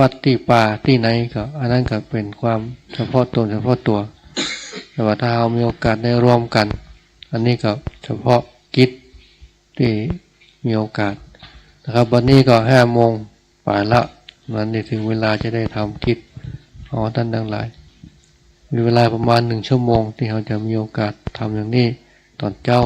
วัดที่ป่าที่ไหนก็อันนั้นก็เป็นความเฉพาะตนเฉพาะตัวแต่ว่าถ้าเรามีโอกาสได้รวมกันอันนี้ก็เฉพาะกิจที่มีโอกาสนะครับวันนี้ก็5 โมงป่าละมันได้ถึงเวลาจะได้ทำกิจของท่านทั้งหลายมีเวลาประมาณ1 ชั่วโมงที่เราจะมีโอกาสทำอย่างนี้ตอนเจ้า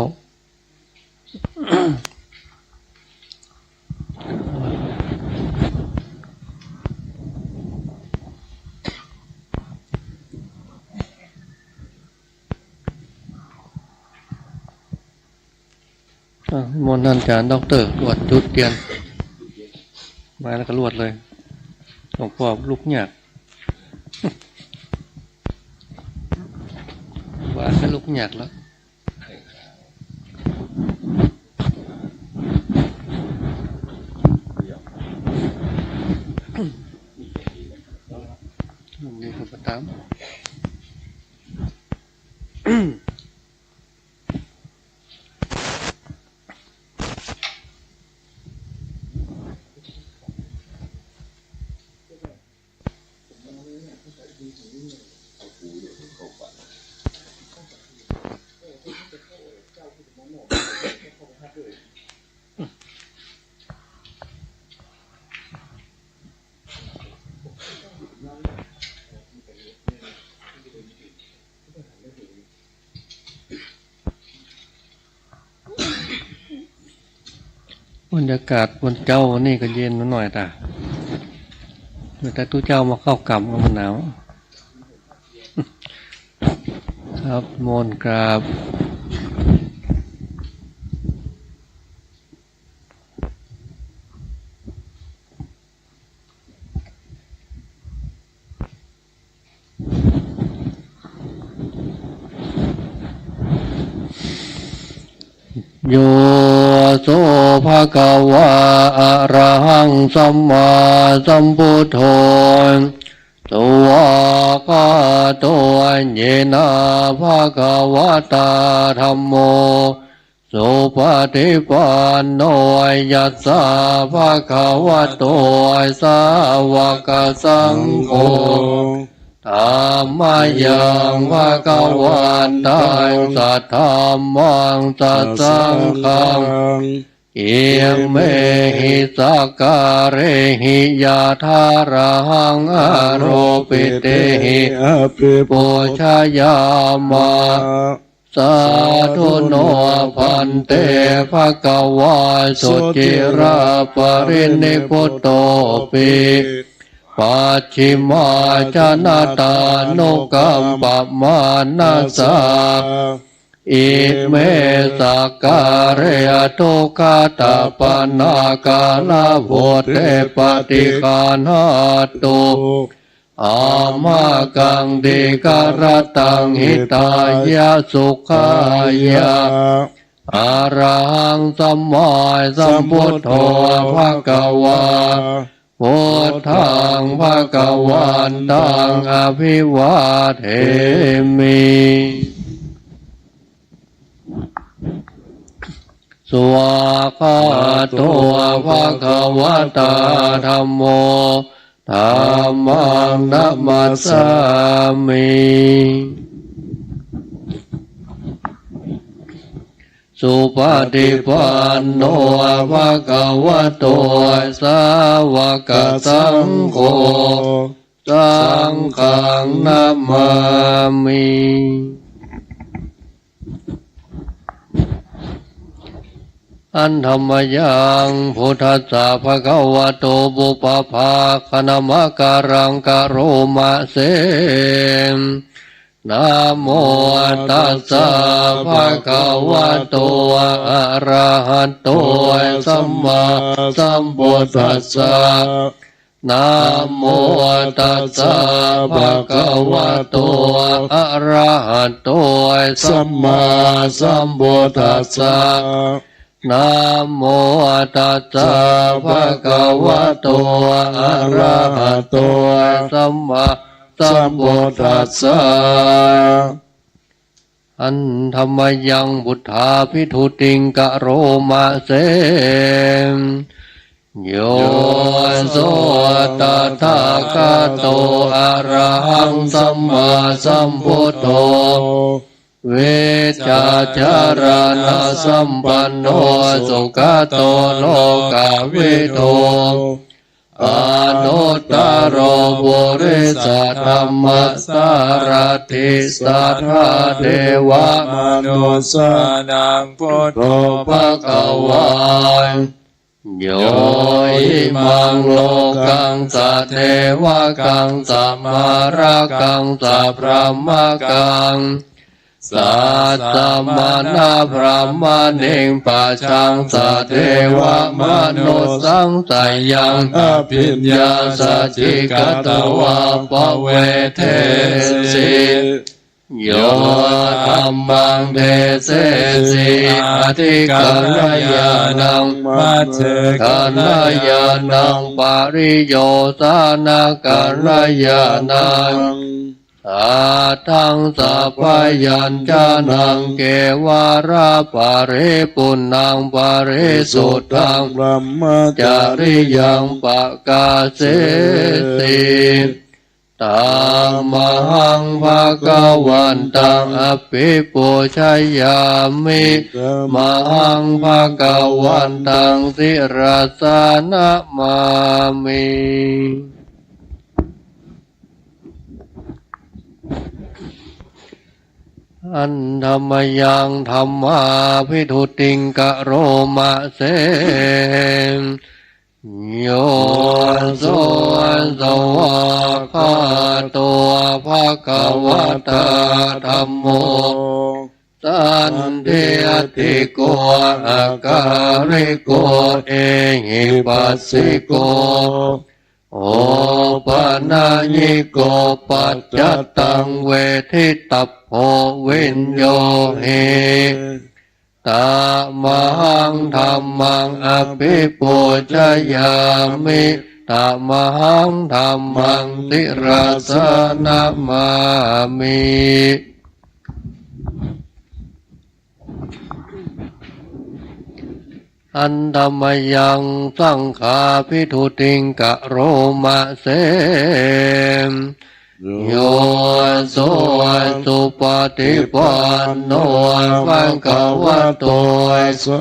มนต์ท่านอาจารย์ด็อกเตอร์ลวดจุดเตียนมาแล้วก็ลวดเลยหลวงพ่อลูกหยาดว่าแค่ลูกหยาดแล้วนี่คือประตามบรรยากาศบนเจ้าวันนี้ก็เย็นหน่อยแต่ตู้เจ้ามาเข้ากำมันหนาวครับมนต์กราบโยโสภะคะวะอะระหังสัมมาสัมพุทโธตัวกาโตเยนะภะคะวะตาธัมโมสุปฏิปันโนยัสสะภะคะวะโตสาวกสังโฆธัมมายังภะคะวันตังสัทธัมมังสัสสังฆังอิเมหิสักการะหิยาธาระหังอโรปิเตหิปุชยามะสาธุโนพันเตภะคะวะสุจิราปรินิพพุตโตปิปัจฉิมาจนาตานุกัมปมานาสาอิเมสักการะทุกขตาปนากาลาโภเตปฏิคานาตุอามากังดิการตังหิตายะสุขายะอะระหังสัมมาสัมพุทโธภะคะวะพุทธังภะคะวันตังอภิวาเทมิสวากขาโตภะคะวะตาธัมโมธัมมังนัมมัสสามิสุปฏิปันโนภะคะวะโตสาวกสังโฆสังฆังนัมมามิอันธรรมยังพุทธัสสะภะคะวะโตบุปภาคณมะการังกะโรมะเสนะโมตัสสะภะคะวะโตอะระหะโตสัมมาสัมพุทธัสสะนะโมตัสสะภะคะวะโตอะระหะโตสัมมาสัมพุทธัสสะนะโมตัสสะภะคะวะโตอะระหะโตสัมมาสัมพุทธัสสะอันธรรมยังบุทธาภิทุติงกะโรมะเส โยโสตถาคโตอะระหังสัมมาสัมพุทโธเวชาจารณะสัมปันโนสุขโตโลกวิโตอนุตตรโบุริสธรรมสารติสัทธาเทวมนุสสานังพุทโธภควาโยอิมังโลกังสัทเทวกังสัมมารากังสัพพมกังสัตตมานาพระมณิงปัจจังสัทเทวมนุสังสยังอภิญญาสัจจิกตวะปะเวเทสิโยธัมมังเทเสสิอธิกัลยาณังมัจเจกัลยาณังปริโยสานกัลยาณังอาทังสัพพยัญชนะเกวาราปะริปุณังปะริสุทธังบรมจาริยังปะกาเสติตัมมังภะคะวันตังอภิปูชยามิมังภะคะวันตังสิราสนะมามิอันธรรมยังธรรมาภิทุติงกะโรมะเสโยโสสวากขาโตภะคะวะตาธัมโมสันทิติโกอาการิโกเอหิปัสสิโกโอปะนาญิโกปัจจตังเวทิตัพโพวิญโยเฮตามหังธัมมังอภิปูชยามิตามหังธัมมังติราสนะมามิอันธรรมยังสังฆาภิทุติงกะโรมะเสโยโสสุปฏิปันโนภะคะวะโตสา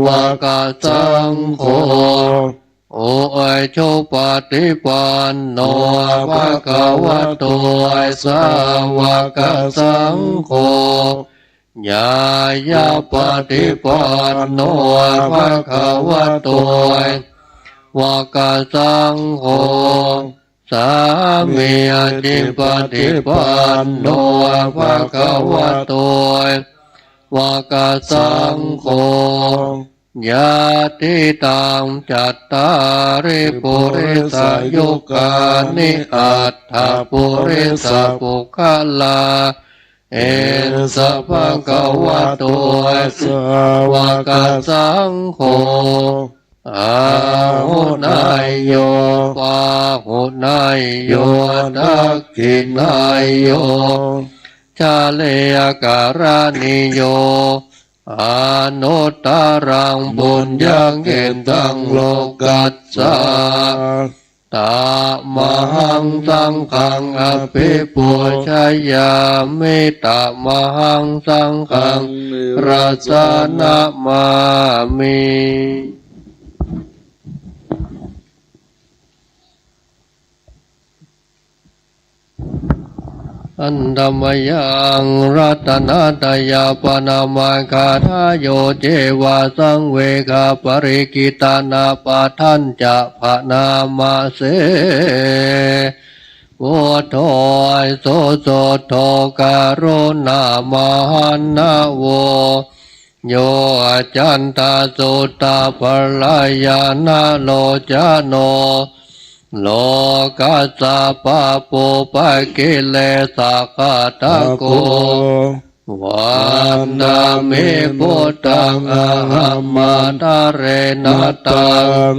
วกสังโฆโอชุปฏิปันโนภะคะวะโตสาวกสังโฆญาญาปฏิปันโนภะคะวะโตวากสังโฆสามีจิปฏิปันโนภะคะวะโตวากสังโฆญาติตังจัตตาริปุริสยุคานิอัตถปุริสปุคลาเอสภะคะวะโตสาวกสังโฆอาหุนายโยปาหุนายโยทักขินายโยชาเลการานิโยอนุตตรังบุญยังเห็นตังโลกัสสะตามหังสังฆังอภิปูชยามิตามหังสังฆังรัสนะมามิอันธรรมยังรัตนาตยาปนามาคาทาโยเจวาสังเวคาปริกิตานาปะทันจะภะนามาเสโวโทโสโสโทการุณามหันนาโวโยอาจันตาสุตาภลายานาโลจโนโลกัสสะปะปุปะกิเลสกตะโกวันนามิพุทธังอะหัมมาตะเรนะตัง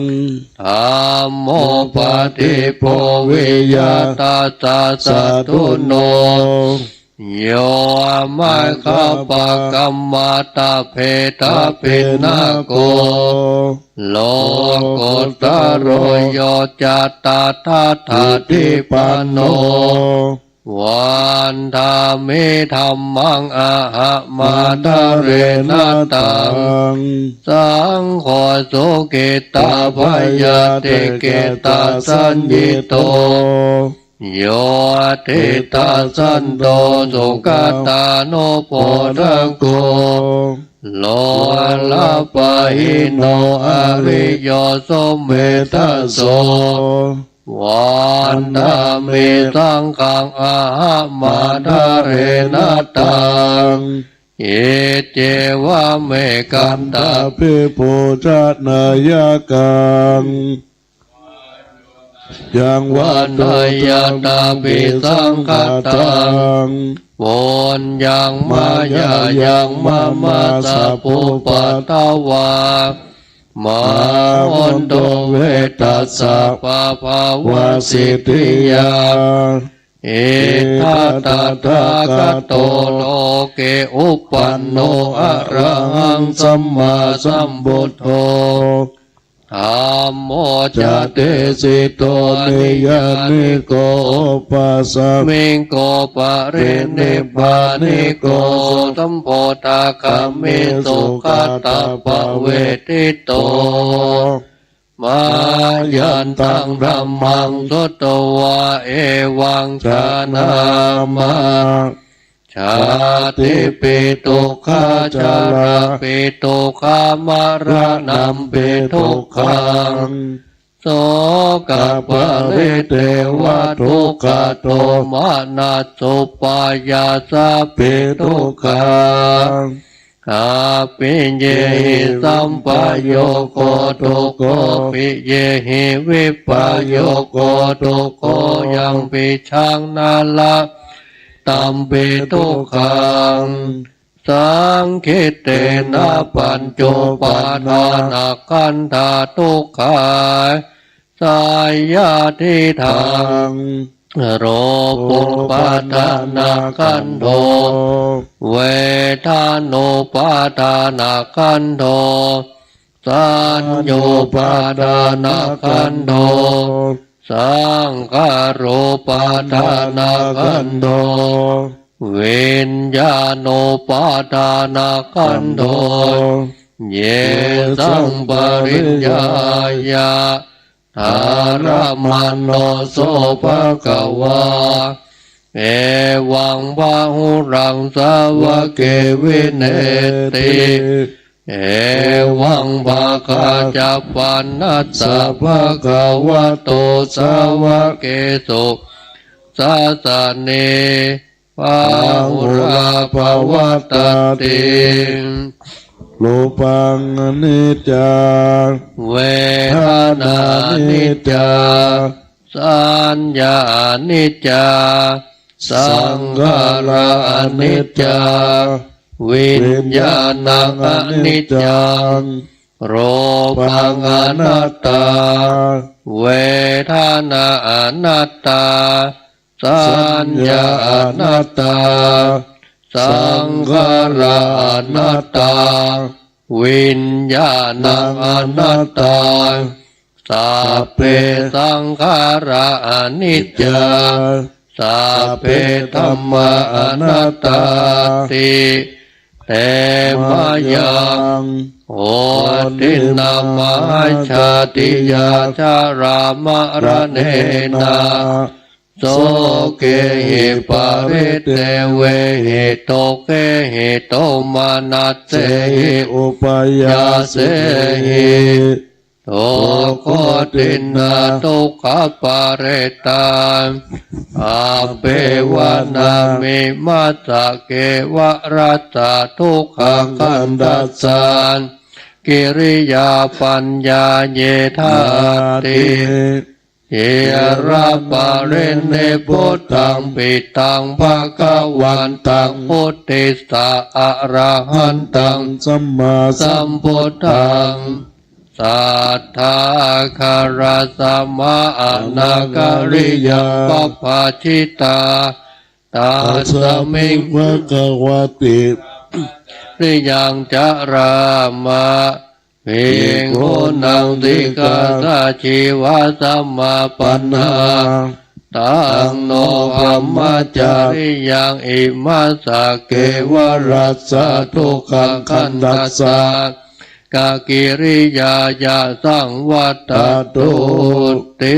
ธัมโมปฏิโพวิยาตาสะสะทุโน โยมัคคปะกัมมาตาเพตาปินาโกโลกุตโรโยจัตตาทัฏฐาทิปันโนวันธามิธัมมังอะหะมาทะเรนะตังสังโฆสุกิตาภยติกิตาสัญญิโตโยติตาสันโตสุขตาโนโพธโกโลลาปะหิโนอริโยสมเมทัสโสวันธามิสังฆังอะหะมาทะเรนะตังเอเจวะเมกันตาภิปุจนายกังยังวันโดยตาปิสังฆตังโวนยังมายายังมาสัพพุปะตวามาวันโตเวตัสสะปะภาวะสิทธิยาเอทัตถาคโตโลเกอุปปันโนอะระหังสัมมาสัมพุทโธธัมโมจะเตสิโตนิยานิโกปัสสะมิงโกปะเรนิพพานิโกสัมโพธาคัมมิสุขตาปะเวทิโตมายันตังธัมมังสุตวะเอวังชานามาชาติปิตุขาจาราปิตุขามารณัมปิทุกขังโสกปะริเทวทุกขโทมานัสสุปายาสาปิทุกขังอาปิเยหิสัมปโยโกทุกโกปิเยหิวิปโยโกทุกโกยังปิชังนาละตัมปิทุกขังสังคิเตนะปัญจปาทานาคันธาทุกขาสายาทิทังโรปุปาทานาคันโทเวทานุปาทานาคันโทสัญโยปาทานาคันโทสังขารปาทานาคันโทวิญญาณปาทานาคันโทเยสังปริญญายาธารมันโนโสภะคะวาเอวังพาหุรังสาวะเกวิเนติเอวังภาคาจัปปันนัสสะภะคะวะโตสาวะเกสุสาสะเนปาหุราภวตติรูปังอนิจจังเวทนานิจจาสัญญานิจจาสังขารนิจจาวิญญาณังอนิจจังโรปังอนัตตาเวทนาอนัตตาสัญญาอนัตตาสังขารอนัตตาวิญญาณังอนัตตาสัพเพสังขาราอนิจจาสัพเพธัมมาอนัตตาติเตมายังโอตินามาชาติยาชารามรเนนาโสเกหิปาริเตเวหิโตเกหิโตมานัสเสหิอุปยาเสหิโตโคตินาทุกขปาเรตาอาเปวานามิมัสสะเกวะรัสสะทุกขคันดัสสานกิริยาปัญญาเยธาติเยระปะเรเนพุทธังปิตังภะคะวันตังพุทธิสสะอะระหันตังสัมมาสัมพุทธังสัทธาคาราสัมมาอนาคาริยาปปาชิตา ตัสสะมิง ภะคะวะติ ริยังจะรามะภิกขุนังสิกขาสะชีวะสัมมาปันนาตังโนพรหมจาริยังอิมัสสะเกวรัสสะทุกขังขันธัสสะกากิริยายาสังวัตตุติ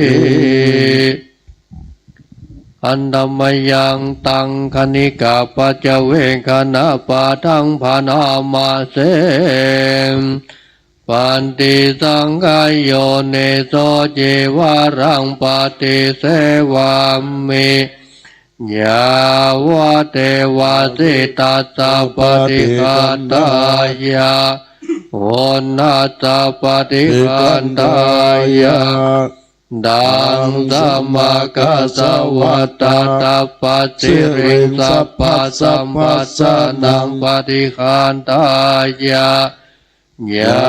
อันธรรมยังตังคณิกาปัจเวกนาปาทังภานามาเสปันติสังกายโยเนโสเจวารังปฏิเสวามิยาวะเทวาสิตัสสะปฏิคันตายาโอนัสสะปฏิคันตายาดังสัมมากัสสวัตตตาปัจจิริงสัพพะสัมภัสสนังปฏิคันตายายา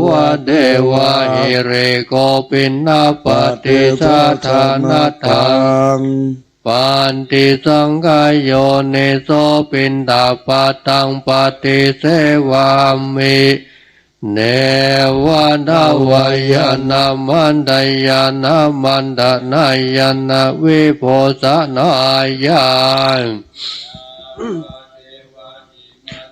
วะเดวะหิเรโกปินนาปฏิสัทธานัตถังปันติสังกายโยเนโสปินดาปตังปฏิเสวามิเนวะนาวายานามันดายานามันดานายานาวิโพสนายา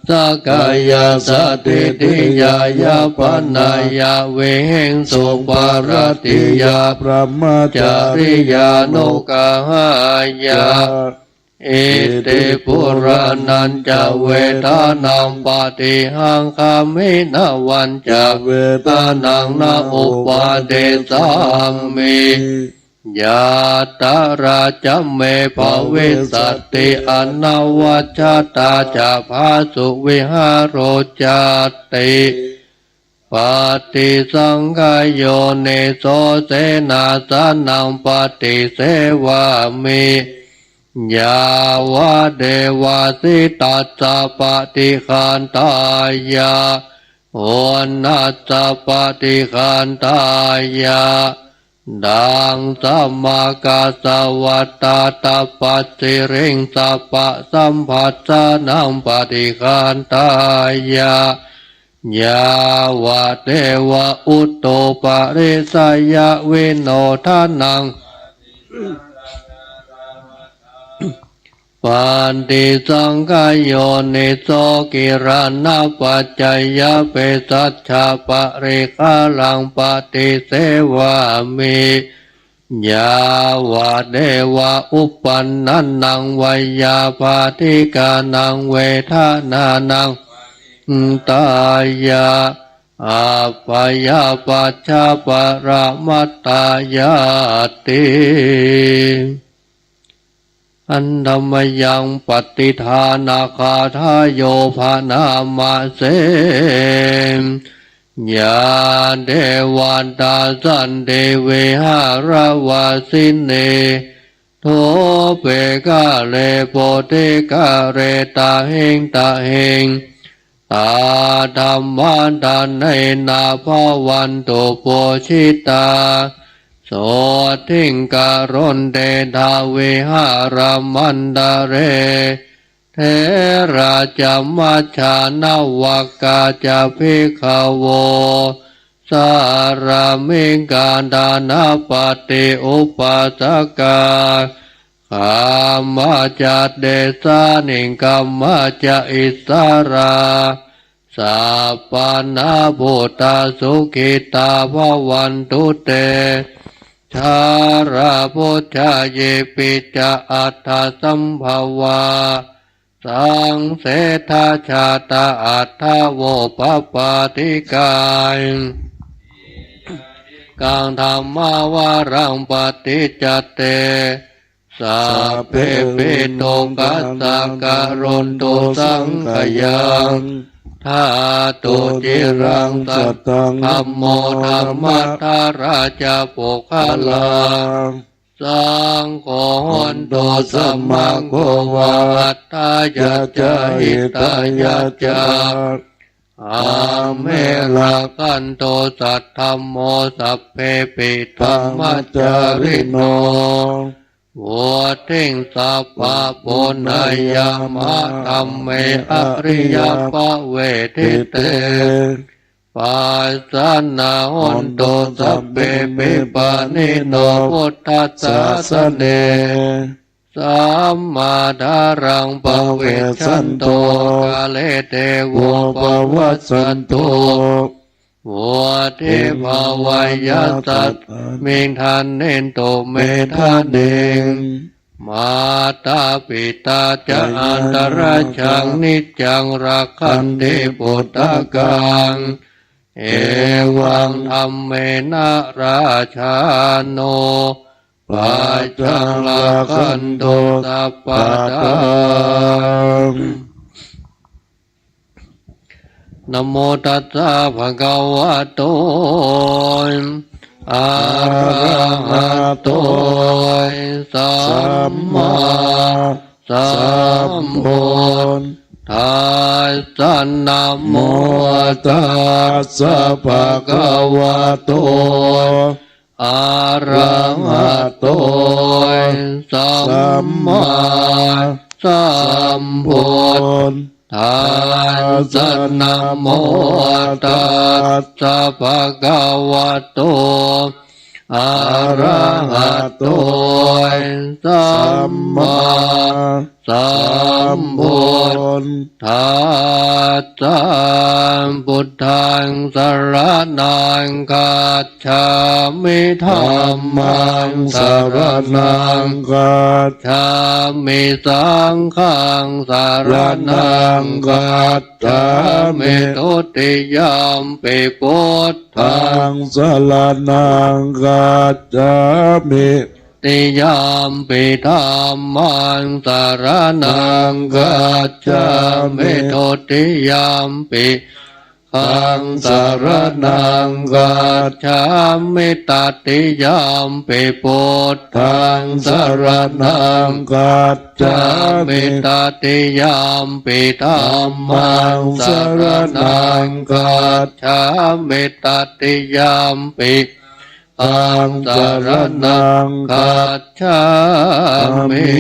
สักกายาสติติยายาปนายาเวหิงสุปารติยาพระมจาริยานุกหายาอิติปุรานันจะเวทานังปฏิหังคามินาวันจะเวทานังนาอุปาเดสามิยาตาราจเมภเวสัตติอนวัชตาจะภาสุวิหารโรจติปฏิสังกายโยเนโสเสนาสนังปฏิเสวามิยาวะเดวาสิตัสสะปฏิคันตายาโอนัสสะปฏิคันตายาดังสัมมากัสสวัตตตาปัจจิริงสัพพะสัมภัสสนังปฏิคันตายายาวะเทวะอุตโตปะริสยะวิโนทานังปันติสังกายโยนิโสกิรานาปัจจยเปสัชฌาปะริคาลังปฏิเสวามิยาวะเดวะอุปันนันนังวัยยาภาธิกานังเวทานานังตายาอาปยาปัจฉาปรมัตตายาติอันธรรมยังปฏิทานาคาทายโยภานามาเสยาเดวันตาสันเดเวหารวาสินเนโทเปกาเลโปเทกาเรตาเหงตาเหงตาธรรมาดานในนาภวันตุโปชิตาโสทิงการนเดทาเวหารามันดาเรเทราจามัชฌานาวกาจะภิกขโวสารามิกาดานาปฏิอุปัสสกาขามาจัดเดสานิกรรมาจะอิสราสัพพนาภูตาสุขิตาภวันตุเตชาราพุทธาเยปิจาอัตถสัมภวาสังเสทาชาตาอัตถโวปปาติกายกังธรรมาวารังปฏิจจเตสัพเพปิโตกัสสะการุณตุสังขยังธาตุจิรังสัตตังธัมโมธัมมัทธาราชปุคคลังสังโฆหันโตสัมมาโกวัตถายะจาหิตายะจาอาเมลากันโตสัทธัมโมสัพเพปิธัมมจาริโนวั ทิงสัพพะปุณณยามะธัมเมอริยปะเวทิเตปัสสนาหุนตุสัพเพปิปานิโนพุทธัสสะเนสัมมาดารังปเวชันโตกาเลเทโวปวัสสันโตวัฏเทภาวายสัตมิงทันเนนโตเมธาเดงมาตาปิตาจะอันตรชังนิจจังรักขันติปุตตะกังเอวังธัมเมนะราชาโนปัจจังลักขันโตสัพพะตังนะโมตัสสะภะคะวะโตอะระหะโตสัมมาสัมพุทธัสสะนะโมตัสสะภะคะวะโตอะระหะโตสัมมาสัมพุทธัสสะนะโมตัสสะภะคะวะโตอะระหะโตสัมมาสัมพุทธัสสะพุทธังสรณังคัจฉามิธัมมังสรณังคัจฉามิสังฆังสรณังคัจฉามิทุติยมปิพุทธังสรณังคัจฉามิติยามปิธัมมังสรณังคัจฉามิทุติยามปิขังสรณังคัจฉามิตติยามปิพุทธังสรณังคัจฉามิตติยามปิธัมมังสรณังคัจฉามิตติยามปิขังสรณังคัจฉามิ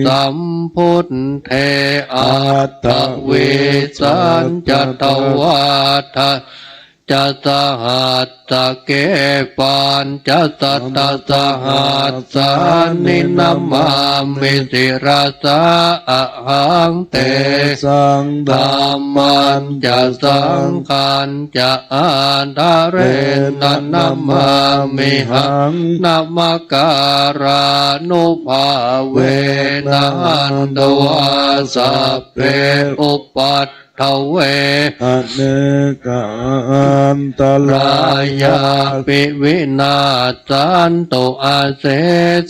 สัมพุทเทอัตตวิสัญจตวัฏฏะจะสหัสสะเกปัญจะสัตตะสหัสสานินามามิสิราสะอะหังเตสังธัมมันจะสังขันจะอาทาเรนะนามามิหังนามาการานุภาเวนะหันตวาสัพเพอุปัฏทเวอเนกอันตรายาปิวินาสันตุอาเส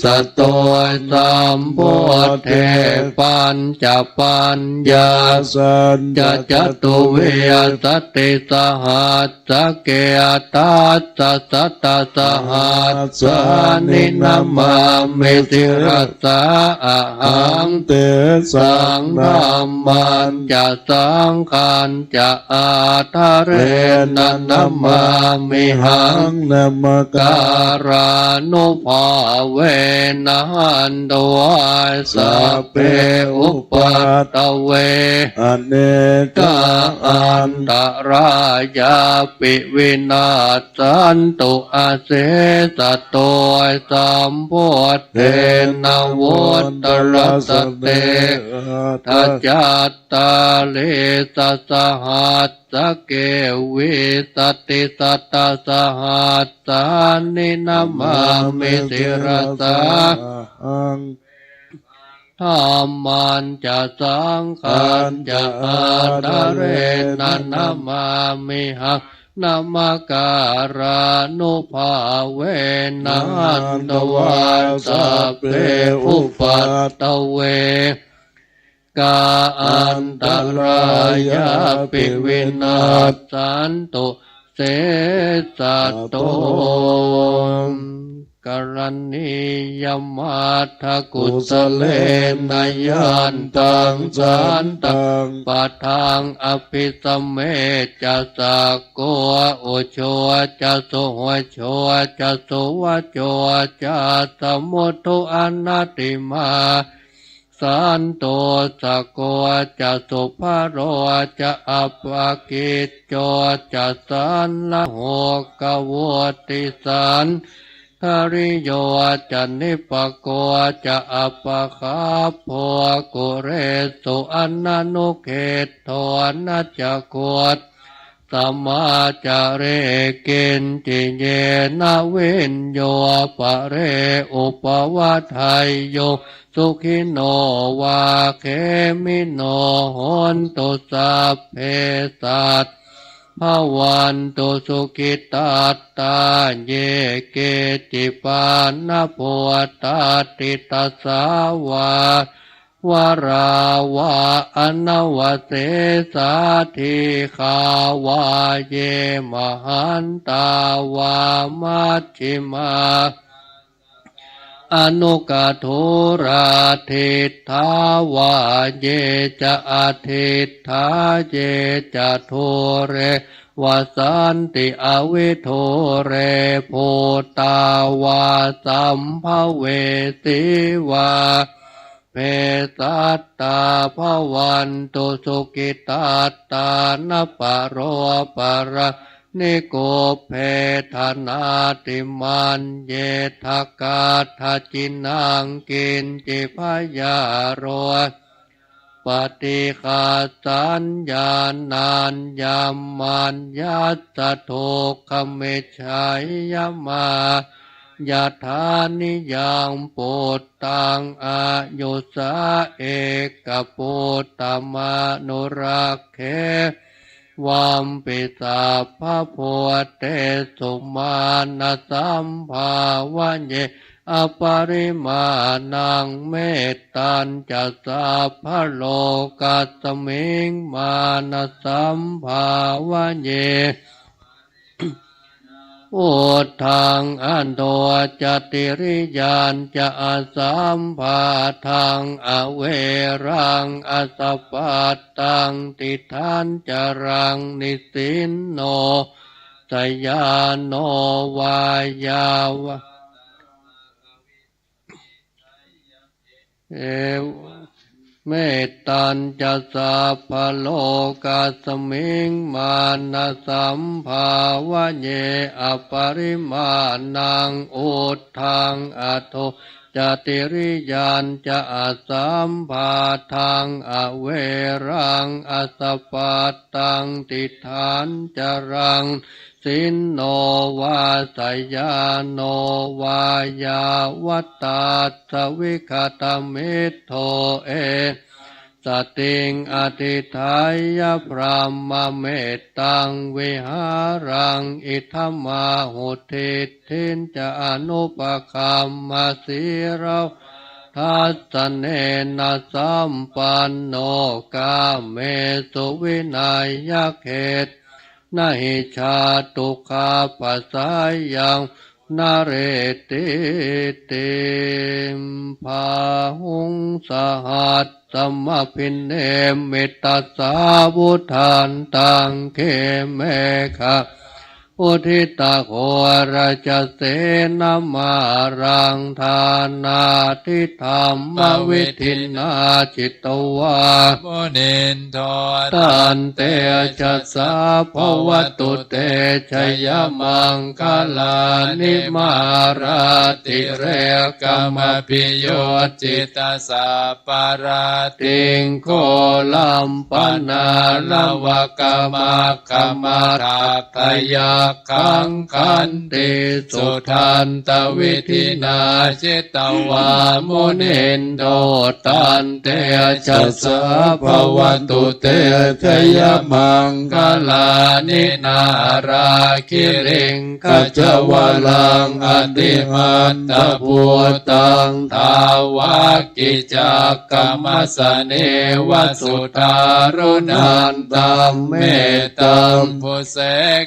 สะโตสัมโพเทปัญจปัญญาสัญจจตุเวสติสหัสสะเกตัสสะสัตตะสหัสสานินามามิสิรัสสะอะหังเตสังธัมมันจะสังขันจะอาทาเรนะนามามิหังนามาการานุภาเวนะหันตวาสัพเพอุปัฏฐเวอเนกอันตรายาปิวินาสันตุอาเสสะโตสัมโพเทนะวุตรัสเตทัจจัตตาเลสสหัสสะเกวิสติสัตตะสหัสสานินามามิสิรัสสะธัมมันจะสังขันจะอาทาเรนะนามามิหังนามาการานุภาเวนะหันตวาสัพเพอุปัฏฐเวกาอันตรายาปิวินาสันตุเสสะโต กรณียมัตถกุศเลนยันตังสันตังปะทังอภิสัมเมจะสักโกอุโชจะโสหโชจะโสวโชจะสมุทุอนัตติมาสันโตสะโกจะสุภโรจะอัปปกิจโจจะสันละโหกวติสันทริโยจะนิปโกจะอัปปคาโภกุเรสุอนันุเขตโทนัจจโกตสัมมาจาเรกินจิเยนะเวนโยปะเรอุปวัฏไทยโยสุขิโนวาเคมิโนหนตุสัพเพสัตภวันตุสุขิตาตาเยเกจิปานะโพตาติตัสสาวาวราวาอนวเสสาธิขาวาเยมหันตาวามัชฌิมาอนุกาโทราทิทาวาเยจะอาทิทาเยจะโทเรวสันติอวิโทเรโพตาวาสัมภเวสีวาเพสัตตาภวันตุสุกิตาตานปโรประนิโกเพธนาติมันเยทกาทจินังกินจิพยาโรปฏิฆาสัญญานันยามมันยัสสะโทคเมชัยยมายัฏฐานิยังปุตตังอายุสาเอกปุตตมานุรักเขวัมปิสัพพะโพเตสุมาณสัมภาวะเยอปริมาณังเมตตัญจะสัพพะโลกัสสมิงมาณสัมภาวะเยอุทังอันโตจติริยานจะอาสัมภาทังอเวรังอสปปัตตังติทานจรังนิสินโนสยานโนวายาวะเมตตัญจะสัพพะโลกัสสมิงมานะสัมภาวะเยอปริมาณังอุทธังอโทจติริยานจะอาสัมภาทังอเวรังอสปปัตตังติฐานจรังสินโนวาสยานโนวายาวัตตาสวิคตมิตโทเอสติงอธิทายะพรหมเมตตังวิหารังอิทัมมาหุติทินจะอนุปคัมมาสีเราทัสสเนนะสัมปันโนกาเมสุวินัยเขตนาหิชาตุคาปัสสายังนาเรติติมภาหุงสหัสสัมมพินเนมิตาสาวุธานตังเขเมฆะอุทิตาโหราชเสนามารังธานาทิธรรมวิธินาจิตวาโมเนินโทตันเตจัสสะภวตุเตชยมังคลานิมาราติเรกมพิโยจิตาสัพปาราติงโคลัมปนาลวะกมาคมาทัพพยาคังคันติสุทันตวิธินาจิตวามุนินโดตันเตจัสสะภวตุเตชยมังคลานินาราคิริงขจวลังอติมันตพุตังทาวากิจักกมสเนวสุทารุนันตัมเมตัมภุเส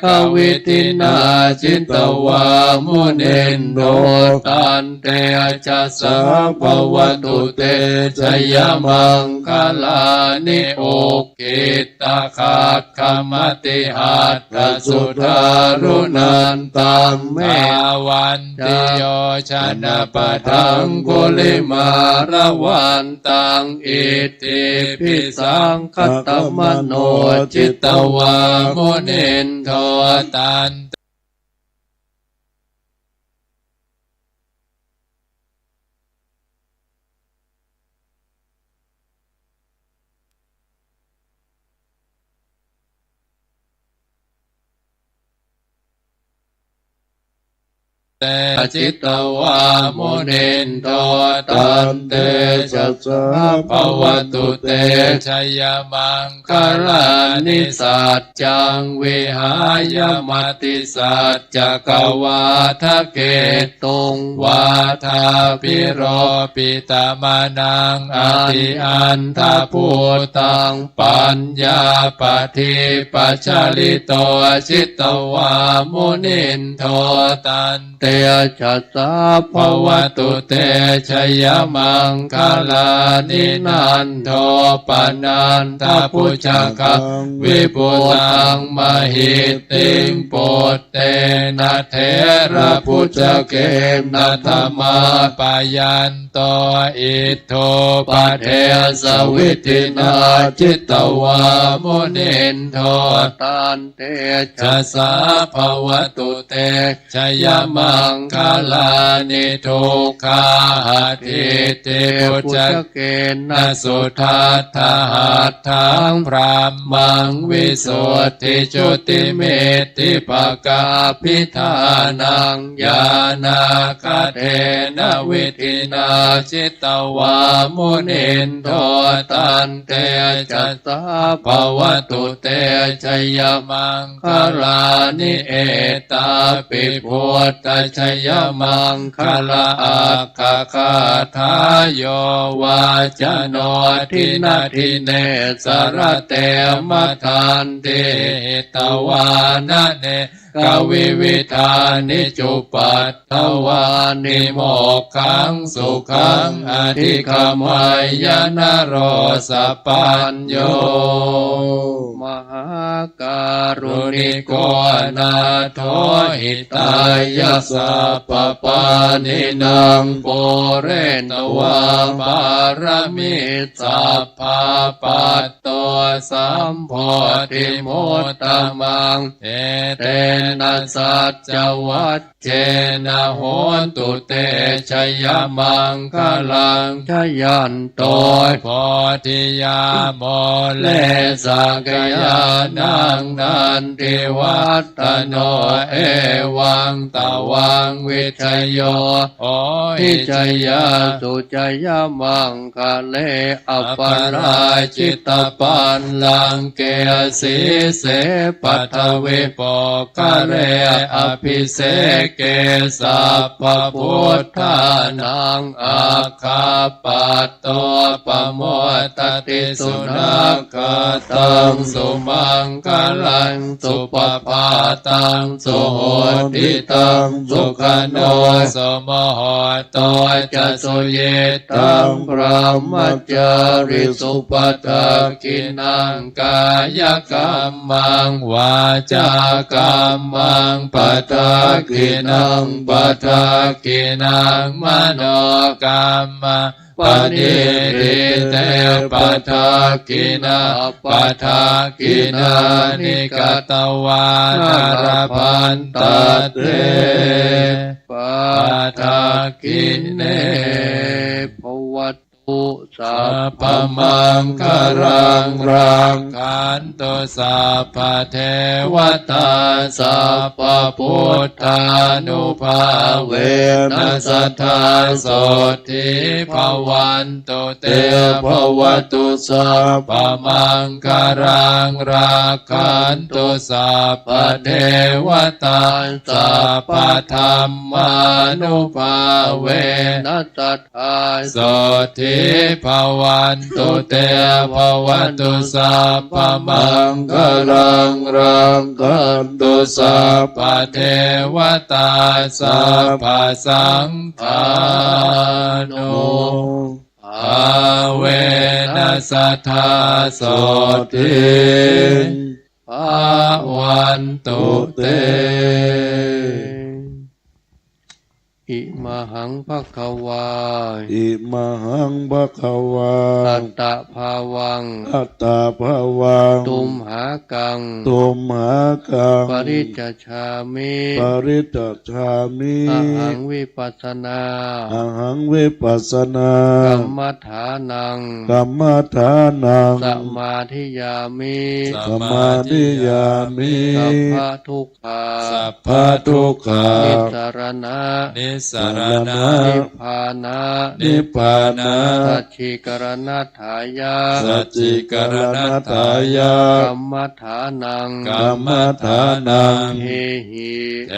กวิ ตินาจิตตวามุนินโนตันเตจะสัพพวตุเตชยมังคลานิโอกิตาคัตขมติหัตถสุทารุนันตัมเมวันติโยชนะปะทังกุลิมาระวันตังอิติปิสังคตมโนจิตตวามุนินโทตันเตจิตตวามุนินโทตันเตจัสสะภวตุเตชยมังคลานิสัจจังวิหายมติสัจจกวาทะเกตุงวาทาปิโรปิตามนังอธิอันทภูตังปัญญาปฏิปัจจลิโตจิตตวามุนินโทตันเตจัสสะภวตุเตชยมังคลานินันโทปนันทพุชคะวิปุตังมหิติงโปเตนะเทระพุชเกมนะธรรมาปยันโตอิโทปเทสวิตินาจิตตวามุนินโทตันเตจัสสะภวตุเตชยมังคลานิทุกขาทิติพุชเกนะสุทัตถะหัตถังพรหมังวิสุทธิจุติเมติภกาภิธานังญาณคเทนะวิธินาจิตตวามุนินโทตันเตจัสสะภวตุเตชยมังคลานิเอตาปิพุทธชยมังคลาอัคคคาทายโยวาจโนทินาทิเนสรเตมทานเตตวานะเนกวิวิธานิจุปัตถวานิโมกขังสุขังอธิคมายนโรสปัญโยมหาการุณิโกนาโทหิตายะสัพพปานินางโปเรนวาบารมิสัพพะปัตโตสัมโพธิโมตตมังเตนะสัจจวัชเชนะโหตุเตชยมังคลังชยันโตโพธิยามเลสักยานังนันติวัตโนเอวังตวังวิชโยโอหิจยาสุจยมังคะเลอัปปราจิตปันลังเกสีเสปัทวิปกเรอภิเสเกสัพพพุทธานังอาคาปัตโตปโมตติสุนัขตังสุมังคลังสุปปาตังสุโหติตังสุขโนสมโหโตจะสุเยตังพระมัจจาริสุปตะกินังกายกรรมังวาจากรรมังปัตตะกินังปัตตะกินังมโนกรรมังปณิทิเตปัทากินาปัทากินานิกตวานารพันตเตปัทากินเนภวัตตุสัพพมังคลังรังขันตุสัพพเทวตาสัพพพุทธานุภาเวนัสสทาโสทิภวันตุเตภวตุสัพพมังคลังรักขันตุสัพพเทวตาสัพพธรรมานุภาเวนัสสทาโสทิภ ภวันตุเตภวันตุสัพพมังคลังรังกันตุสัพพเทวตาสัพพสังฆานุอาเวนัสสทธาโสติภาวันตุเตอิมหังภควาอิมหังภควาอัตตะภาวังอัตตาภวังตุมหากังตุมหากังปริจจฉามิ ปริตตชามิอหังวิปัสสนาอหังวิปัสสนากัมมัฏฐานังกัมมัฏฐานังสมาธิยามิ สมาธิยามิ สัพพะทุกขา สัพพ พะทุกขา นิสรณะ นิสรณะ นิพพานะ นิพพานะ สัจฉิกรณัฏฐายะ สัจจิกรณัตถายะ กัมมัฏฐานัง กัมมัฏฐานัง เทหิ เต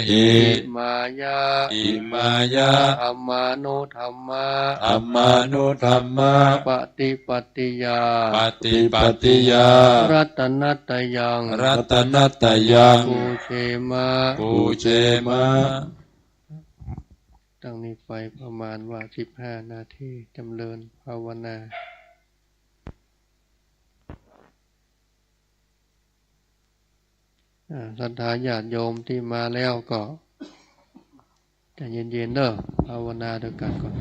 หิ มายา อิมายะ อัมมานุธรรมะ อัมมานุธรรมะ ปฏิปฏิยา ปฏิปฏิยา รัตนัตยัง รัตนัตยัง ปูเชมะ ปูเชมะ ตั้งนี้ไปประมาณว่า15 นาทีจำเริญภาวนาศรัทธาญาติโยมที่มาแล้วก็ใจเย็นๆเด้อภาวนาด้วยกันก่อน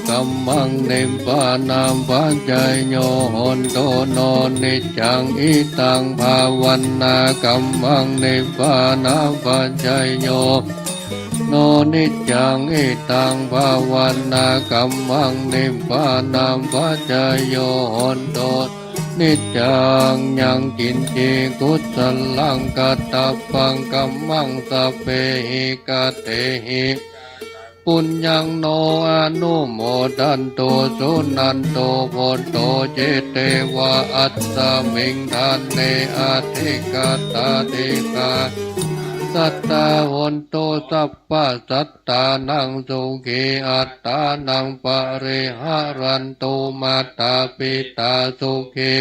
กัมมังนิพพานังปัจจยโยโหนโตโนนิจจังอิตังภาวันนากัมมังนิพพานังปัจจยโยโนนิจจังอิตังภาวันนากัมมังนิพพานังปัจจยโยโหนโตนิจจังยังกินจีกุศลังกัตตปังกัมมังสัพเพหิกตเตหิปุญญังโนอนุโมดันโตสุนันโตโพโตเจเตวะอัตตมิงทานเนอาทิกาตาติกาสัตตาหนโตสัพพะสัตตานังสุขีอัตตานังปะเรหะรันโตมาตาปิตาสุขี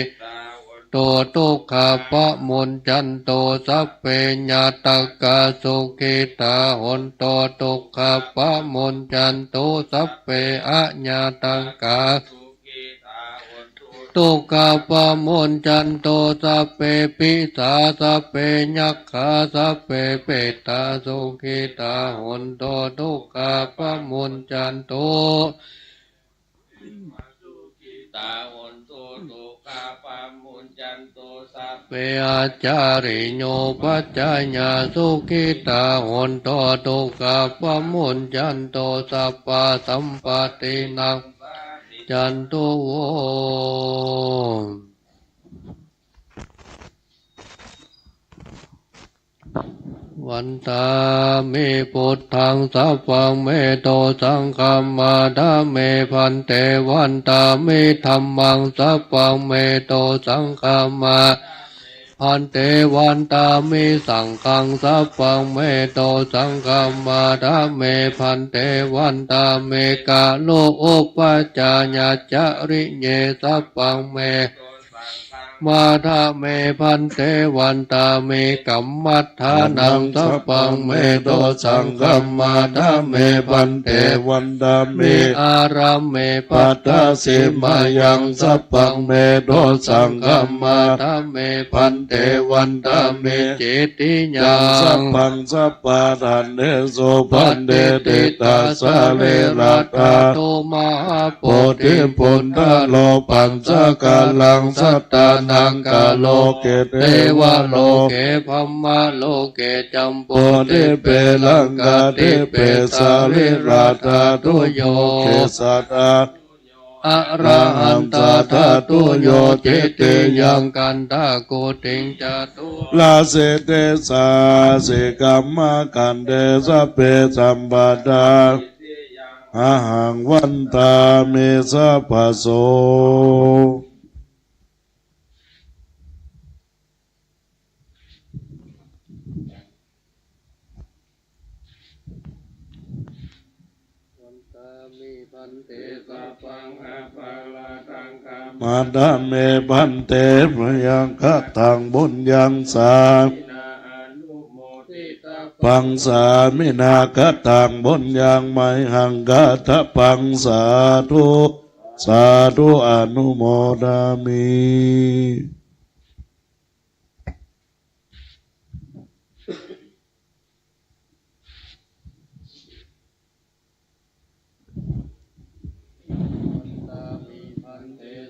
โตทุกขปะมุนจันโตสัพเพญาตกาสุขิตาหนโตทุกขปะมุนจันโตสัพเพอะญาตกาทุกขปะมุนจันโตสัพเพปิสาสัพเพยัคขาสัพเพเปตาสุขิตาหนโตทุกขปะมุนจันโตตาหนโตทุกขปะมุนจันโตสัพเพอาจาริโยปัจจญาสุขิตาหนโตทุกขปะมุนจันโตสัพพะสัมปตินังจันโตโววันตามิพุทธังสัพพังเมโตสังฆัมมาดาเมพันเตวันตามิธัมมังสัพพังเมโตสังฆัมมาพันเตวันตามิสังฆังสัพพังเมโตสังฆัมมาดาเมพันเตวันตาเมกาโลอุปจาญาจาริเยสัพพังเมมาทาเมพันเตวันตาเมกัมมัฏฐานังสัพพังเมโตสังฆัมมาทาเมพันเตวันดาเมอารามเมปั ปั ต ตตาสิมายังสัพพังเมโตสังฆัมมา ทาเมพันเตวันตาเมเจติยั สัพ ง พังสัพปะทานเนโสพันเดติตาสาเลราตา โตมาโพ โพธิปุณฑโลปัญจกาลังสัตตานังกาโลเกเท เทว ว ะ โล โลเกภัมมาโลเกจัม โพ ปุ ธิเปลังกาธิเปสาลิราตาตุโยเกสัตตา อะระหันตาธาตุโยเจเตยังกันตาโกติงจตุ ลาเสเตสาเสกัมมากันเดสัพเพสัมปดาอาหังวันตาเมสัพพโสมาดาเมพันเตพยังคะทังบุญยังสาปังสามินาคะทังบุญยังไมหังกะทะปังสาธุสาธุอนุโมดามิ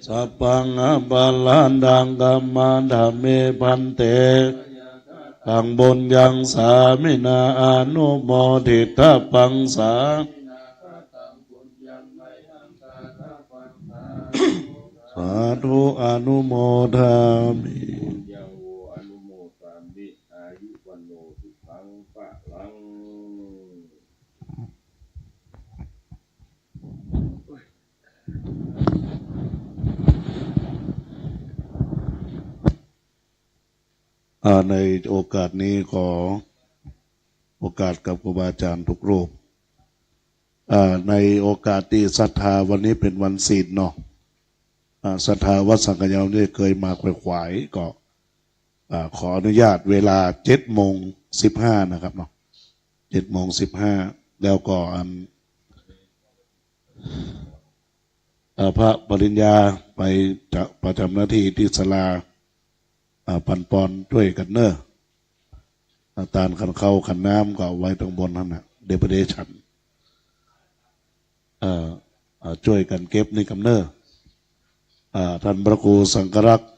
สัพพังอภาลันดังกัมมาดาเมพันเตทังบุญยังสามินาอนุโมทิตาปังสาสาธุอนุโมทามิในโอกาสนี้ขอโอกาสกับครูบาอาจารย์ทุกรูปในโอกาสที่ศรัทธาวันนี้เป็นวันศีลเนาะศรัทธาวัดสังฆยาวนี่เคยมาขวายก็ขออนุญาตเวลา7:15นะครับเนาะ7:15แล้วก็พระปริญญาไปจะประจำหน้าที่ที่ศาลาปันปอนด้วยกันเนอะตานขันเข้าขันน้ำก็ไว้ตรงบนนั่นนะเดปเดชัน ช่วยกันเก็บในกำเนิดท่านพระครูสังฆรักษ์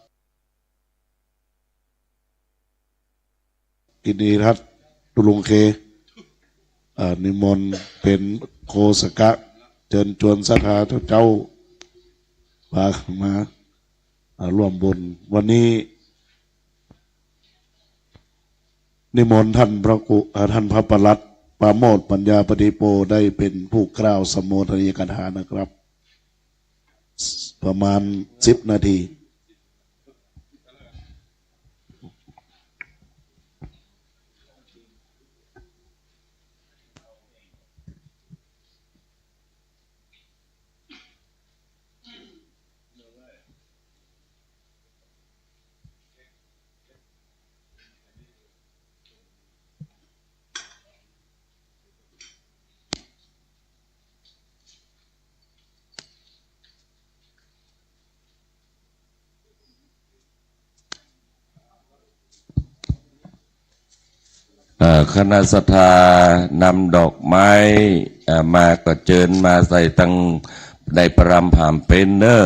กินีทัตตุลุงเคนิมนต์เป็นโคสกะเชิญชวนศรัทธาเจ้าพามาร่วมบุญวันนี้นิมนต์ท่านพระประหลัดปราโมทย์ปัญญาปฏิโปได้เป็นผู้กล่าวสมโภชนียกถานะครับ ประมาณ10 นาทีคณะศรัทธานำดอกไม้มาก็เจิญมาใส่ตั้งได้ประรำผ่ามเป็นเนอ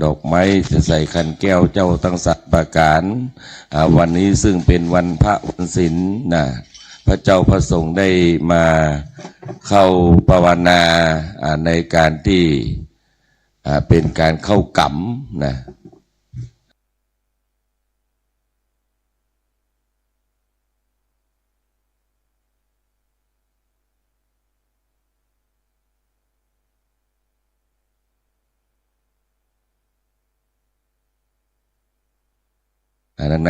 ดอกไม้จะใส่ขันแก้วเจ้าตั้งสัตว์ประการวันนี้ซึ่งเป็นวันพระวันศีลนะพระเจ้าพระสงฆ์ได้มาเข้าภาวนาในการที่เป็นการเข้ากรรมนะอันนั้น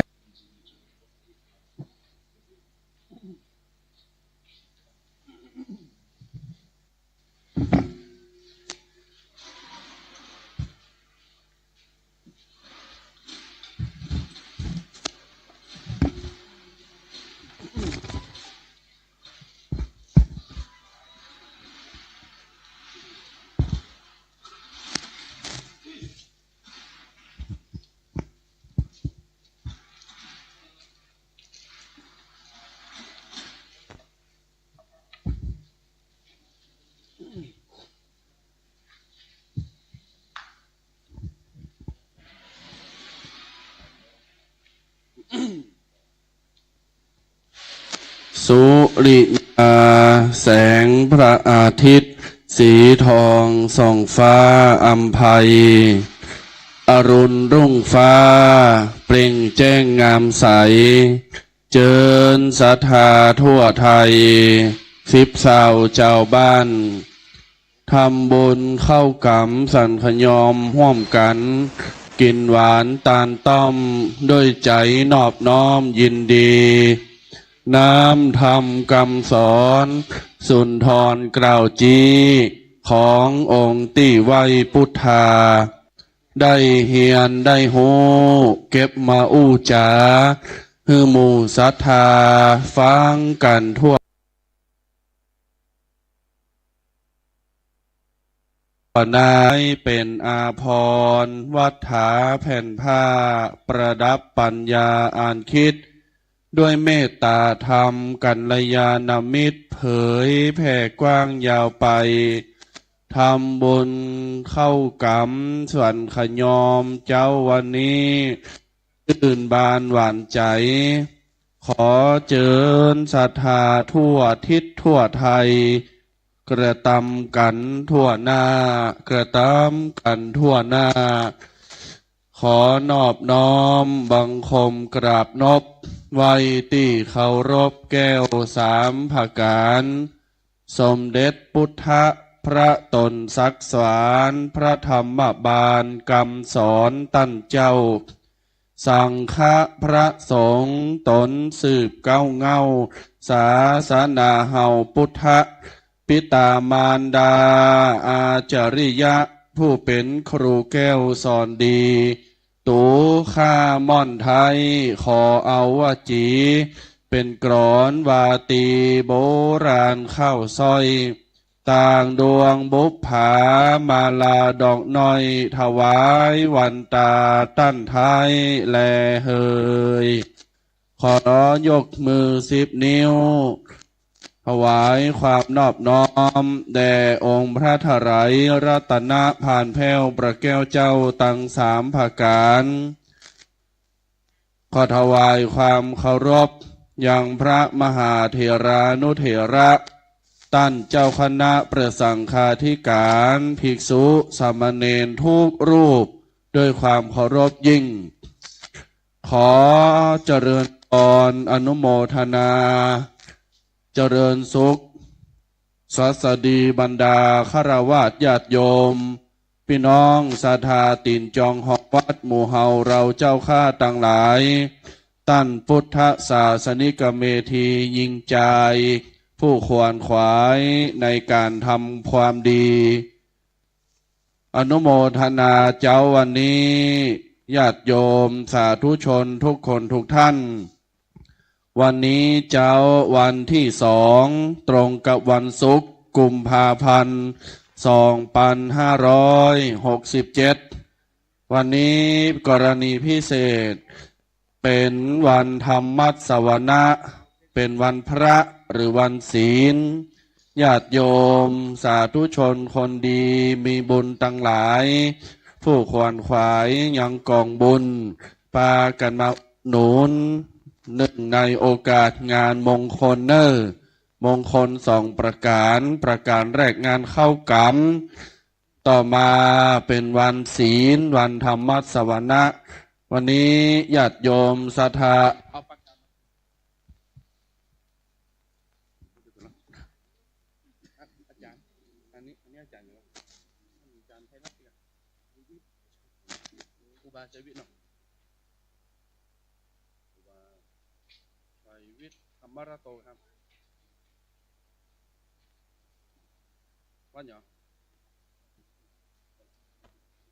สุริยาแสงพระอาทิตย์สีทองส่องฟ้าอัมภัยอรุณรุ่งฟ้าเปล่งแจ้งงามใสเจิญศรัทธาทั่วไทย10 เศร้าเจ้าบ้านทำบุญเข้ากำสันขยอมห่วมกันกินหวานตาลต้อมด้วยใจนอบน้อมยินดีน้ำธรรมคำสอนสุนทรกล่าวจีขององค์ติไวยพุทธาได้เฮียนได้หูเก็บมาอู้จาฮือหมู่ศรัทธาฟังกันทั่วนายเป็นอาภรณ์วัฏฐาแผ่นผ้าประดับปัญญาอ่านคิดด้วยเมตตาธรรมกัลยาณมิตรเผยแผ่กว้างยาวไปทำบุญเข้ากรรมส่วนขยอมเจ้าวันนี้ตื่นบานหวานใจขอเจิญศรัทธาทั่วทิศทั่วไทยกระทำกันทั่วหน้ากระทำกันทั่วหน้าขอนอบน้อมบังคมกราบนบไว้ที่เคารพแก้ว3 ประการสมเด็จพุทธพระตนศักดิ์สวานพระธรรมบาลคำสอนตั้นเจ้าสังฆพระสงฆ์ตนสืบเงาศาสนาเฮาพุทธปิตามารดาอาจาริยะผู้เป็นครูแก้วสอนดีตูข้าม่อนไทยขอเอาว่าจีเป็นกรอนวาตีโบราณเข้าซอยต่างดวงบุปผามาลาดอกน้อยถวายวันตาตั้นไทยแลเฮยขอยกมือ10 นิ้ว ถวายความนอบน้อมแด่องค์พระถรายรัตนผ่านแผ้วประแก้วเจ้าตั้งสามภาการขอถวายความเคารพอย่างพระมหาเถรานุเถระท่านเจ้าคณะประสังฆาธิการภิกษุสามเณรทุกรูปด้วยความเคารพยิ่งขอเจริญพรอนุโมทนาเจริญสุขสวัสดีบรรดาฆราวาสญาติโยมพี่น้องศรัทธาตินจองหอกวัดหมู่เฮาเราเจ้าข้าต่างหลายตั้นพุทธศาสนิกเมธียิงใจผู้ควรขวายในการทำความดีอนุโมทนาเจ้าวันนี้ญาติโยมสาธุชนทุกคนทุกท่านวันนี้เจ้าวันที่2ตรงกับวันศุกร์กุมภาพันธ์2567วันนี้กรณีพิเศษเป็นวันธรรมสวนะเป็นวันพระหรือวันศีลญาติโยมสาธุชนคนดีมีบุญตั้งหลายผู้ควรขวายยังกองบุญปากันมาหนุนหนึ่งในโอกาสงานมงคลมงคล2ประการแรกงานเข้ากรรมต่อมาเป็นวันศีลวันธรรมสวนะวันนี้ญาติโยมศรัทธามาราโตครับวันเหรอ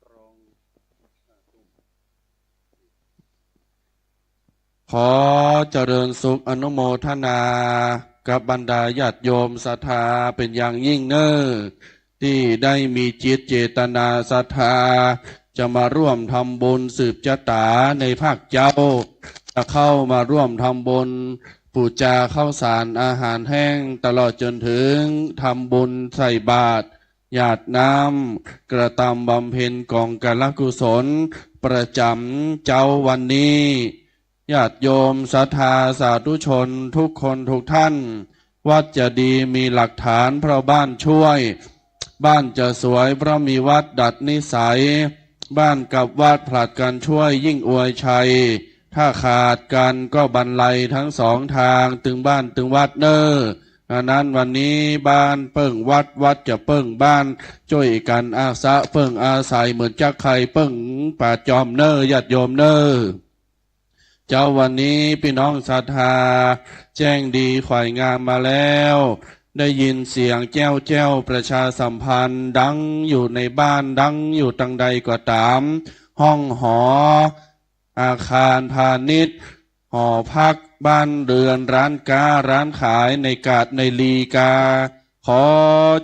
ตรงขอเจริญสุขอนุโมทนากับบรรดาญาติโยมศรัทธาเป็นอย่างยิ่งที่ได้มีจิตเจตนาศรัทธาจะมาร่วมทำบุญสืบชะตาในภาคเจ้าจะเข้ามาร่วมทำบุญปูจาข้าวสารอาหารแห้งตลอดจนถึงทำบุญใส่บาตรหยาดน้ำกระทำบำเพ็ญกองกลกุศลประจำเจ้าวันนี้ญาติโยมศรัทธาสาธุชนทุกคนทุกท่านวัดจะดีมีหลักฐานเพราะบ้านช่วยบ้านจะสวยเพราะมีวัดดัดนิสัยบ้านกับวัดผลัดกันช่วยยิ่งอวยชัยถ้าขาดกันก็บรรลัยทั้งสองทางตึงบ้านตึงวัดดังนั้นวันนี้บ้านเปิ้งวัดจะเปิ้งบ้านช่วยกันอาสะเปิ้งอาศัยเหมือนจักไข่เปิ้งป่าจอมญาติโยมเจ้าวันนี้พี่น้องศรัทธาแจ้งดีข่อยงามมาแล้วได้ยินเสียงแจ้วประชาสัมพันธ์ดังอยู่ในบ้านดังอยู่ตังใดก็ตามห้องหออาคารพาณิชย์หอพักบ้านเรือนร้านค้าร้านขายในกาดในลีกาขอ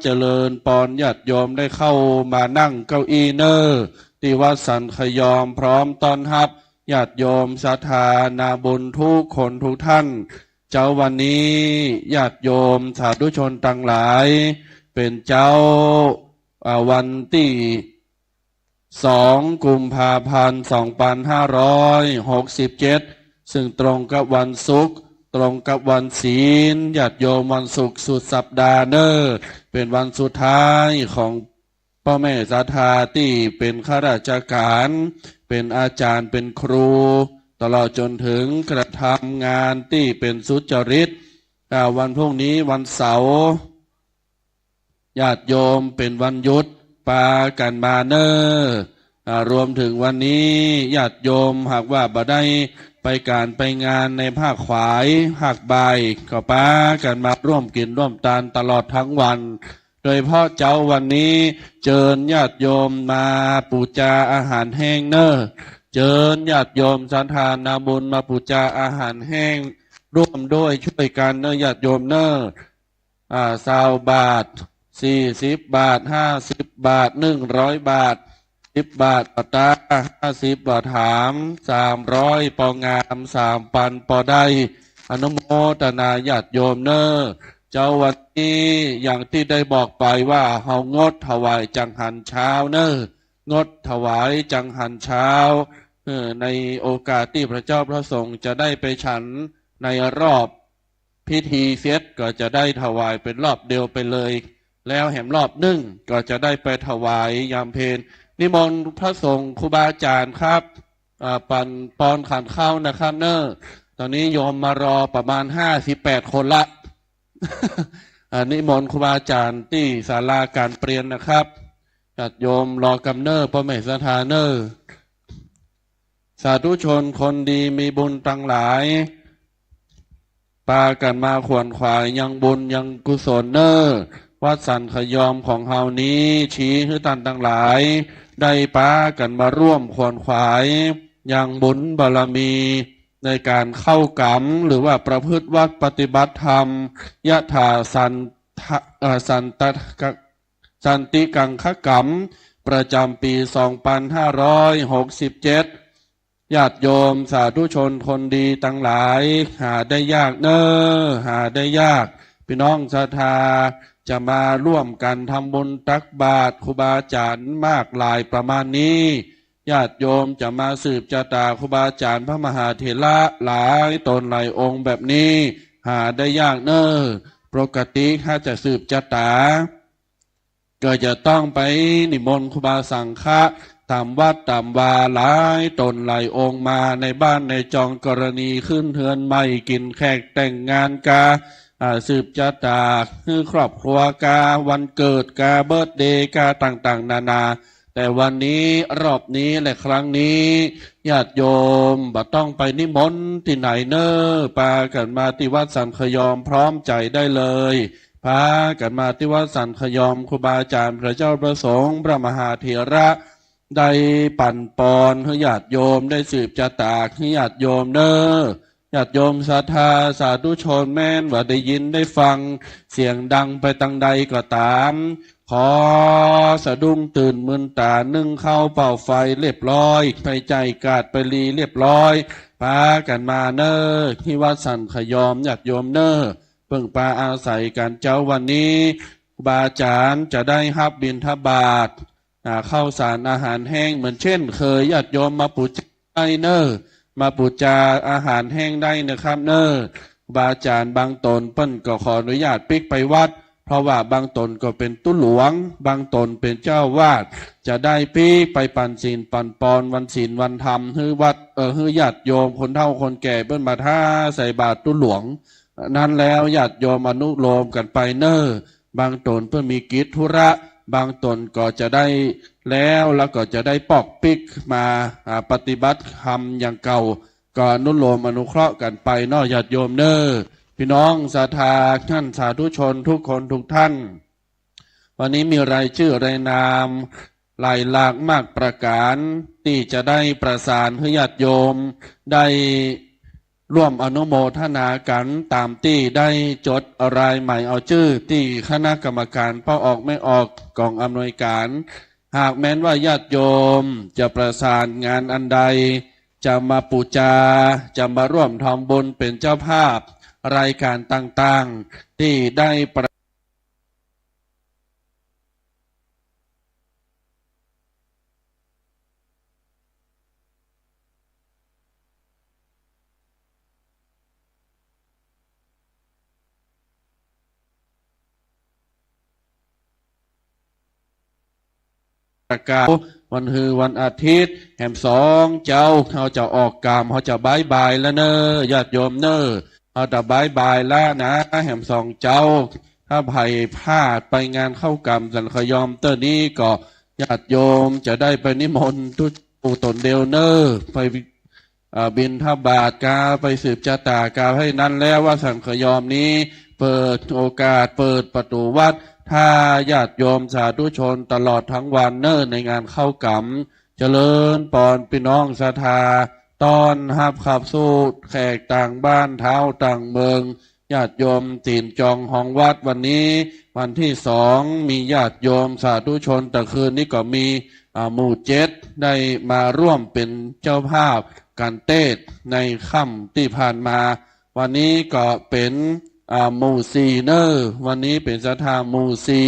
เจริญปอนญาติโยมได้เข้ามานั่งเก้าอี้ที่วัดสันขยอมพร้อมต้อนรับญาติโยมศรัทธานาบุญทุกคนทุกท่านเจ้าวันนี้ญาติโยมสาธุชนต่างหลายเป็นเจ้าวันที่2 กุมภาพันธ์ 2567ซึ่งตรงกับวันศุกร์ตรงกับวันศีลญาติโยมวันศุกร์สุดสัปดาห์เป็นวันสุดท้ายของพ่อแม่ศรัทธาที่เป็นข้าราชการเป็นอาจารย์เป็นครูตลอดจนถึงกระทำงานที่เป็นสุจริตวันพรุ่งนี้วันเสาร์ญาติโยมเป็นวันหยุดปากันมารวมถึงวันนี้ญาติโยมหากว่าบ่ได้ไปการไปงานในภาคขวายภาคบ่ายก็ปากันมาร่วมกินร่วมทานตลอดทั้งวันโดยเพราะเจ้าวันนี้เชิญญาติโยมมาปูจาอาหารแห้งเชิญญาติโยมศรัทธานาบุญมาปูจาอาหารแห้งร่วมด้วยช่วยกันญาติโยม20 บาท40 บาท50 บาท100 บาท10 บาทปตา50 บาทถาม300ปองาม3 ปันปอได้อนุโมทนาญาติโยม เจ้าวันนี้อย่างที่ได้บอกไปว่าเฮางดถวายจังหันเช้าเนองดถวายจังหันเช้าในโอกาสที่พระเจ้าพระสงฆ์จะได้ไปฉันในรอบพิธีเสร็จก็จะได้ถวายเป็นรอบเดียวไปเลยแล้วแหมรอบหนึ่งก็จะได้ไปถวายยามเพลนิมนต์พระสงฆ์ครูบาอาจารย์ครับปันปอนขันเข้านะครับเนอะตอนนี้โยมมารอประมาณ58 คนละ นิมนต์ครูบาอาจารย์ที่ศาลาการเปลี่ยนนะครับญาติโยมรอกำเนิดพ่อแม่สถานเนอสาธุชนคนดีมีบุญตั้งหลายปากันมาขวนขวายยังบุญยังกุศลเนอวัดสันขยอมของเฮานี้ชี้ให้ตันตั้งหลายได้ปากันมาร่วมขวนขวายยังบุญบารมีในการเข้ากรรมหรือว่าประพฤติวัดปฏิบัติธรรมยะถาสันติกังคกรรมประจำปี 2567 ญาติโยมสาธุชนคนดีตั้งหลายหาได้ยากเนอหาได้ยากพี่น้องศรัทธาจะมาร่วมกันทำบุญตักบาตรครูบาอาจารย์มากลายประมาณนี้ญาติโยมจะมาสืบชะตาครูบาอาจารย์พระมหาเถระหลายตนหลายองค์แบบนี้หาได้ยากเนอปกติถ้าจะสืบชะตาก็จะต้องไปนิมนต์ครูบาสังฆะตามวัดตามวาหลายตนหลายองค์มาในบ้านในจองกรณีขึ้นเทือนใหม่กินแขกแต่งงานกาสืบชะตาคือครอบครัวกาวันเกิดกาเบิร์ธเดย์กาต่างๆนานาแต่วันนี้รอบนี้และครั้งนี้ญาติโยมบ่ต้องไปนิมนต์ที่ไหนเนอปากันมาที่วัดสันขยอมพร้อมใจได้เลยพากันมาที่วัดสันขยอมครูบาอาจารย์พระเจ้าประสงค์พระมหาเถระได้ปั่นปอนให้ญาติโยมได้สืบชะตาให้ญาติโยมเนอญาติโยมศรัทธาสาธุชนแม่นว่าได้ยินได้ฟังเสียงดังไปทางใดก็ตามขอสะดุ้งตื่นมึนตานึ่งเข้าเป่าไฟเรียบร้อยไปใจกาดไปรีเรียบร้อยพากันมาเนอที่วัดสันขยอมญาติโยมเนอเพิ่งปาอาศัยกันเจ้าวันนี้ครูบาอาจารย์จะได้รับบิณฑบาตข้าวสารอาหารแห้งเหมือนเช่นเคยญาติโยมมาปูจาเนอมาปูจาอาหารแห้งได้นะครับเนอครูบาอาจารย์บางตนเปิ้นก็ขออนุญาตปิกไปวัดเพราะว่าบางตนก็เป็นตุ้หลวงบางตนเป็นเจ้าวาดจะได้ปีไปปันศีลปันปอนวันศีลวันธรรมฮือวัดฮือญาติโยมคนเฒ่าคนแก่เปิ้นมาท่าใส่บาตรตุ้หลวงนั้นแล้วญาติโยมอนุโลมกันไปเนอบางตนเพื่อมีกิจธุระบางตนก็จะได้แล้วก็จะได้ปอกปิกมาปฏิบัติธรรมอย่างเก่าก็อนุโลมอนุเคราะห์กันไปเนอญาติโยมเนอพี่น้องศรัทธาท่านสาธุชนทุกคนทุกท่านวันนี้มีรายชื่อรายนามหลายหลากมากประการที่จะได้ประสานให้ญาติโยมได้ร่วมอนุโมทนากันตามที่ได้จดรายใหม่เอาชื่อที่คณะกรรมการเป้าออกไม่ออกกองอำนวยการหากแม้นว่าญาติโยมจะประสานงานอันใดจะมาปูจาจะมาร่วมทำบุญเป็นเจ้าภาพรายการต่างๆที่ได้ประกาศวันฮือวันอาทิตย์แห่มสองเจ้าเขาจะออกกามเขาจะบายแล้วเนอญาติโยมเนอเอาแต่บายแล้วนะแห่มสองเจ้าถ้าไผ่พลาดไปงานเข้ากรรมสันขยอมเตอร์นี้ก็ญาติโยมจะได้ไปนิมนต์ทุกตนเดลเนอไปบิณฑบาตกาไปสืบชะตากาให้นั้นแล้วว่าสันขยอมนี้เปิดโอกาสเปิดประตูวัดถ้าญาติโยมสาธุชนตลอดทั้งวันเนอในงานเข้ากรรมเจริญปอนพี่น้องศรัทธาตอนหับขับสู้แขกต่างบ้านเท้าต่างเมืองญาติโยมตีนจองห้องวัดวันนี้วันที่2มีญาติโยมสาธุชนแต่คืนนี้ก็มีหมู่7ได้มาร่วมเป็นเจ้าภาพการเทศในค่ำที่ผ่านมาวันนี้ก็เป็น หมู่ซีเนอร์วันนี้เป็นศรัทธาหมู่ซี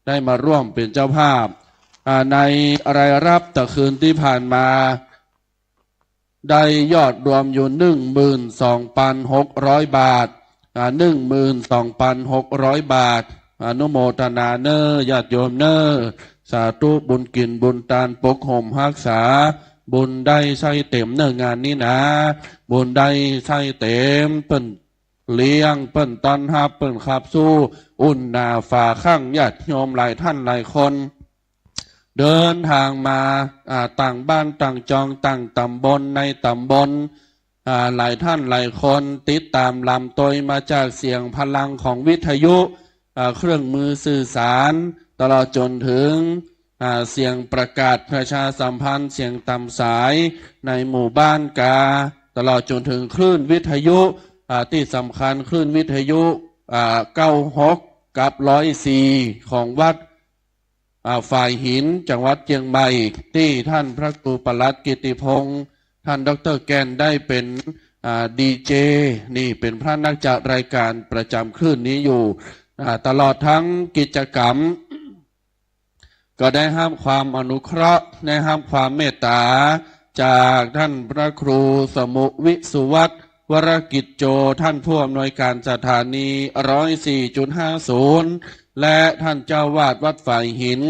ได้มาร่วมเป็นเจ้าภาพในรายรับต่อคืนที่ผ่านมาได้ยอดรวมอยู่12,600 บาท12,600 บาทอนุโมทนาเนอญาติโยมเนอสาธุบุญกินบุญตานปกห่มรักษาบุญได้ใส่เต็มเนื้องานนี้นะบุญได้ใส่เต็มเปิ้นเลี้ยงเปิ้นตอนฮับเปิ้นขับสู้อุ่นหนาฝ่าข้างญาติโยมหลายท่านหลายคนเดินทางมาต่างบ้านต่างจองต่างตำบลในตำบลหลายท่านหลายคนติดตามลำตัวมาจากเสียงพลังของวิทยุเครื่องมือสื่อสารตลอดจนถึงเสียงประกาศประชาสัมพันธ์เสียงตามสายในหมู่บ้านกาตลอดจนถึงคลื่นวิทยุที่สำคัญคลื่นวิทยุ96กับ104ของวัดฝ่ายหินจังหวัดเชียงใหม่ที่ท่านพระครูปลัดกิติพงศ์ท่านดร.แกนได้เป็นดีเจนี่เป็นพระนักจัดรายการประจำคลื่นนี้อยู่ตลอดทั้งกิจกรรมก็ได้ห้ามความอนุเคราะห์ได้ห้ามความเมตตาจากท่านพระครูสมุวิสุวัตรวรกิจโจท่านผู้อำนวยการสถานี104.50และท่านเจ้าวาดวัดฝ่ายหิน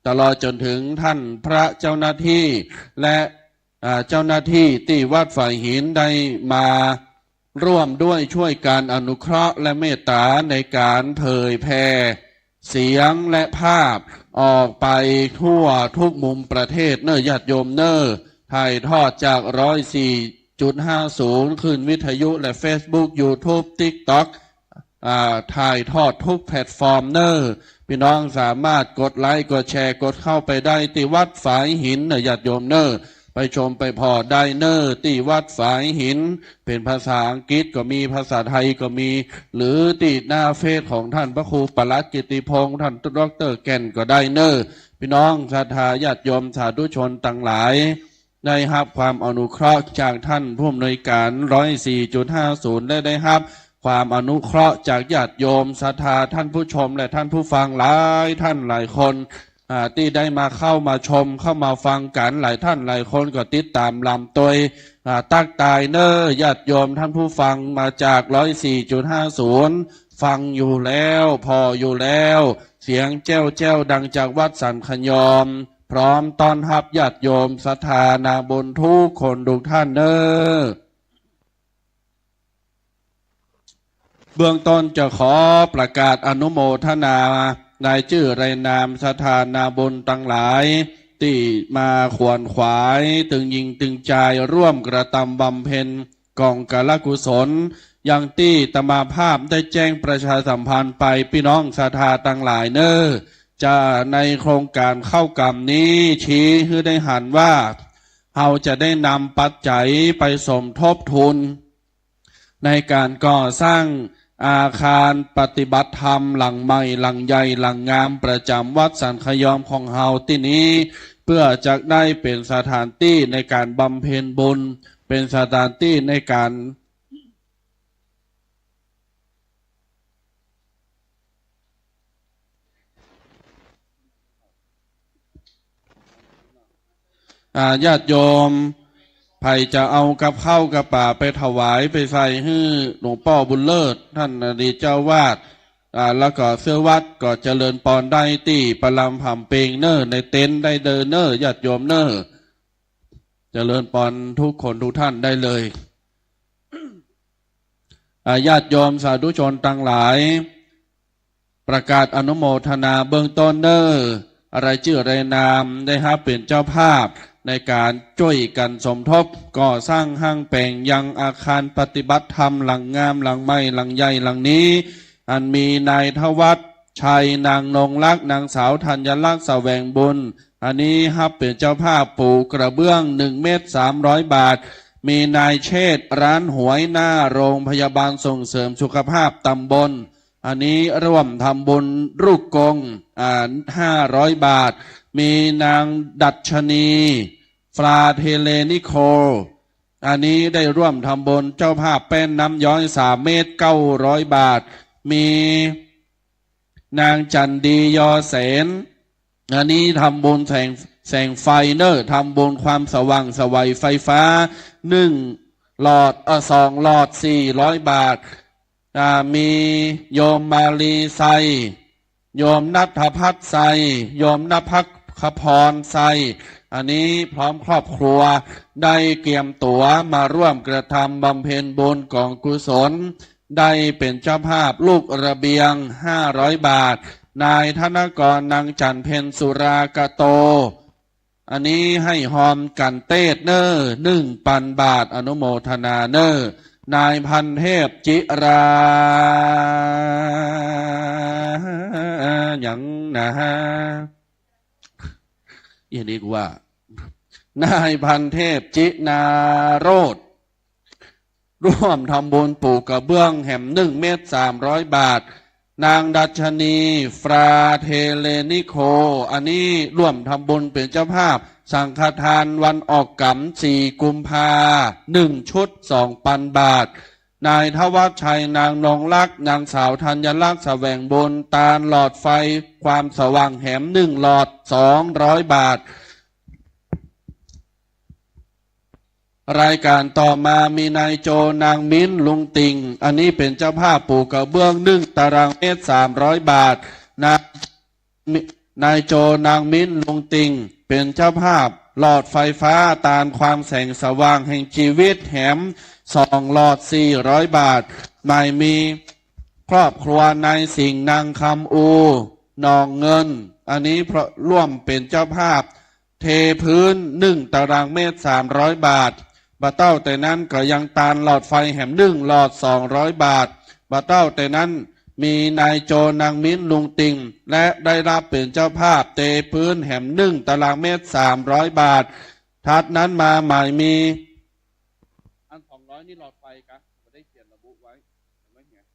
ตลอดจนถึงท่านพระเจ้าหน้าที่และเจ้าหน้าที่ที่วัดฝ่ายหินได้มาร่วมด้วยช่วยการอนุเคราะห์และเมตตาในการเผยแพร่เสียงและภาพออกไปทั่วทุกมุมประเทศเนอญาติโยมเนอถ่ายทอดจาก104.50ขึ้นวิทยุและ Facebook YouTube TikTok ถ่ายทอดทุกแพลตฟอร์มเนอพี่น้องสามารถกดไลค์กดแชร์กดเข้าไปได้ที่วัดฝายหินเนอญาติโยมเนอไปชมไปพอได้เนอที่วัดฝายหินเป็นภาษาอังกฤษก็มีภาษาไทยก็มีหรือติดหน้าเฟซของท่านพระครูปลัดกิติพงศ์ท่านดร.แก่นก็ได้เนอพี่น้องศรัทธาญาติโยมสาธุชนต่างหลายได้รับความอนุเคราะห์จากท่านผู้อำนวยการ104.50และได้รับความอนุเคราะห์จากญาติโยมศรัทธาท่านผู้ชมและท่านผู้ฟังหลายท่านหลายคนที่ได้มาเข้ามาชมเข้ามาฟังกันหลายท่านหลายคนก็ติดตามลำตัวตั้งตายเนอญาติโยมท่านผู้ฟังมาจาก104.50ฟังอยู่แล้วพออยู่แล้วเสียงแจ้วแจ้วดังจากวัดสันขยอมพร้อมต้อนรับญาติโยมศรัทธานาบุญทุกคนทุกท่านเนอเบื้องต้นจะขอประกาศอนุโมทนานายชื่อไรนามศรัทธานาบุญตั้งหลายที่มาขวนขวายตึงยิงตึงใจร่วมกระทำบำเพ็ญกองกาลกุศลอย่างที่ตมาภาพได้แจ้งประชาสัมพันธ์ไปพี่น้องศรัทธาตั้งหลายเนอจะในโครงการเข้ากรรมนี้ชี้ให้ได้หันว่าเราจะได้นำปัจจัยไปสมทบทุนในการก่อสร้างอาคารปฏิบัติธรรมหลังใหม่หลังใหญ่หลังงามประจำวัดสันขยอมของเฮาที่นี้เพื่อจะได้เป็นสถานที่ในการบำเพ็ญบุญเป็นสถานที่ในการญาติโยมไผ่จะเอากับข้าวกับป่าไปถวายไปใส่ให้หลวงพ่อบุญเลิศท่านอดีตเจ้าวาดแล้วก็เสื้อวัดก็เจริญปอนได้ที่ประลำผำเปงเนอในเต็นท์ได้เดินเนอญาติโยมเนอเจริญปอนทุกคนทุกท่านได้เลยญาติโยมสาธุชนทั้งหลายประกาศอนุโมทนาเบื้องต้นเนออะไรชื่ออะไรนามได้รับเป็นเจ้าภาพในการช่วยกันสมทบก่อสร้างห้างแปลงยังอาคารปฏิบัติธรรมหลังงามหลังใหม่หลังใหญ่หลังนี้อันมีนายทวัฒน์ชัยนางนงลักษ์นางสาวธัญลักษณ์แสวงบุญอันนี้รับเป็นเจ้าภาพปูกระเบื้อง1 เมตร 300 บาทมีนายเชษฐ์ร้านหวยหน้าโรงพยาบาลส่งเสริมสุขภาพตำบลอันนี้ร่วมทำบุญรูปกง500 บาทมีนางดัชนีฟราเทเลนิโค อันนี้ได้ร่วมทำบุญเจ้าภาพเป็นน้ำย้อย3 เมตร 900 บาทมีนางจันดียอแสนอันนี้ทำบุญแสงไฟเนอร์ทำบุญความสว่างสวัยไฟฟ้า1 หลอด2 หลอด 400 บาทมีโยมมาลีไซโยมนัทพัฒน์ไซโยมนภักขพรไซอันนี้พร้อมครอบครัวได้เกียมตั๋วมาร่วมกระทำบำเพ็ญบุญกองกุศลได้เป็นเจ้าภาพลูกระเบียง500 บาทนายธนกรนางจันเพ็ญสุรากโตอันนี้ให้หอมกันเต้เนอร์1,000 บาทอนุโมทนาเนอร์นายพันเทพจิราอย่างนะฮะอย่างนี้กูว่านายพันเทพจินาโรธร่วมทำบุญปลูกกระเบื้องแห่ม1 เมตร 300 บาทนางดัชนีฟราเทเลนิโคอันนี้ร่วมทำบุญเป็นเจ้าภาพสังฆทานวันออกกำ4 กุมภา1 ชุด 2,000 บาทนายทวัชชัยนางนงลักษ์นางสาวธัญลักษณ์แสวงบุญตาลหลอดไฟความสว่างแหม1 หลอด 200 บาทรายการต่อมามีนายโจนางมิ้นลุงติงอันนี้เป็นเจ้าภาพปลูกกระเบื้อง1 ตารางเมตร 300 บาทนายโจนางมิ้นลุงติงเป็นเจ้าภาพหลอดไฟฟ้าตามความแสงสว่างแห่งชีวิตแหม2 หลอด 400 บาทไม่มีครอบครัวนายสิงห์นางคำอูนองเงินอันนี้เพราะร่วมเป็นเจ้าภาพเทพื้น1 ตารางเมตร 300 บาทบะเต้าแต่นั้นก็ยังตาลหลอดไฟแหม1 หลอด 200 บาทบะเต้าแต่นั้นมีนายโจนางมิ้นลุงติงและได้รับเป็นเจ้าภาพเทพื้นแหม1 ตารางเมตร 300 บาททัดนั้นมาใหม่มีอัน200นี่หลอดไฟกันไม่ได้เขียนระบุไว้ไม่เห็น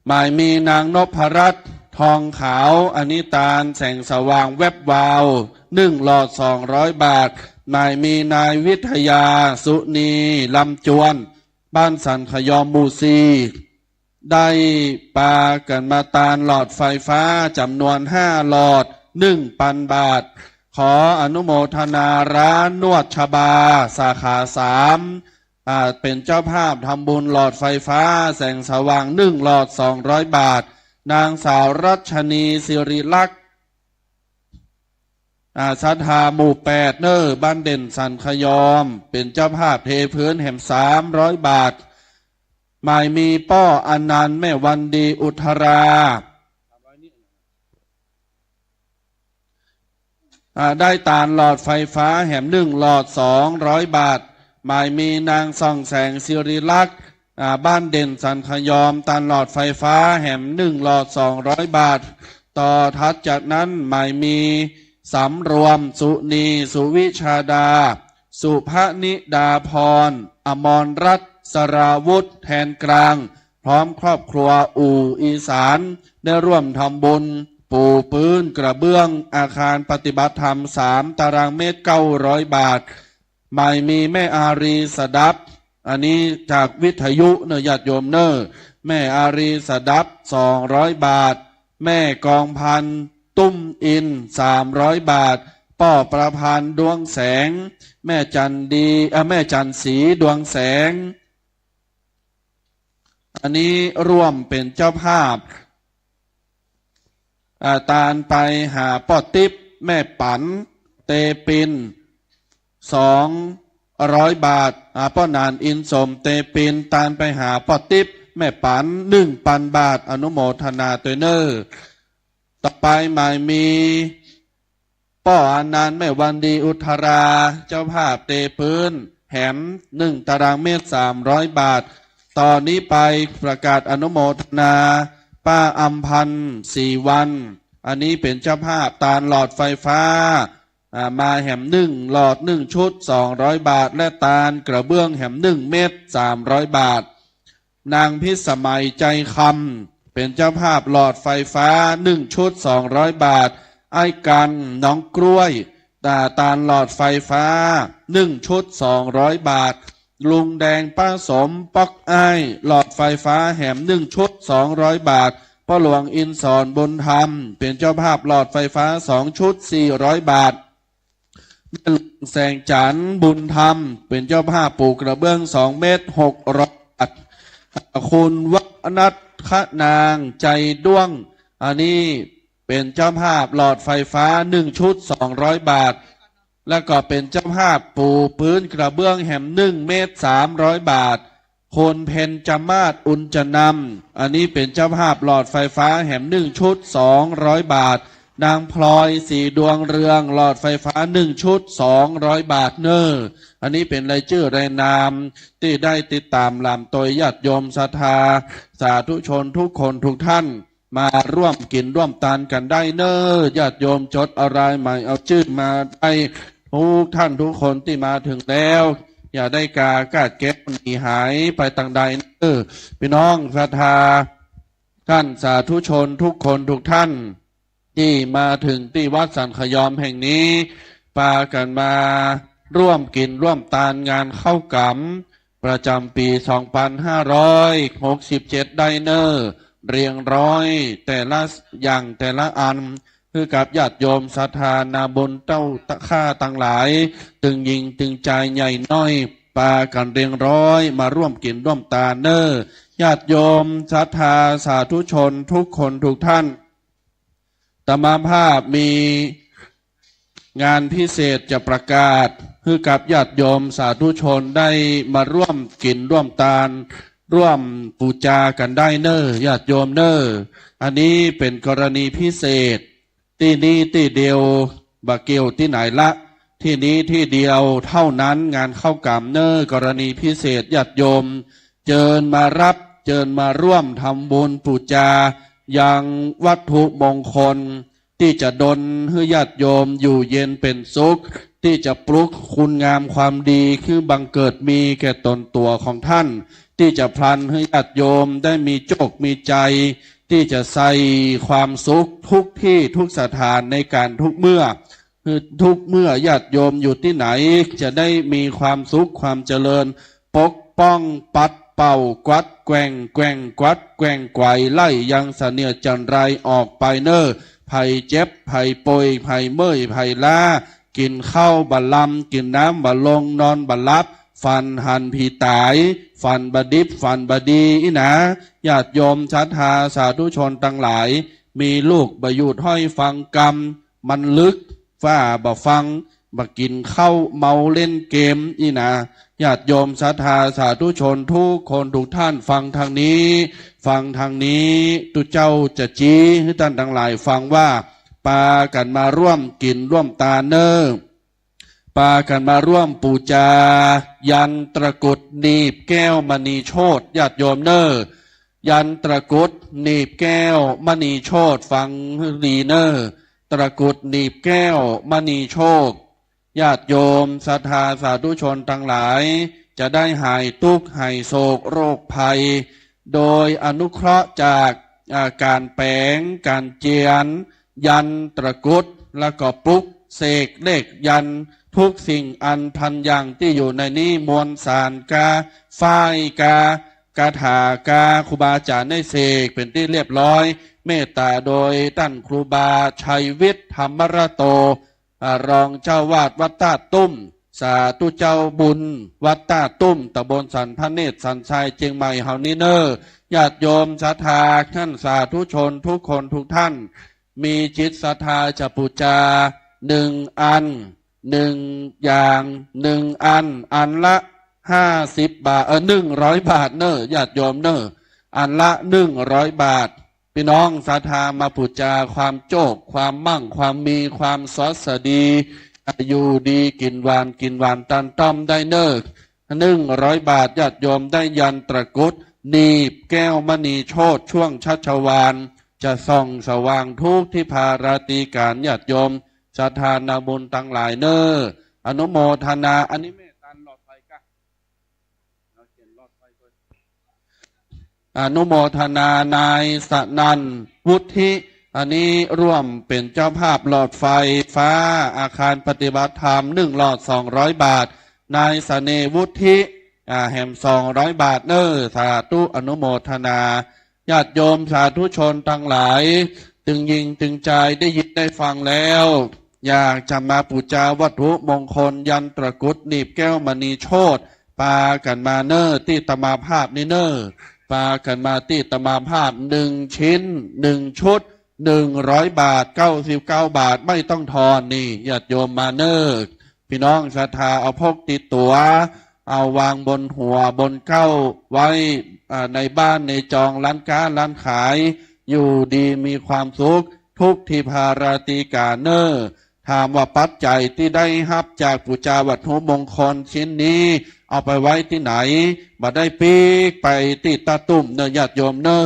หมายมีนางนพรัตน์ทองขาวอนิตาลแสงสว่างแวบวาว1 หลอด 200 บาทหมายมีนายวิทยาสุนีลำจวนบ้านสันขยอมหมู่ซีได้ปากันมาตาลหลอดไฟฟ้าจำนวน5 หลอด 1,000 บาทขออนุโมทนาร้านนวดชบาสาขา3เป็นเจ้าภาพทำบุญหลอดไฟฟ้าแสงสว่าง1 หลอด 200 บาทนางสาวรัชนีสิริลักษณ์ศรัทธาหมู่ 8เนอร์บ้านเด่นสันขยอมเป็นเจ้าภาพเทพื้นแห่ม300 บาทหมายมีป้ออนันต์แม่วันดีอุทราได้ตาลหลอดไฟฟ้าแห่ม1 หลอด 200 บาทหมายมีนางส่องแสงสิริลักษณ์บ้านเด่นสันขยอมตาลหลอดไฟฟ้าแห่ม1 หลอด 200 บาทต่อทัดจากนั้นหมายมีสำรวมสุนีสุวิชาดาสุภนิดาพรอมรรัตน์สราวุธแทนกลางพร้อมครอบครัวอู่อีสานได้ร่วมทำบุญปูพื้นกระเบื้องอาคารปฏิบัติธรรม3 ตารางเมตร 900 บาทหมายมีแม่อารีสดับอันนี้จากวิทยุเนญาติโยมเนอแม่อารีสดับ200 บาทแม่กองพันตุ้มอิน300 บาทป้อประพันธ์ดวงแสงแม่จันดีแม่จันสีดวงแสงอันนี้ร่วมเป็นเจ้าภาพตาลไปหาป้อติ๊บแม่ปันเตปิน200 บาทป้อนานอินสมเตปินตาลไปหาป้อติ๊บแม่ปัน1,000 บาทอนุโมทนาตัวเนอร์ต่อไปหมายมีป้ออนันต์แม่วันดีอุทราเจ้าภาพเตพื้นแหม1 ตารางเมตร 300 บาทตอนนี้ไปประกาศอนุโมทนาป้าอัมพันธ์4 วันอันนี้เป็นเจ้าภาพตาลหลอดไฟฟ้ามาแหม1 หลอด 1 ชุด 200 บาทและตาลกระเบื้องแหม1 เมตร 300 บาทนางพิสมัยใจคำเป็นเจ้าภาพหลอดไฟฟ้า1 ชุด 200 บาทไอ้กันน้องกล้วย ตาลหลอดไฟฟ้า1 ชุด200 บาทลุงแดงป้าสมป๊อกอ้ายหลอดไฟฟ้าแหม1 ชุด200 บาทพ่อหลวงอินสอนบุญธรรมเป็นเจ้าภาพหลอดไฟฟ้า2 ชุด400 บาทแสงจันทร์บุญธรรมเป็นเจ้าภาพปลูกกระเบื้อง2 เมตร600 บาทคุณวนัทขนางใจด้วงอันนี้เป็นเจ้าภาพหลอดไฟฟ้า1 ชุด200 บาทแล้วก็เป็นเจ้าภาพปูพื้นกระเบื้องแหม1 เมตร300 บาทคนเพนจมาศอุนจะนำอันนี้เป็นเจ้าภาพหลอดไฟฟ้าแหม1 ชุด200 บาทนางพลอยสีดวงเรืองหลอดไฟฟ้า1 ชุด200 บาทเนออันนี้เป็นรายชื่อรายนามที่ได้ติดตามลำตัวญาติโยมศรัทธาสาธุชนทุกคนทุกท่านมาร่วมกินร่วมทานกันได้เนอญาติโยมจดอะไรใหม่เอาชื่อมาได้ทุกท่านทุกคนที่มาถึงแล้วอย่าได้กาดเก็บหนีหายไปต่างใดพี่น้องศรัทธาท่านสาธุชนทุกคนทุกท่านที่มาถึงที่วัดสันขยอมแห่งนี้พากันมาร่วมกินร่วมทานงานเข้ากำประจำปี2567ได้เนอเรียงร้อยแต่ละอย่างแต่ละอันคือกับญาติโยมศรัทธานาบุญเต้าตะค่าต่างหลายตึงยิงตึงใจใหญ่น้อยปากันเรียงร้อยมาร่วมกินร่วมทานเนอญาติโยมศรัทธาสาธุชนทุกคนทุกท่านตมาภาพมีงานพิเศษจะประกาศคือกับญาติโยมสาธุชนได้มาร่วมกินร่วมทานร่วมปูจากันได้เนอญาติโยมเนออันนี้เป็นกรณีพิเศษที่นี้ที่เดียวบะเกียวที่ไหนละที่นี้ที่เดียวเท่านั้นงานเข้ากรรมเนอกรณีพิเศษญาติโยมเจิญมารับเจิญมาร่วมทำบุญปูจาอย่างวัตถุมงคลที่จะดลให้ญาติโยมอยู่เย็นเป็นสุขที่จะปลุกคุณงามความดีคือบังเกิดมีแก่ตนตัวของท่านที่จะพลันให้ญาติโยมได้มีโจกมีใจที่จะใส่ความสุขทุกที่ทุกสถานในการทุกเมื่อคือทุกเมื่อญาติโยมอยู่ที่ไหนจะได้มีความสุขความเจริญปกป้องปัดเป่ากวัดแกว่งกวัดแกว่งไกวไล่ยังเสนียดจันไรออกไปเนอภัยเจ็บภัยป่วยภัยเมื่อยภัยล้ากินข้าวบะลำกินน้ำบะลงนอนบะลับฟันหันผีตายฟันบดิบฟันบดีอีนะญาติโยมศรัทธาสาธุชนทั้งหลายมีลูกบยุดห้อยฟังกรรมมันลึกฝ้าบ่ฟังบ่กินข้าวเมาเล่นเกมอีนะญาติโยมศรัทธาสาธุชนทุกคนทุกท่านฟังทางนี้ฟังทางนี้ตุเจ้าจะจี้ให้ท่านทั้งหลายฟังว่าปากันมาร่วมกินร่วมตาเนอปากันมาร่วมปูจายันตระกุดหนีบแก้วมณีโชตญาติโยมเนอยันตระกุดหนีบแก้วมณีโชตฟังดีเนอตระกุดหนีบแก้วมณีโชคญาติโยมศรัทธาสาธุชนทั้งหลายจะได้หายทุกข์หายโศกโรคภัยโดยอนุเคราะห์จากการแปลงการเจียนยันตระกุดแล้วก็ปลุกเสกเลขยันทุกสิ่งอันพันอย่างที่อยู่ในนี้มวลสารกาฝ้ายกาถากาครูบาอาจารย์ได้เสกเป็นที่เรียบร้อยเมตตาโดยท่านครูบาชัยวิทย์ธรรมระโตรองเจ้าวาดวัดตาตุ้มสาธุเจ้าบุญวัดตาตุ้มตำบลสันพระเนตรสันชัยเชียงใหม่เฮานี้เนอญาติโยมศรัทธาท่านสาธุชนทุกคนทุกท่านมีจิตศรัทธาจะปูจา1 อัน1 อย่าง1 อันละ50 บาท100 บาทเนอญาติโยมเนออันละ100 บาทพี่น้องศรัทธามาปูจาความโจกความมั่งความมีความสดสดีอยู่ดีกินหวานตันต้อมได้เนอ100 บาทญาติโยมได้ยันตระกุดหนีบแก้วมณีโชตช่วงชัชวาลจะส่องสว่างทุกที่พาราตีการญาติโยมศรัทธานาบุญตั้งหลายเนออนุโมทนาอันนี้แม่ตันหลอดไฟกะเราเขียนหลอดไฟก่อนอนุโมทนานายสนันวุฒิ อันนี้ร่วมเป็นเจ้าภาพหลอดไฟฟ้าอาคารปฏิบัติธรรม1 หลอด 200 บาทนายเสน่ห์วุฒิแห่ม200 บาทเนอสาธุอนุโมทนาญาติโยมสาธุชนทั้งหลายตึงยิงตึงใจได้ยินได้ฟังแล้วอยากจะมาปูจาวัตถุมงคลยันตรกุฏหนีบแก้วมณีโชตปากันมาเนอที่ตมาภาพนี่เนอปากันมาที่ตมาภาพ1 ชิ้น1 ชุด100 บาท99 บาทไม่ต้องทอนนี่ญาติโยมมาเนอพี่น้องศรัทธาเอาพกติดตัวเอาวางบนหัวบนเก้าไว้ในบ้านในจองร้านค้าร้านขายอยู่ดีมีความสุขทุกทิพาราตีกาเนอถามว่าปัจจัยที่ได้ฮับจากปูจาวัตถุมงคลชิ้นนี้เอาไปไว้ที่ไหนมาได้ปีกไปติดตาตุ่มเนญาติโยมเนอ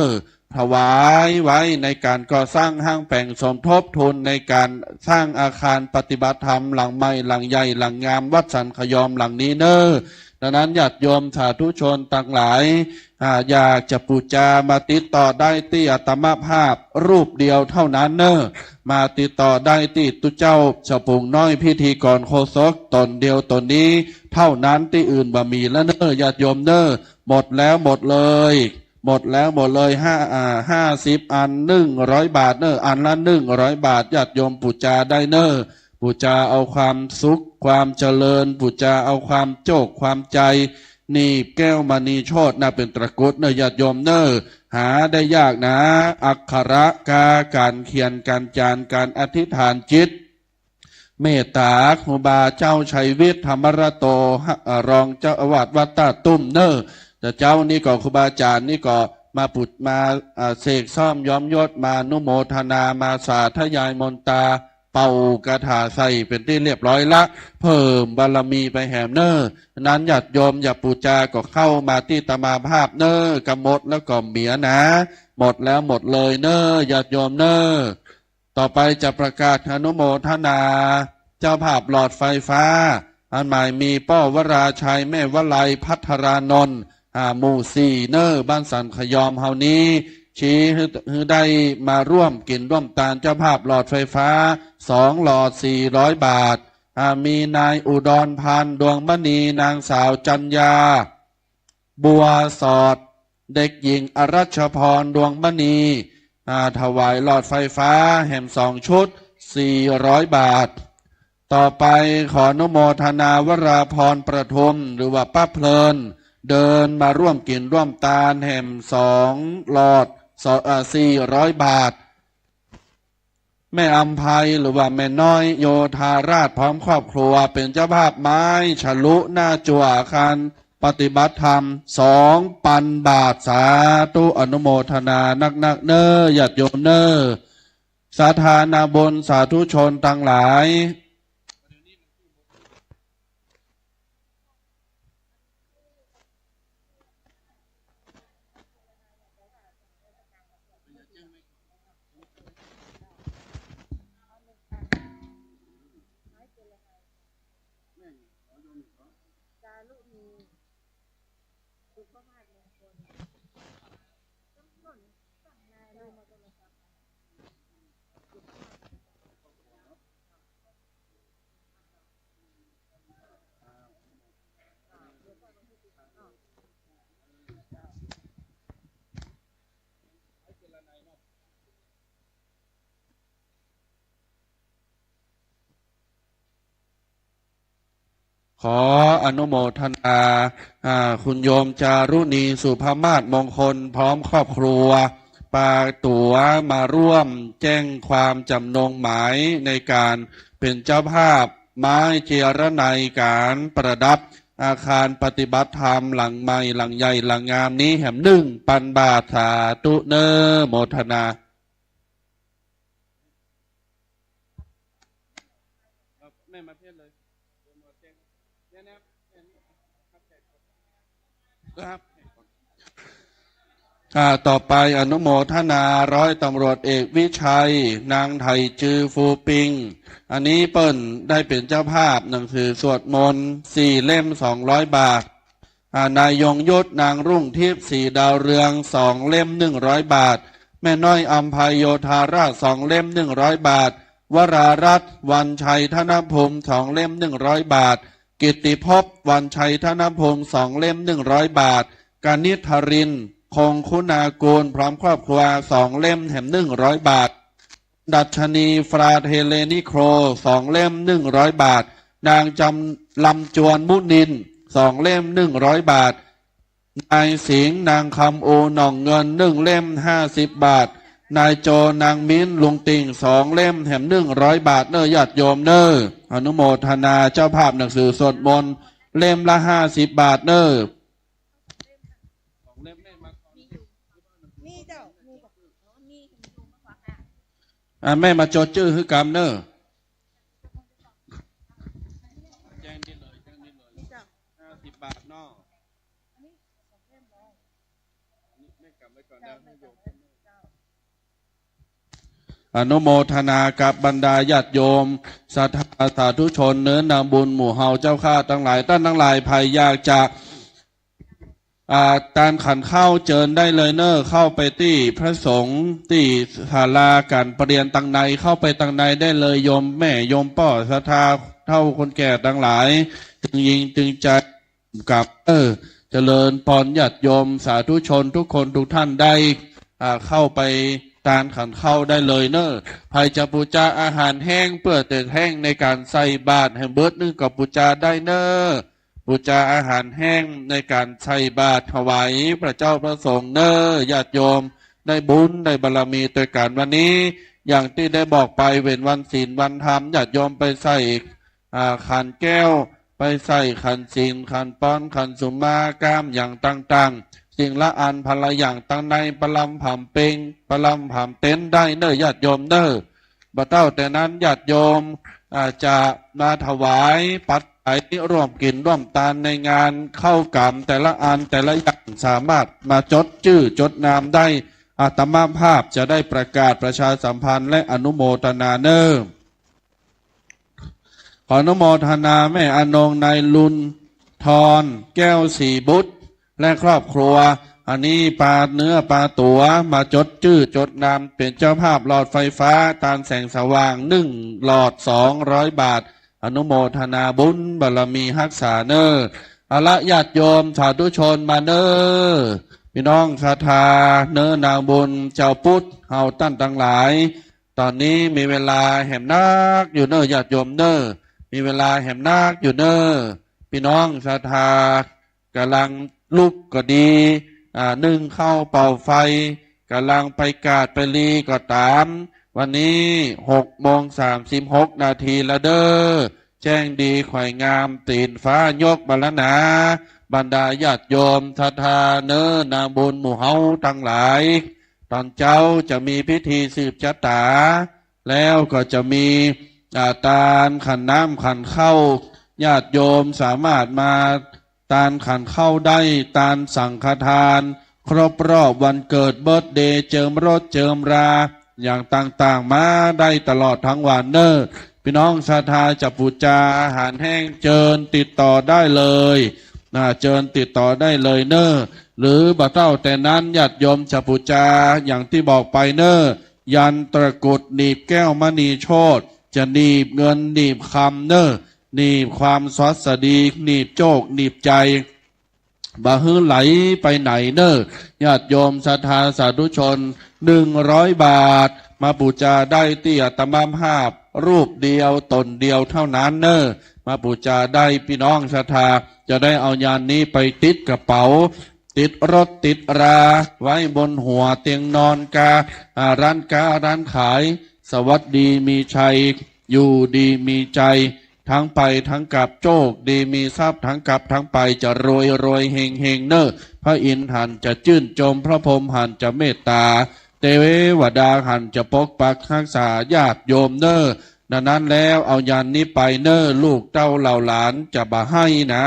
ถวายไว้ในการก่อสร้างห้างแปลงสมทบทุนในการสร้างอาคารปฏิบัติธรรมหลังใหม่หลังใหญ่หลังงามวัดสันขยอมหลังนี้เนอดังนั้นญาติโยมสาธุชนต่างหลายอยากจะปูจามาติดต่อได้ที่อาตมาภาพรูปเดียวเท่านั้นเนอมาติดต่อได้ที่ตุเจ้าเจ้าปุ่งน้อยพิธีกรโคศกตนเดียวตนนี้เท่านั้นที่อื่นบ่มีแล้วเนอญาติโยมเนอหมดแล้วหมดเลยหมดแล้วหมดเลย50 อัน100 บาทเนออันละ100 บาทญาติโยมปูจาได้เนอปูจาเอาความสุขความเจริญปูจาเอาความโจกความใจนี่แก้วมณีโชติน่าเป็นตะกรุดเนอญาติโยมเนอหาได้ยากนะอักขระการเขียนการจานการอธิษฐานจิตเมตตาครูบาเจ้าชัยวิทย์ธรรมรโตรองเจ้าอาวาสวัดตาตุ้มเนอแต่เจ้านี่ก็ครูบาอาจารย์นี่ก็มาปุดมาเสกซ่อมย้อมยศมานุโมทนามาสาธยายมนตาเป่ากระถาใส่เป็นที่เรียบร้อยละเพิ่มบารมีไปแหมเนอนั้นญาติโยมอย่าปูจาก็เข้ามาที่ตมาภาพเนอกำหมดแล้วก็เมียนะหมดแล้วหมดเลยเนอญาติโยมเนอต่อไปจะประกาศอนุโมทนาเจ้าภาพหลอดไฟฟ้าอันหมายมีป้อวราชัยแม่วลัยพัทรานนท์หมู่4เนอบ้านสันขยอมเฮานี้ชี้ให้ได้มาร่วมกินร่วมตานเจ้าภาพหลอดไฟฟ้า2 หลอด400 บาทมีนายอุดรพันธ์ดวงมณีนางสาวจัญญาบัวสอดเด็กหญิงอรัชพรดวงมณีถวายหลอดไฟฟ้าแห่ม2 ชุด400 บาทต่อไปขออนุโมทนาวราพรประทุมหรือว่าป้าเพลินเดินมาร่วมกินร่วมตาลแห่ม2 หลอด400 บาทแม่อำไพหรือว่าแม่น้อยโยธาราชพร้อมครอบครัวเป็นเจ้าภาพไม้ฉลุหน้าจั่วอาคารปฏิบัติธรรม2,000 บาทสาธุอนุโมทนานักเนอญาติโยมเนอสาธานาบนสาธุชนทั้งหลายขออนุโมทนาคุณโยมจารุณีสุภมาศมงคลพร้อมครอบครัวปาตั๋วมาร่วมแจ้งความจำนงหมายในการเป็นเจ้าภาพไม้เจรไนการประดับอาคารปฏิบัติธรรมหลังใหม่หลังใหญ่หลังงามนี้แห่ม1,000 บาทสาธุเนอโมทนาไม่มาเพี้ยนเลยต่อไปอนุโมทนาร้อยตำรวจเอกวิชัยนางไทยจือฟูปิงอันนี้เปิ้นได้เป็นเจ้าภาพหนังสือสวดมนต์4 เล่ม200 บาทนายยงยศนางรุ่งทิพย์4 ดาวเรือง2 เล่ม100 บาท แม่น้อยอัมภัยโยธาราช2 เล่ม100 บาทวรารัตน์วันชัยธนพงศ์2 เล่ม100 บาทกิตติภพวันชัยธนพงศ์2 เล่ม100 บาทกานิธรินคงคุณากูลพร้อมครอบครัว2 เล่มแถม100 บาทดัชนีฟราเทเลนิโคร2 เล่ม100 บาทนางจำลำจวนมุนิน2 เล่ม100 บาทนายสิงห์นางคำโอหน่องเงิน1 เล่ม50 บาทนายโจนางมิ้นลุงติ่ง2 เล่มแถม100 บาทเนอญาติโยมเนออนุโมทนาเจ้าภาพหนังสือสวดมนต์เล่มละ50 บาทเนอแม่มาจดชื่อคือกรรมเนอแจ้งได้เลย50 บาทเนออนุโมทนากับบรรดาญาติโยมสาธุชนเนื้อนำบุญหมู่เฮาเจ้าข้าทั้งหลายท่านทั้งหลายภัยยากจากการขันเข้าเจิญได้เลยเนอเข้าไปที่พระสงฆ์ที่ศาลาการประเรียนตังในเข้าไปตังในได้เลยโยมแม่โยมป่อศรัทธาเท่าคนแก่ทั้งหลายจึงยิงจึงใจกับเจริญพรญาติโยมสาธุชนทุกคนทุกท่านได้เข้าไปตานขันเข้าได้เลยเนอภัยจะปูจาอาหารแห้งเปื่อเตือแห้งในการใส่บาตรให้เบิดนึงกับปูจาได้เนอปูจาอาหารแห้งในการใส่บาตรถวายพระเจ้าพระสงฆ์เนอญาติโยมได้บุญได้บารมีโดยการวันนี้อย่างที่ได้บอกไปเว้นวันศีลวันธรรมญาติโยมไปใส่ขันแก้วไปใส่ขันศีลขันป้อนขันสุมากามอย่างต่างๆสิ่งละอันพละอย่างตั้งในปลำผ่ำเปงปลำผ่ำเต็นได้เนอญาติโยมเนอบ่เต้าแต่นั้นญาติโยมจะมาถวายปัจจัยร่วมกินร่วมทานในงานเข้ากรรมแต่ละอันแต่ละอย่างสามารถมาจดชื่อจดนามได้อาตมาภาพจะได้ประกาศประชาสัมพันธ์และอนุโมทนาเนอขออนุโมทนาแม่อนงนายลุนทรแก้วสีบุตรและครอบครัวอันนี้ปลาเนื้อปลาตัวมาจดชื่อจดนามเป็นเจ้าภาพหลอดไฟฟ้าตามแสงสว่าง1 หลอด200 บาทอนุโมทนาบุญบารมีรักษาเนออะละญาติโยมสาธุชนมาเนอพี่น้องศรัทธาเนอนางบุญเจ้าพุทธเฮาตั้นทั้งหลายตอนนี้มีเวลาแหมนักอยู่เนอญาติโยมเนอมีเวลาแหมนักอยู่เนอพี่น้องศรัทธากำลังลุกก็ดีนึ่งเข้าเป่าไฟกำลังไปกาดไปลีก็ตามวันนี้6:36 นาทีละเด้อแจ้งดีข่อยงามตีนฟ้ายกบาลนาบรรดาญาติโยมศรัทธาเนื้อนางบุญหมู่เฮาทั้งหลายตอนเจ้าจะมีพิธีสืบชะตาแล้วก็จะมีตาลขันน้ำขันเข้าญาติโยมสามารถมาตาลขันเข้าได้ตาลสังฆทานครบรอบวันเกิดเบิร์ธเดย์เจิมรถเจิมราอย่างต่างๆมาได้ตลอดทั้งวันเนอพี่น้องศรัทธาจะปูจาอาหารแห้งเจิญติดต่อได้เลยเจิญติดต่อได้เลยเนอหรือบ่เต้าแต่นั้นญาติโยมจะปูจาอย่างที่บอกไปเนอยันตะกุดหนีบแก้วมณีโชติจะหนีบเงินหนีบคำเนอหนีบความสวัสดีหนีบโจกหนีบใจบ่ฮื้อไหลไปไหนเนอญาติโยมศรัทธาสาธุชน100 บาทมาบูชาได้ที่อาตมาภาพรูปเดียวตนเดียวเท่านั้นเนอมาบูชาได้พี่น้องศรัทธาจะได้เอายานนี้ไปติดกระเป๋าติดรถติดราไว้บนหัวเตียงนอนร้านร้านขายสวัสดีมีชัยอยู่ดีมีใจทั้งไปทั้งกลับโชคดีมีทรัพย์ทั้งกลับทั้งไปจะรวยเฮงเนอพระอินทร์หันจะชื่นชมพระพรหมหันจะเมตตาเทวดาหันจะปกปักรักษาญาติโยมเนอดังนั้นแล้วเอายันนี้ไปเนอลูกเต้าเหล่าหลานจะบ่ให้นะ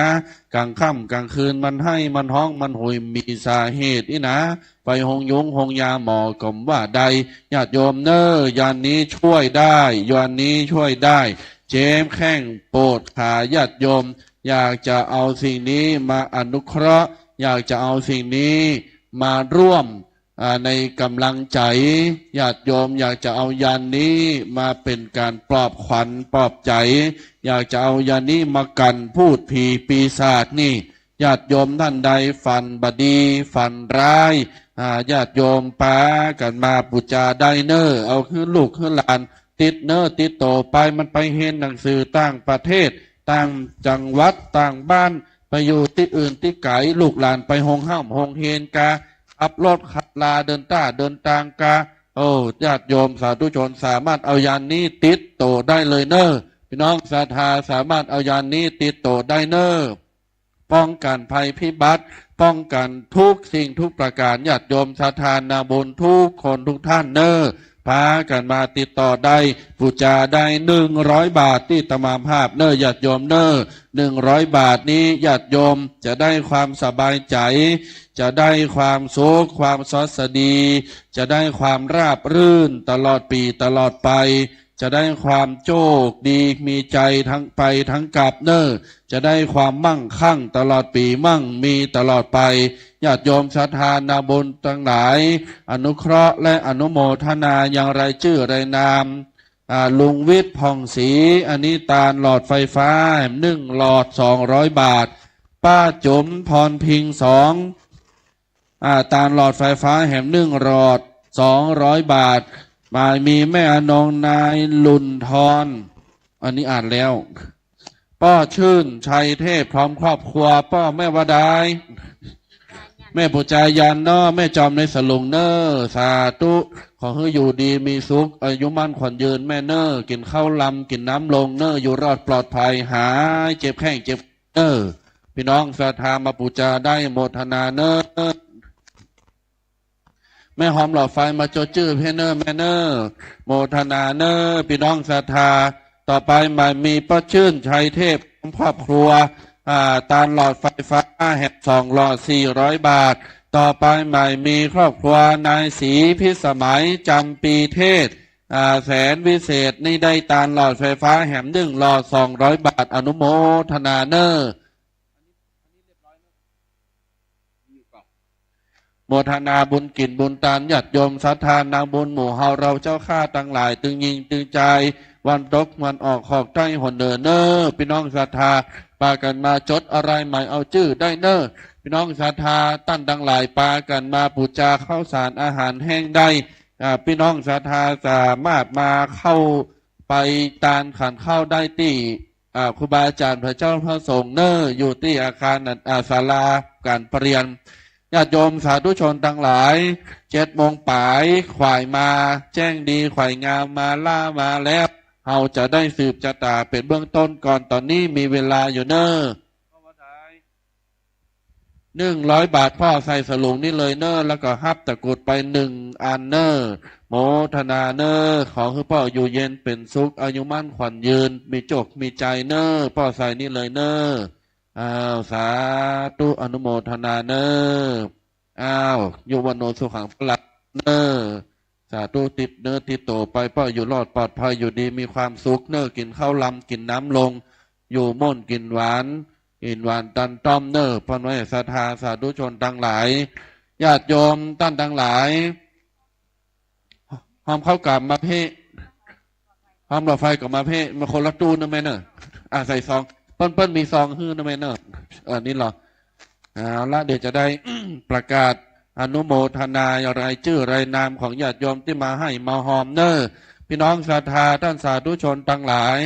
กลางค่ำกลางคืนมันให้มันห้องมันหุยมีสาเหตุนี่นะไปหงยุงหงยาหมอกลมว่าใดญาติโยมเนอยันนี้ช่วยได้ยันนี้ช่วยได้เจมแข้งโปรดขาญาติโยมอยากจะเอาสิ่งนี้มาอนุเคราะห์อยากจะเอาสิ่งนี้มาร่วม ในกำลังใจญาติโยมอยากจะเอายานนี้มาเป็นการปลอบขวัญปลอบใจอยากจะเอายานนี้มากันพูดผีปีศาจนี่ญาติโยมท่านใดฝันบดีฝันร้ายญาติโยมป้ากันมาบูชาไดเนอร์เอาขึ้นลูกขึ้นหลานติดเนอร์ติดโตไปมันไปเห็นหนังสือต่างประเทศต่างจังหวัดต่างบ้านไปอยู่ที่อื่นที่ไกลลูกหลานไปหงห้ามหงเฮนกาขับรถขับลาเดินต้าเดินตางกาโอ้ญาติโยมสาธุชนสามารถเอายานนี้ติดโตได้เลยเนอพี่น้องศรัทธาสามารถเอายานนี้ติดโตได้เนอป้องกันภัยพิบัติป้องกันทุกสิ่งทุกประการญาติโยมศรัทธานาบุญทุกคนทุกท่านเนอพากันมาติดต่อได้บูชาได้100 บาทที่ตมาภาพเนอญาติโยมเนอ100 บาทนี้ญาติโยมจะได้ความสบายใจจะได้ความสุขความสดสดีจะได้ความราบรื่นตลอดปีตลอดไปจะได้ความโชคดีมีใจทั้งไปทั้งกลับเนอจะได้ความมั่งคั่งตลอดปีมั่งมีตลอดไปญาติโยมศรัทธานาบุญทั้งหลายอนุเคราะห์และอนุโมทนาอย่างไรชื่อไรนามลุงวิทย์ผ่องศรีอันนี้ตาลหลอดไฟฟ้า1 หลอด200 บาทป้าจุ๋มพรพิง2ตาลหลอดไฟฟ้า1 หลอด200 บาทมามีแม่อนงนายลุนทรอันนี้อ่านแล้วป้อชื่นชัยเทพพร้อมครอบครัวป้อแม่วดายแม่ปุจายันเนอแม่จอมในสลุงเนอสาธุขอให้อยู่ดีมีสุขอายุมั่นขวัญยืนแม่เนอกินข้าวลำกินน้ำลงเนออยู่รอดปลอดภัยหายเจ็บแข้งเจ็บเนอพี่น้องศรัทธามาปุจาได้โมทนาเนอแม่หอมหลอดไฟมาโจจื้อเพเนอร์แม่เนอร์โมทนาเนอร์พี่น้องศรัทธาต่อไปมามีป้าชื่นชัยเทพครอบครัวตาลหลอดไฟฟ้า2 หลอด400 บาทต่อไปมามีครอบครัวนายศรีพิสมัยจำปีเทศแสนวิเศษนี่ได้ตาลหลอดไฟฟ้า1 หลอด200 บาทอนุโมทนาเนอร์โมทนาบุญกินบุญตานญาติโยมศรัทธานาบุญหมู่เฮาเราเจ้าข้าตั้งหลายตึงยิงตึงใจวันตกวันออกขอกใต้หนเนอเนอพี่น้องศรัทธาปากันมาจดอะไรใหม่เอาชื่อได้เนอพี่น้องศรัทธาตั้นตั้งหลายปากันมาบูชาข้าวสารอาหารแห้งได้พี่น้องศรัทธาสามารถมาเข้าไปตานขันเข้าได้ที่ครูบาอาจารย์พระเจ้าพระสงฆ์เนออยู่ที่อาคารศาลาการประเรียนญาติโยมสาธุชนทั้งหลาย7 โมงป่ายขวายมาแจ้งดีขวายงามมาล่ามาแล้วเราจะได้สืบชะตาเป็นเบื้องต้นก่อนตอนนี้มีเวลาอยู่เนอ100 บาทพ่อใส่สลุงนี่เลยเนอแล้วก็ฮับตะกุดไป1 อันเนอโมทนาเนอขอให้พ่ออยู่เย็นเป็นสุขอายุมั่นขวัญยืนมีโจกมีใจเนอพ่อใส่นี่เลยเนอสาธุอนุโมทนาเนออยู่วันโนสุขังพลัดเนอสาธุติดเนื้อติดโตไปพ่ออยู่รอดปลอดภัยอยู่ดีมีความสุขเนอกินข้าวลำกินน้ำลงอยู่ม่นกินหวานตันต้อมเนอพรไว้ศรัทธาสาธุชนทั้งหลายญาติโยมท่านทั้งหลายหอมเข้ากลับมาเพ่หอมหลอดไฟกับมาเพ่มาคนละตู้นะแม่เนอใส่ซองเปิ้ลมีซองฮื้อนะแม่เนอนี่หรอละเดี๋ยวจะได้ ประกาศอนุโมทนาอะไรชื่อไรนามของญาติโยมที่มาให้มาหอมเนอพี่น้องศรัทธาท่านสาธุชนทั้งหลาย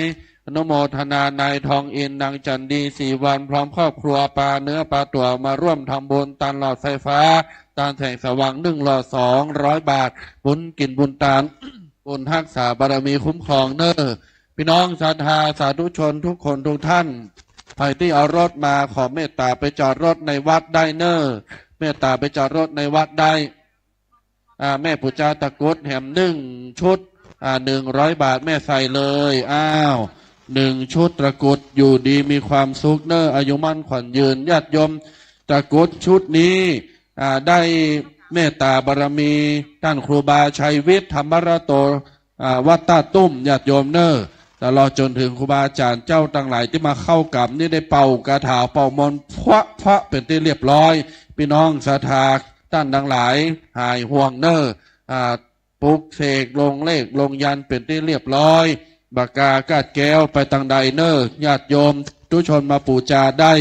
อนุโมทนานายทองอินนางจันดี4 วันพร้อมครอบครัวปลาเนื้อปลาตัวมาร่วมทำบุญตาลหลอดไฟฟ้าตาลแสงสว่าง1 หลอด200 บาทบุญกินบุญตาลบุญทักษาบารมีคุ้มครองเนอพี่น้องศรัทธาสาธุชนทุกคนทุกท่านใครที่เอารถมาขอเมตตาไปจอดรถในวัดได้เนอเมตตาไปจอดรถในวัดได้แม่ปุจาตะกุด1 ชุด100 บาทแม่ใส่เลย1 ชุดตะกุดอยู่ดีมีความสุขเนออายุมั่นขวัญยืนญาติโยมตะกุดชุดนี้ได้เมตตาบารมีท่านครูบาชัยวิทย์ธรรมระโตวัดตาตุ้มญาติโยมเนอตลอดจนถึงครูบาอาจารย์เจ้าต่างหลายที่มาเข้ากับนี่ได้เป่ากระถาเป่ามนต์พระเป็นที่เรียบร้อยพี่น้องศรัทธา ท่านทั้งหลายหายห่วงเนอปลุกเสกลงเลขลงยันเป็นที่เรียบร้อยบากากาดแก้วไปทางใดเนอญาติโยมทุชนมาปูจาได้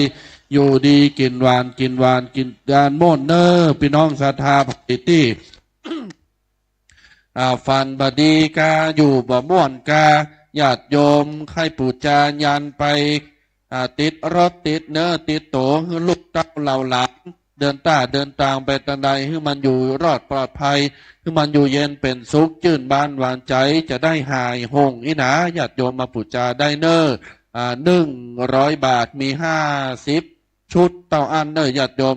อยู่ดีกินหวานกินหวานกินกานโม่นเนอพี่น้องศรัทธาภิติ ฟันบดีกาอยู่บ่ม่วนกาญาติโยมใครปูจายันไปติดรถติดเนื้อติดโตให้ลูกเต้าเหล่าหลานเดินเดินต่างไปทางใดให้มันอยู่รอดปลอดภัยให้มันอยู่เย็นเป็นสุขจื่นบานหวานใจจะได้หายหงอีหนาญาติโยมมาปูจาได้เน100 บาทมี50 ชุดเต่าอันเนอญาติโยม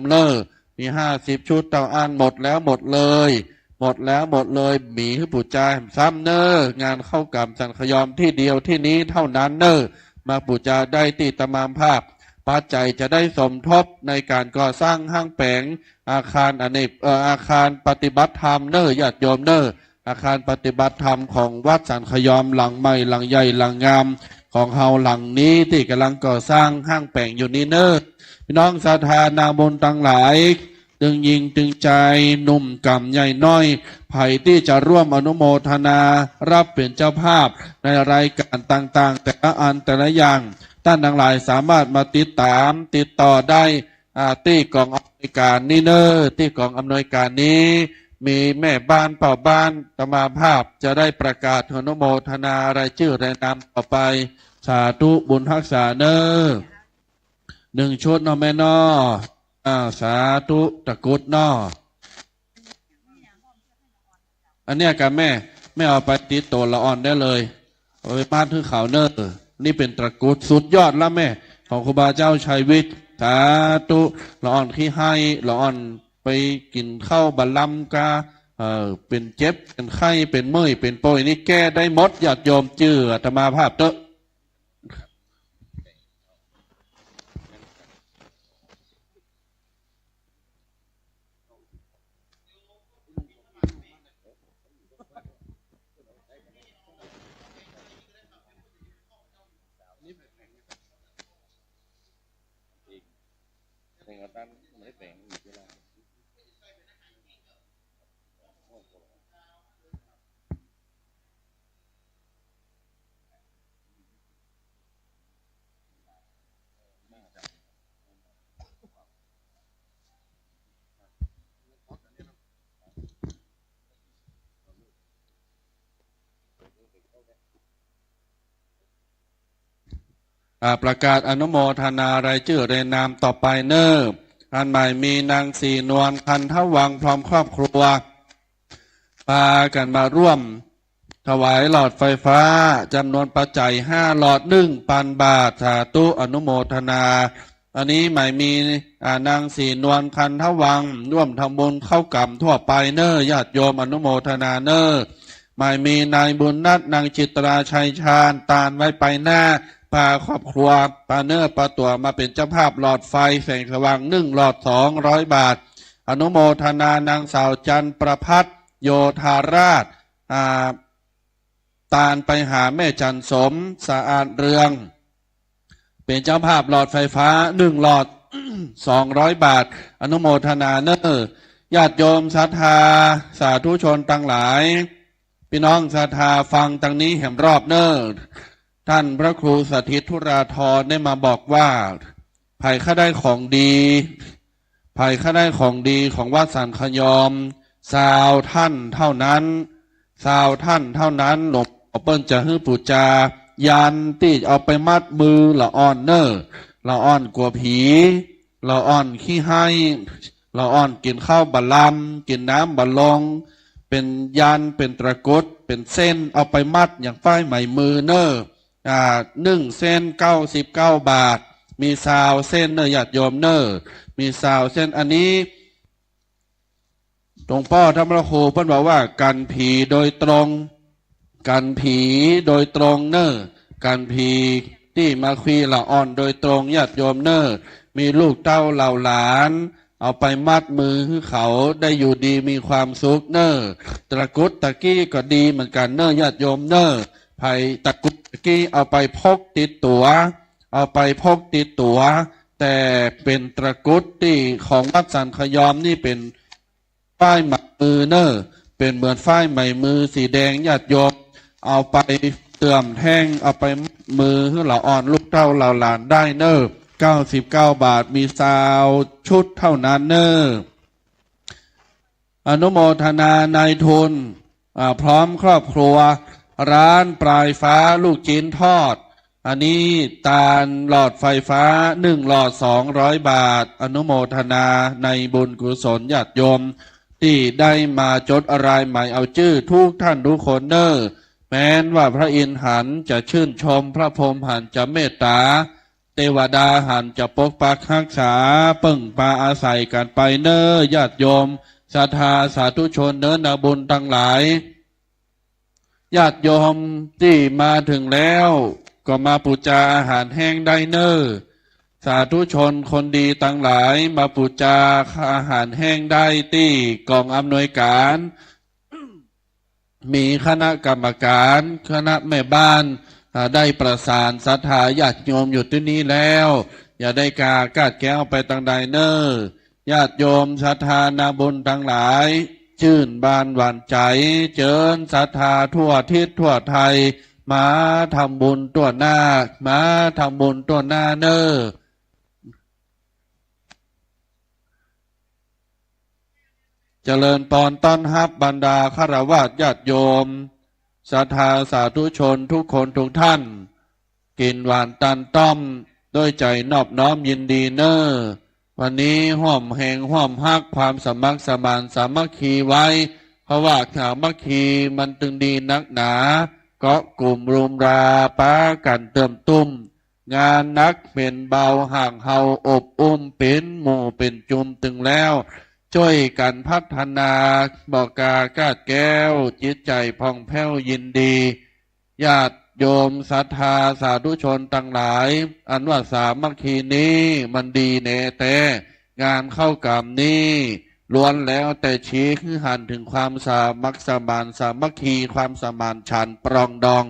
มี50 ชุดเต่าอันหมดแล้วหมดเลยหมดแล้วหมดเลยมีให้ปู่จาซ้ำเนองานเข้ากับสันขยอมที่เดียวที่นี้เท่านั้นเนอมาปู่จาได้ติตมามภาพปัจจัยจะได้สมทบในการก่อสร้างห้างแผงอาคารอาคารปฏิบัติธรรมเนอญาติโยมเนออาคารปฏิบัติธรรมของวัดสันขยอมหลังใหม่หลังใหญ่หลังงามของเฮาหลังนี้ที่กำลังก่อสร้างห้างแผงอยู่นี้เนอพี่น้องศรัทธานาบุญทั้งหลายตึงยิงตึงใจหนุ่มกำใหญ่น้อยไผ่ที่จะร่วมอนุโมทนารับเป็นเจ้าภาพในรายการต่างๆแต่ละอันแต่ละอย่างท่านทั้งหลายสามารถมาติดตามติดต่อได้ที่กองอำนวยการนี่เนอที่กองอำนวยการนี้มีแม่บ้านเป่าบ้านตมาภาพจะได้ประกาศอนุโมทนารายชื่อรายนามต่อไปสาธุบุญรักษาเนอ1 ชุดเนาะแม่นอสาธุตะกุดนออันเนี้ยกับแม่เอาไปติดตัวละอ่อนได้เลยเอาไปมาดที่เขาเนอนี่เป็นตะกุดสุดยอดละแม่ของครูบาเจ้าชัยวิทย์สาธุละอ่อนขี้ให้ละอ่อนไปกินข้าวบัลลัมกาเป็นเจ็บเป็นไข้เป็นเมื่อยเป็นป่วยนี่แก้ได้หมดญาติโยมจื่ออาตมาภาพเตอะประกาศอนุโมทนารายชื่อรายนามต่อไปเนออันใหม่มีนางสีนวลพันทวังพร้อมครอบครัวพากันมาร่วมถวายหลอดไฟฟ้าจำนวนปัจจัย5 หลอด1,000 บาทสาธุอนุโมทนาอันนี้ใหม่มีนางสีนวลพันทวังร่วมทำบุญเข้ากรรมทั่วไปเนอญาติโยมอนุโมทนาเนอใหม่มีนายบุญนัทนางจิตราชัยชาญตาลไว้ไปหน้าพาครอบครัวปาเนอร์ปาตัวมาเป็นเจ้าภาพหลอดไฟแสงสว่าง1 หลอด200 บาทอนุโมทนานางสาวจันประพัฒโยธาราชตาลไปหาแม่จันสมสะอาดเรืองเป็นเจ้าภาพหลอดไฟฟ้า1 หลอด200 บาทอนุโมทนาเนอญาติโยมศรัทธาสาธุชนทั้งหลายพี่น้องศรัทธาฟังตั้งนี้แห่มรอบเนอท่านพระครูสถิตธุราธรได้มาบอกว่าไผ่ข้าได้ของดีไผ่ข้าได้ของดีของวัดสันขยอมสาวท่านเท่านั้นสาวท่านเท่านั้นหลวงพ่อเปิ้ลจะฮื้อปูจายันที่เอาไปมัดมือละอ่อนเนอละอ่อนกลัวผีละอ่อนขี้ให้ละอ่อนกินข้าวบัลลัมกินน้ำบัลลงเป็นยันเป็นตะกุดเป็นเส้นเอาไปมัดอย่างฝ้ายไหมมือเนอ1 เส้น99 บาทมีซาวเส้นเนอญาติโยมเนอมีซาวเส้นอันนี้หลวงพ่อธรรมรโคเพิ่นบอกว่ากันผีโดยตรงกันผีโดยตรงเนอกันผีที่มาคุยละอ่อนโดยตรงญาติโยมเนอมีลูกเต้าเหล่าหลานเอาไปมัดมือให้เขาได้อยู่ดีมีความสุขเนอตะกุดตะกี้ก็ดีเหมือนกันเนอญาติโยมเนอไผ่ตะกุดตะกี้เอาไปพกติดตัวเอาไปพกติดตัวแต่เป็นตะกุดที่ของวัดสันขยอมนี่เป็น ฝ้ายไหมมือเนอเป็นเหมือนฝ้ายไหมมือสีแดงญาติโยมเอาไปเตื่อมแท่งเอาไปมือให้เราอ่อนลูกเต้าเราหลานได้เนอ99 บาทมีซาวชุดเท่านั้นเนออนุโมทนานายทุนพร้อมครอบครัวร้านปลายฟ้าลูกชิ้นทอดอันนี้ตาลหลอดไฟฟ้า1 หลอด200 บาทอนุโมทนาในบุญกุศลญาติโยมที่ได้มาจดอะไรใหม่เอาชื่อทุกท่านทุกคนเนอแม้นว่าพระอินทร์หันจะชื่นชมพระพรหมหันจะเมตตาเทวดาหันจะปกปักรักษาปึ่งปาอาศัยกันไปเนอญาติโยมศรัทธาสาธุชนเนอนาบุญทั้งหลายญาติโยมที่มาถึงแล้วก็มาปูจาอาหารแห้งได้เนอสาธุชนคนดีทั้งหลายมาปูจาอาหารแห้งได้ที่กองอำนวยการมีคณะกรรมการคณะแม่บ้านได้ประสานศรัทธาญาติโยมอยู่ที่นี้แล้วอย่าได้กาดแก้วไปต่างใดเนอญาติโยมศรัทธานาบุญทั้งหลายชื่นบานหวานใจเจิญศรัทธาทั่วทิศทั่วไทยมาทำบุญตัวหน้ามาทำบุญตัวหน้าเนอเจริญปอนต้อนรับบรรดาฆราวาสญาติโยมศรัทธาสาธุชนทุกคนทุกท่านกินหวานตันต้อมด้วยใจนอบน้อมยินดีเนอวันนี้ห้อมแห่งห้อมฮักความสมัครสมานสามัคคีไว้เพราะว่าสามัคคีมันตึงดีนักหนาก็กลุ่มรุมราป้ากันเติมตุ้มงานนักเป็นเบาห่างเฮาอบอุ้มเป็นหมู่เป็นจุมตึงแล้วช่วยกันพัฒนาบอกกากาดแก้วจิตใจผ่องแผ้วยินดีญาติโยมศรัทธาสาธุชนทั้งหลายอันว่าสามัคคีนี้มันดีแน่แต่งานเข้ากรรมนี้ล้วนแล้วแต่ชี้คือหันถึงความสามัคสมานสามัคคีความสมานฉันท์ปรองดอง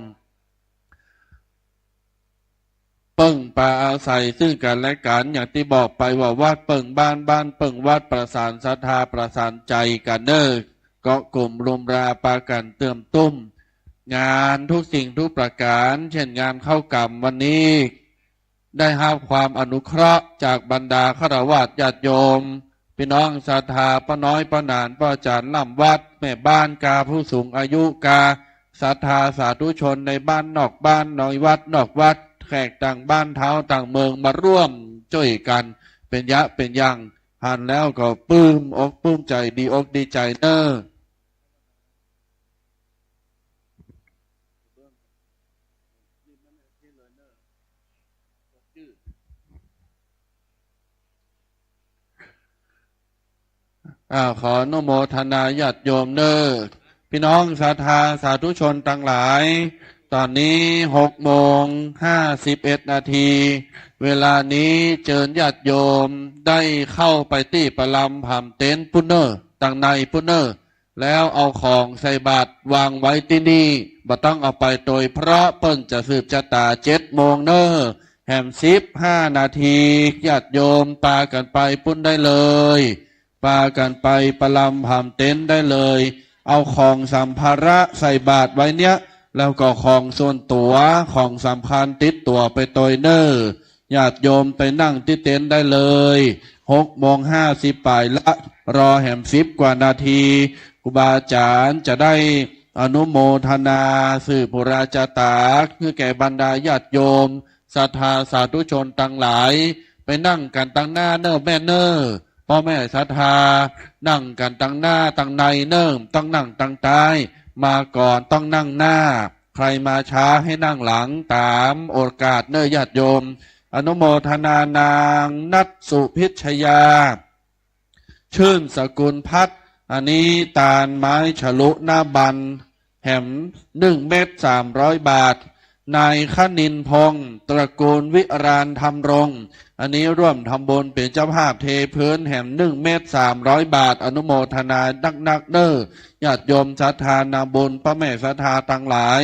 เปิ่งปาอาศัยซึ่งกันและกันอย่างที่บอกไปว่าวัดเปิ่งบ้านเปิ่งวัดประสานศรัทธาประสานใจกันเนอก็กลุ่มรุมราปากันเติมตุ้มงานทุกสิ่งทุกประการเช่นงานเข้ากรรมวันนี้ได้รับความอนุเคราะห์จากบรรดาฆราวาสญาติโยมพี่น้องศรัทธาป้าน้อยป้าหนานป้าจานล่ำวัดแม่บ้านกาผู้สูงอายุกาศรัทธาสาธุชนในบ้านนอกบ้านน้อยวัดนอกวัดแขกต่างบ้านเท้าต่างเมืองมาร่วมช่วยกันเป็นยะเป็นยังหันแล้วก็ปลื้มอกปลื้มใจดีอกดีใจเนอขออนุโมทนาญาติโยมเนอพี่น้องศรัทธาสาธุชนทั้งหลายตอนนี้6:51 เวลานี้เจิญญาติโยมได้เข้าไปที่ประลำผำเต็นปุ้นเนอต่างในปุ้นเนอแล้วเอาของใส่บาตรวางไว้ที่นี่บ่ต้องเอาไปโดยเพราะเปิ้นจะสืบชะตา7 โมงเนอแหม15 นาทีญาติโยมปากันไปปุ้นได้เลยปากันไปประลำผำเต็นได้เลยเอาของสัมภาระใส่บาตรไว้เนี้ยแล้วก็ของส่วนตัวของสำคัญติดตัวไปโดยเนอญาติโยมไปนั่งที่เต็นท์ได้เลย6:50ปลายละรอแหม10 กว่านาทีครูบาอาจารย์จะได้อนุโมทนาสื่อปุราจาตาคือแก่บรรดาญาติโยมศรัทธาสาธุชนทั้งหลายไปนั่งกันตั้งหน้าเนอแม่เนอพ่อแม่ศรัทธานั่งกันตั้งหน้าตั้งในเนอต้องนั่งตั้งใต้มาก่อนต้องนั่งหน้าใครมาช้าให้นั่งหลังตามโอกาสเนอญาติโยมอนุโมทนานางนัทสุพิชยาชื่นสกุลพัฒน์อันนี้ตาลไม้ฉลุหน้าบันแหม1 เม็ด300 บาทนายขนินพงศ์ตระกูลวิรานธรรมรงค์อันนี้ร่วมทำบุญเป็นเจ้าภาพเทพื้นแหม1 เม็ด300 บาทอนุโมทนานักเนอญาติโยมศรัทธานาบุญพระแม่ศรัทธาทั้งหลาย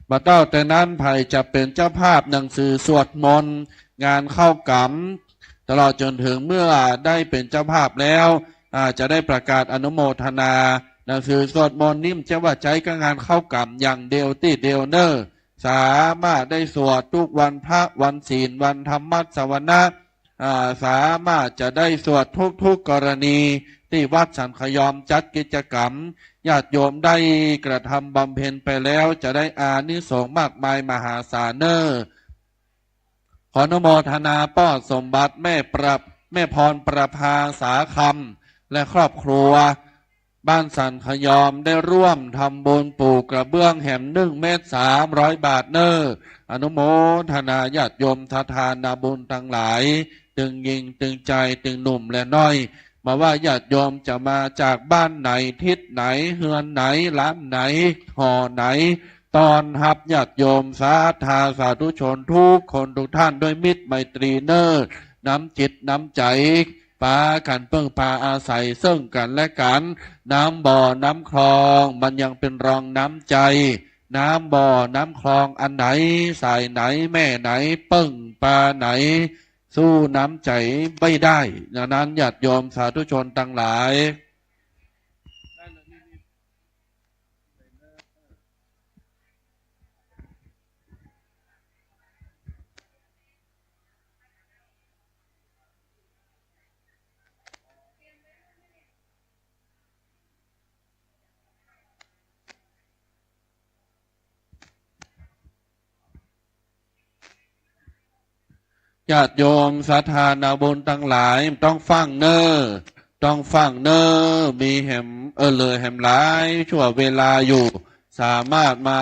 บัดเต้าแต่นั้นไผ่จะเป็นเจ้าภาพหนังสือสวดมนต์งานเข้ากรรมตลอดจนถึงเมื่อได้เป็นเจ้าภาพแล้ว จะได้ประกาศอนุโมทนาหนังสือสวดมนต์นิ่มจะว่าใจก็งานเข้ากรรมอย่างเดียวที่เดียวเนอสามารถได้สวดทุกวันพระวันศีลวันธรรมสวนะสามารถจะได้สวดทุกกรณีที่วัดสันขยอมจัดกิจกรรมญาติโยมได้กระทำบำเพ็ญไปแล้วจะได้อานิสงส์มากมายมหาศาลเนอขออนุโมทนาป้อสมบัติแม่พรประภาสาคำและครอบครัวบ้านสันขยอมได้ร่วมทำบุญปลูกกระเบื้องแหม1 เมตร 300 บาทเนออนุโมทนาญาติโยมทานนาบุญทั้งหลายตึงยิงตึงใจตึงหนุ่มและน้อยมาว่าญาติโยมจะมาจากบ้านไหนทิศไหนเฮือนไหนร้านไหนห่อไหนตอนรับญาติโยมสาธุชนทุกคนทุกท่านด้วยมิตรไมตรีเนอน้ำจิตน้ำใจปากันเพิ่งพาอาศัยซึ่งกันและกันน้ำบ่อน้ำคลองมันยังเป็นรองน้ำใจน้ำบ่อน้ำคลองอันไหนสายไหนแม่ไหนเปิ้งปลาไหนสู้น้ำใจไม่ได้ดังนั้นญาติโยมสาธุชนทั้งหลายญาติโยมสาธานาบุญทั้งหลายต้องฟังเนอต้องฟังเนอมีแหมเลยแหมหลายชั่วเวลาอยู่สามารถมา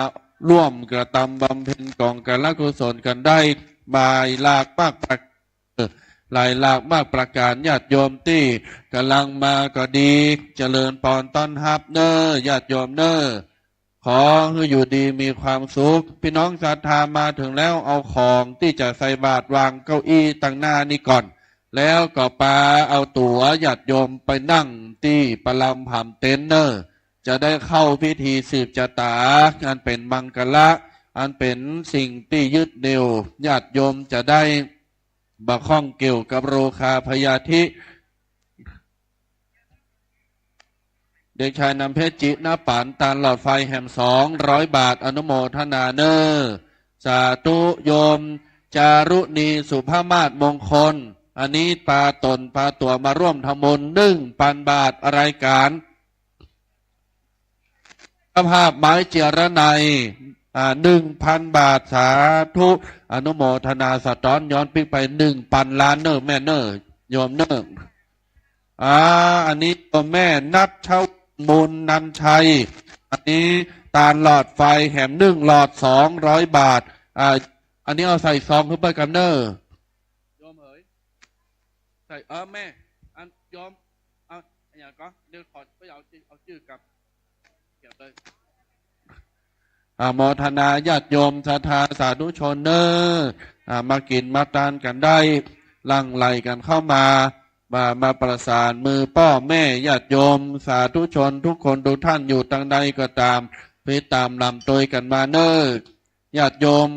ร่วมกระทำบำเพ็ญกองกันละกุศลกันได้หลายหลากมากประการญาติโยมที่กำลังมาก็ดีเจริญพรต้อนรับเนอญาติโยมเนอขอให้อยู่ดีมีความสุขพี่น้องศรัทธามาถึงแล้วเอาของที่จะใส่บาตรวางเก้าอี้ตั้งหน้านี่ก่อนแล้วก็ปาเอาตั๋วญาติโยมไปนั่งที่ประลำผำเต็นเนอร์จะได้เข้าพิธีสืบชะตาอันเป็นมังกละอันเป็นสิ่งที่ยึดเหนี่ยวญาติโยมจะได้บะข้องเกี่ยวกับโรคาพยาธิเด็กชายนำเพชรจิณปานตาลหลอดไฟแหม200 บาทอนุโมทนาเนอสาธุโยมจารุณีสุภามาศมงคลอันนี้ปาตนปาตัวมาร่วมทำบุญ1,000 บาทรายการภาพไม้เจรไน1,000 บาทสาธุอนุโมทนาสะท้อนย้อนปีไป1,000 ล้านเนอแม่เนอโยมเนออันนี้ตัวแม่นัดเช่าบุญนันชัยอันนี้ตาลหลอดไฟแหม1 หลอด200 บาทอันนี้เอาใส่ซองขึ้นไปกันเนอโยมเอ๋ยใส่แม่อันโยมอย่างก็เดี๋ยวขอไปเอาชื่อกับเก็บเลยโมทนาญาติโยมศรัทธาสาธุชนเนอมากินมาทานกันได้ลังไหลกันเข้ามาประสานมือพ่อแม่ญาติโยมสาธุชนทุกคนทุกท่านอยู่ทางใดก็ตามไปตามลำตัวกันมาเนอญาติโยม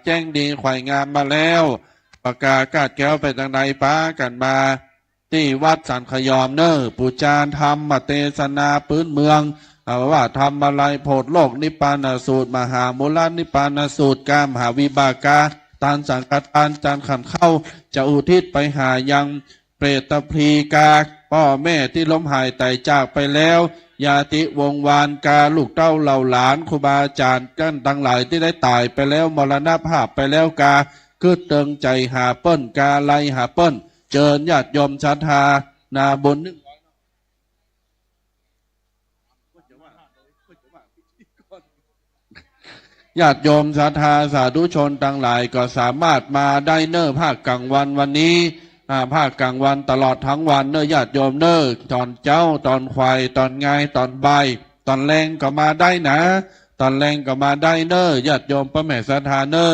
แจ้งดีไข่งามมาแล้วประกาศกาดแก้วไปทางใดป้ากันมาที่วัดสันขยอมเนอปูจารธรรมเทศนาพื้นเมืองว่าทำอะไรโพธิโลกนิพพานสูตรมหามูลนิพพานสูตรกามหาวิบากาตานสังกัดตานจานขันเข้าจะอุทิศไปหายังเปรตพรีกาพ่อแม่ที่ล้มหายตายจากไปแล้วญาติวงวานกาลูกเต้าเหล่าหลานครูบาอาจารย์กันทั้งหลายที่ได้ตายไปแล้วมรณภาพไปแล้วกาคือเติงใจหาเปิ้นกาไลหาเปิ้นเจิญญาติโยมศรัทธานาบุญญาติโยมศรัทธาสาธุชนทั้งหลายก็สามารถมาได้เนอภาคกลางวันวันนี้ภาคกลางวันตลอดทั้งวันเนอญาติโยมเนอตอนเจ้าตอนควายตอนไงตอนบ่ายตอนแรงก็มาได้นะตอนแรงก็มาได้เนอญาติโยมพระแม่ศรัทธาเนอ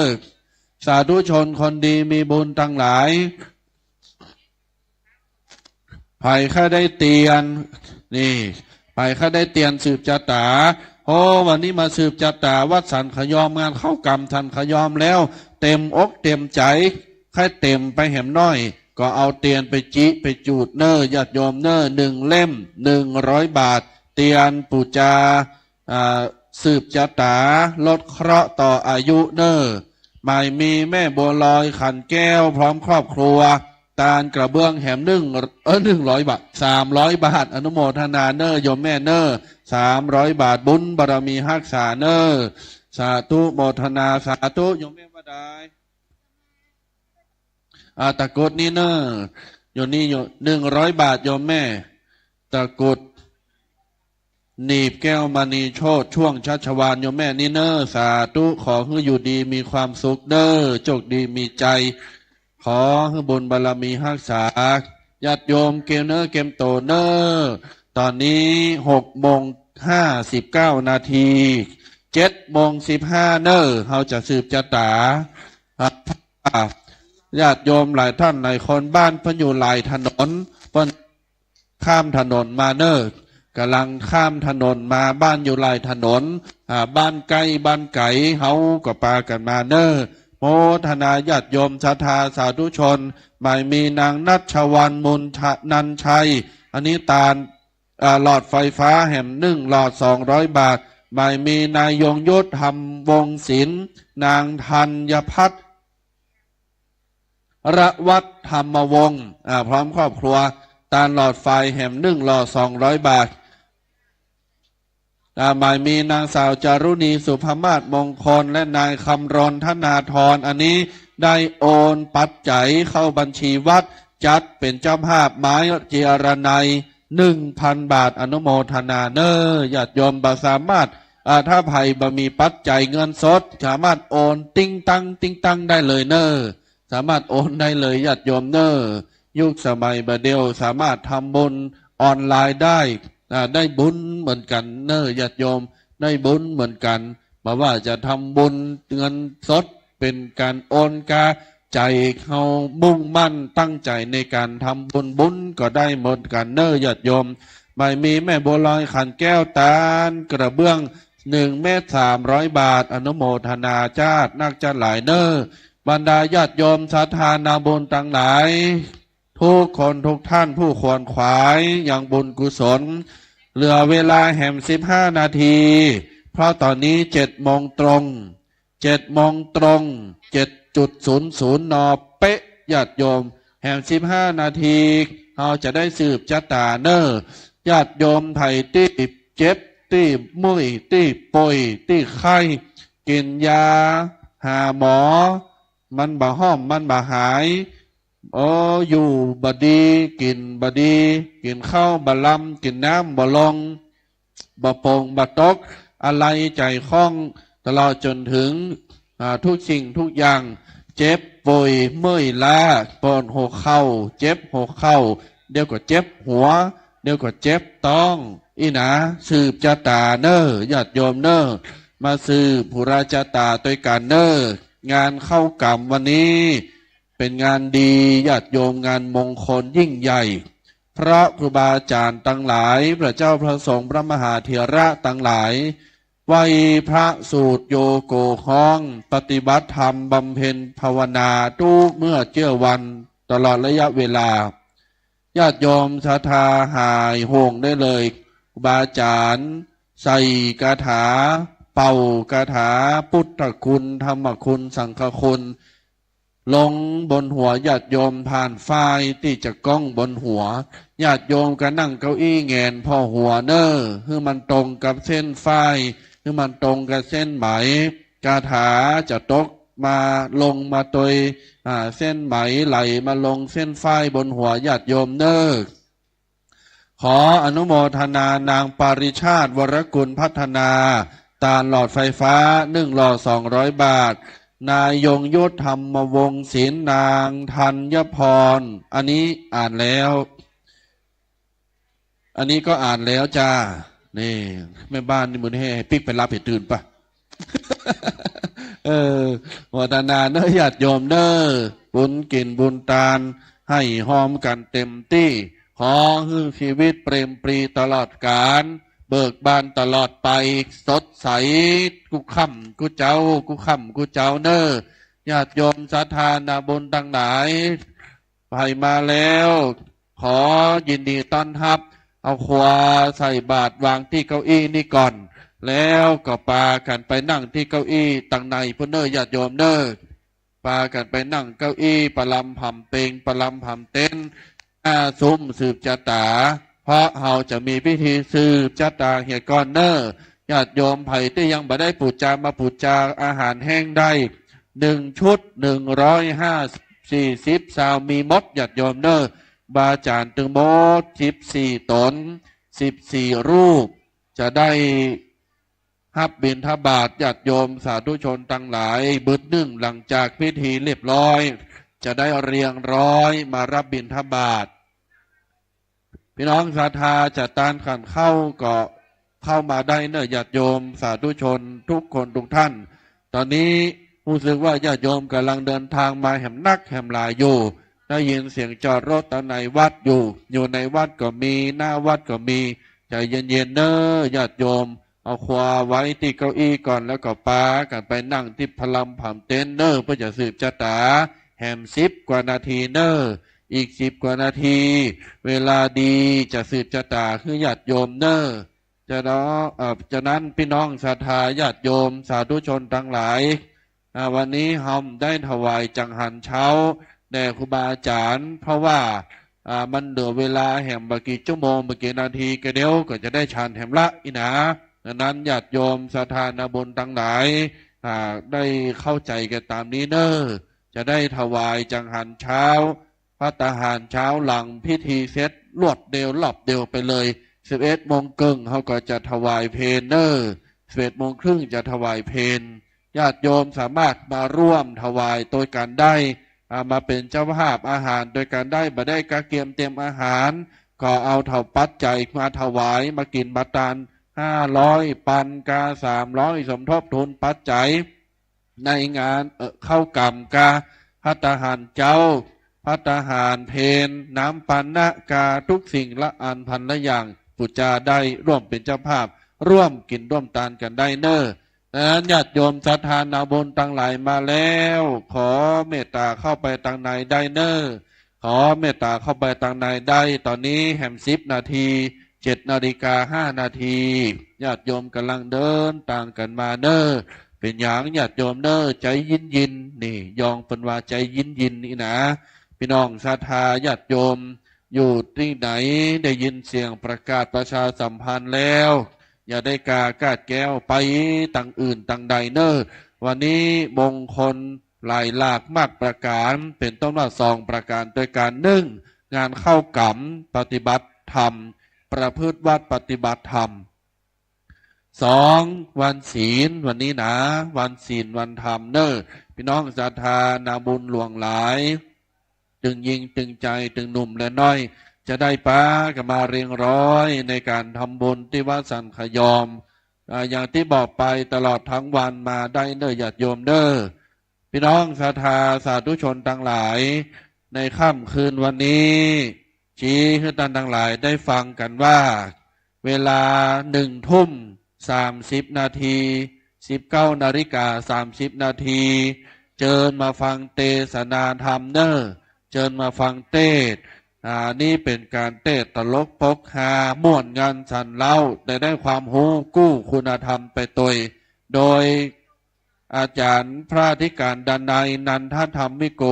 สาธุชนคนดีมีบุญทั้งหลายไผ่ข้าได้เตียนนี่ไผ่ข้าได้เตียนสืบชะตาวันนี้มาสืบชะตาวัดสันขยอมงานเข้ากรรมสันขยอมแล้วเต็มอกเต็มใจแค่เต็มไปแหมน้อย ก็เอาเตียนไปจิไปจูดเนอร์ญาติโยมเนอร์1 เล่ม100 บาทเตียนปูจาสืบจตาลดเคราะห์ต่ออายุเนอร์หมายมีแม่บัวลอยขันแก้วพร้อมครอบครัวตาลกระเบื้องแหม100 บาท300 บาทอนุโมทนาเนอร์โยมแม่เนอร์300 บาทบุญบารมีฮักษาเนอร์สาธุโมทนาสาธุโยมแม่ว่าได้ตะกรุดนี่เนออยู่นี่อยู่100 บาทโยมแม่ตะกรุดหนีบแก้วมณีโชตช่วงชัชวานโยมแม่นี่เนอสาธุขอให้อยู่ดีมีความสุขเนอโชคดีมีใจขอให้บุญบารมีรักษาญาติโยมเกมเนอเกมโตเนอตอนนี้6:59 นาที7:15เนอเราจะสืบจตาญาติโยมหลายท่านหลายคนบ้านเพิ่นอยู่หลายถนนเพิ่นข้ามถนนมาเนอกำลังข้ามถนนมาบ้านอยู่หลายถนนบ้านไกลบ้านไก่เฮาก็ปากันมาเนอโมทนาญาติโยมศรัทธาสาธุชนหมายมีนางนัชวันมุนนันชัยอันนี้ตาลหลอดไฟฟ้าแห่ม1 หลอด200 บาทหมายมีนายยงยุทธธรรมวงศิลป์นางธัญพัฒน์ระวัฒน์ธรรมวงศ์พร้อมครอบครัวตาลหลอดไฟแห่ม1 หลอด200 บาทหมายมีนางสาวจารุณีสุภมาศมงคลและนายคำรณธนาธรอันนี้ได้โอนปัจจัยเข้าบัญชีวัดจัดเป็นเจ้าภาพไม้เจรนัย1,000 บาทอนุโมทนาเนอญาติโยมบ่สามารถถ้าไผ่บ่มีปัจจัยเงินสดสามารถโอนติ้งตั้งได้เลยเนอสามารถโอนได้เลยญาติโยมเนอยุคสมัยบัดเดียวสามารถทำบุญออนไลน์ได้บุญเหมือนกันเนอญาติโยมได้บุญเหมือนกันมาว่าจะทำบุญเงินสดเป็นการโอนกาใจเขามุ่งมั่นตั้งใจในการทำบุญก็ได้หมดกันเนอญาติโยมไม่มีแม่บัวลอยขันแก้วตาลกระเบื้อง1 เมตร300 บาทอนุโมทนาญาตินักจะหลายเนอบรรดาญาติโยมศรัทธานาบุญต่างหลายทุกคนทุกท่านผู้ควรขวายอย่างบุญกุศลเหลือเวลาแห่ม15 นาทีเพราะตอนนี้7 โมงตรง7:00 น.เป๊ะญาติโยมแห่ม15 นาทีเราจะได้สืบจตาเนอญาติโยมไทยที่เจ็บที่มุ้ยที่ป่วยที่ไข้กินยาหาหมอมันบ่ห้อมมันบ่หายอยู่บดีกินบดีกินข้าวบะลำกินน้ำบะลงบะปงบะตกอะไรใจคล้องตลอดจนถึงทุกสิ่งทุกอย่างเจ็บป่วยเมื่อยล้าปวดหัวเข่าเจ็บหัวเข่าเดี๋ยวก็เจ็บหัวเดี๋ยวก็เจ็บต้องอีนะสืบจตาเนอญาติโยมเนอมาสืบผู้ราชตาตัวกันเนองานเข้ากรรมวันนี้เป็นงานดีญาติโยมงานมงคลยิ่งใหญ่พระครูบาอาจารย์ตั้งหลายพระเจ้าพระสงฆ์พระมหาเถระตั้งหลายไหวพระสูตรโยโกห้องปฏิบัติธรรมบำเพ็ญภาวนาทุกเมื่อเจ้าวันตลอดระยะเวลาญาติโยมศรัทธาหายห่วงได้เลยครูบาอาจารย์ใส่คาถาเป่าคาถาพุทธคุณธรรมคุณสังฆคุณลงบนหัวญาติโยมผ่านฝ้ายที่จะก้องบนหัวญาติโยมก็นั่งเก้าอี้แงนพ่อหัวเนอให้มันตรงกับเส้นฝ้ายให้มันตรงกับเส้นไหมคาถาจะตกมาลงมาโดยเส้นไหมไหลมาลงเส้นฝ้ายบนหัวญาติโยมเนอขออนุโมทนานางปาริชาติวรกุลพัฒนาตาลหลอดไฟฟ้า1 หลอด200 บาทนายยงยุทธธรรมวงศ์ศิลป์นางธัญพรอันนี้อ่านแล้วอันนี้ก็อ่านแล้วจ้านี่แม่บ้านนี่มึงให้ปิ๊กไปรับเหตุตื่นปะ โมทนาเนอญาติโยมเนอบุญกินบุญตาลให้หอมกันเต็มที่ขอให้ชีวิตเปรมปรีตลอดกาลเบิกบานตลอดไปสดใสกุค่ำกุเจ้ากุค่ำกุเจ้าเนอญาติโยมศรัทธานาบุญต่างหลาย ไปมาแล้วขอยินดีต้อนรับ เอาขวาใส่บาตรวางที่เก้าอี้นี่ก่อน แล้วก็ปากันไปนั่งที่เก้าอี้ตั้งในพุ่นเนอญาติโยมเนอปากันไปนั่งเก้าอี้ปลำผำเปงปลำผำเต้นซุ้มสืบชะตาเพราะเฮาจะมีพิธีสืบชะตาเฮียก่อนเนอญาติโยมไผ่ที่ยังบ่ได้ปูจามาปูจาอาหารแห้งได้1 ชุด 140 ซาวมีมดญาติโยมเนอบาจานตึงมด14 ตน14 รูปจะได้ฮับบิณฑบาตญาติโยมสาธุชนทั้งหลายบึดนึ่งหลังจากพิธีเรียบร้อยจะได้เรียงร้อยมารับบิณฑบาตพี่น้องศรัทธาจะตานขันก็เข้ามาได้เนอะญาติโยมสาธุชนทุกคนทุกท่านตอนนี้รู้สึกว่าญาติโยมกำลังเดินทางมาแหมนักแหมหลายอยู่ได้ยินเสียงจอดรถตอนในวัดอยู่ในวัดก็มีหน้าวัดก็มีใจเย็นๆเนอะญาติโยมเอาขวาไว้ที่เก้าอี้ก่อนแล้วก็ปากันไปนั่งที่พลัมผัมเต้นเนอเพื่อจะสืบชะตาแหม10 กว่านาทีเนออีก10 กว่านาที เวลาดีจะสืบชะตาคือญาติโยมเนอจะนั้นพี่น้องศรัทธาญาติโยมสาธุชนทั้งหลายวันนี้เฮาได้ถวายจังหันเช้าแด่ครูบาอาจารย์เพราะว่ามันเหลือเวลาแห่งบกี่ชั่วโมงบกี่นาทีก็เดียวก็จะได้ฌานแห่งละอีนะดังนั้นญาติโยมศรัทธานาบุญทั้งหลายได้เข้าใจกันตามนี้เนอะจะได้ถวายจังหันเช้าพระตาหารเช้าหลังพิธีเสร็จรวดเดียวหลับเดียวไปเลย11 โมงครึ่งเขาก็จะถวายเพลเนอร์11 โมงครึ่งจะถวายเพลญาติโยมสามารถมาร่วมถวายโดยการได้มาเป็นเจ้าภาพอาหารโดยการได้มาได้กระเกียมเตรียมอาหารก็เอาเท่าปัจจัยมาถวายมากินมาตาน500 ปันกา300สมทบทุนปัจจัยในงานเข้ากรรมกาภัตตาหารเจ้าภัตตาหารเพนน้ำปันนะกาทุกสิ่งละอันพันละอย่างปุจจาได้ร่วมเป็นเจ้าภาพร่วมกินร่วมทานกันได้เนอนั้นญาติโยมศรัทธานาบุญตั้งหลายมาแล้วขอเมตตาเข้าไปตั้งในได้เนอขอเมตตาเข้าไปตั้งในได้ตอนนี้แหม10 นาที7:05 นาทีญาติโยมกำลังเดินต่างกันมาเนอเป็นอย่างญาติโยมเนอใจยินนี่ยองเป็นว่าใจยินนี่นะพี่น้องศรัทธาญาติโยมอยู่ที่ไหนได้ยินเสียงประกาศประชาสัมพันธ์แล้วอย่าได้กาดแก้วไปต่างอื่นต่างใดเนอวันนี้มงคลหลายหลากมากประการเป็นต้นว่า2 ประการโดยการ1งานเข้ากรรมปฏิบัติธรรมประพฤติวัดปฏิบัติธรรม2วันศีลวันนี้นะวันศีลวันธรรมเนอพี่น้องศรัทธานาบุญหลวงหลายตึงยิงตึงใจตึงหนุ่มและน้อยจะได้ป้ากันมาเรียงร้อยในการทำบุญที่วัดสันขยอมอย่างที่บอกไปตลอดทั้งวันมาได้เนอญาติโยมเนอพี่น้องศรัทธาสาธุชนทั้งหลายในค่ำคืนวันนี้ชี้ให้ท่านทั้งหลายได้ฟังกันว่าเวลา1:30 นาที19:30 นาทีเชิญมาฟังเทศนาธรรมเนอเชิญมาฟังเทศนี่เป็นการเทศตลกปกฮาม่วนงานสันเล่าได้ความรู้กู้คุณธรรมไปโดยอาจารย์พระอธิการดนัยนันทธรรมิโก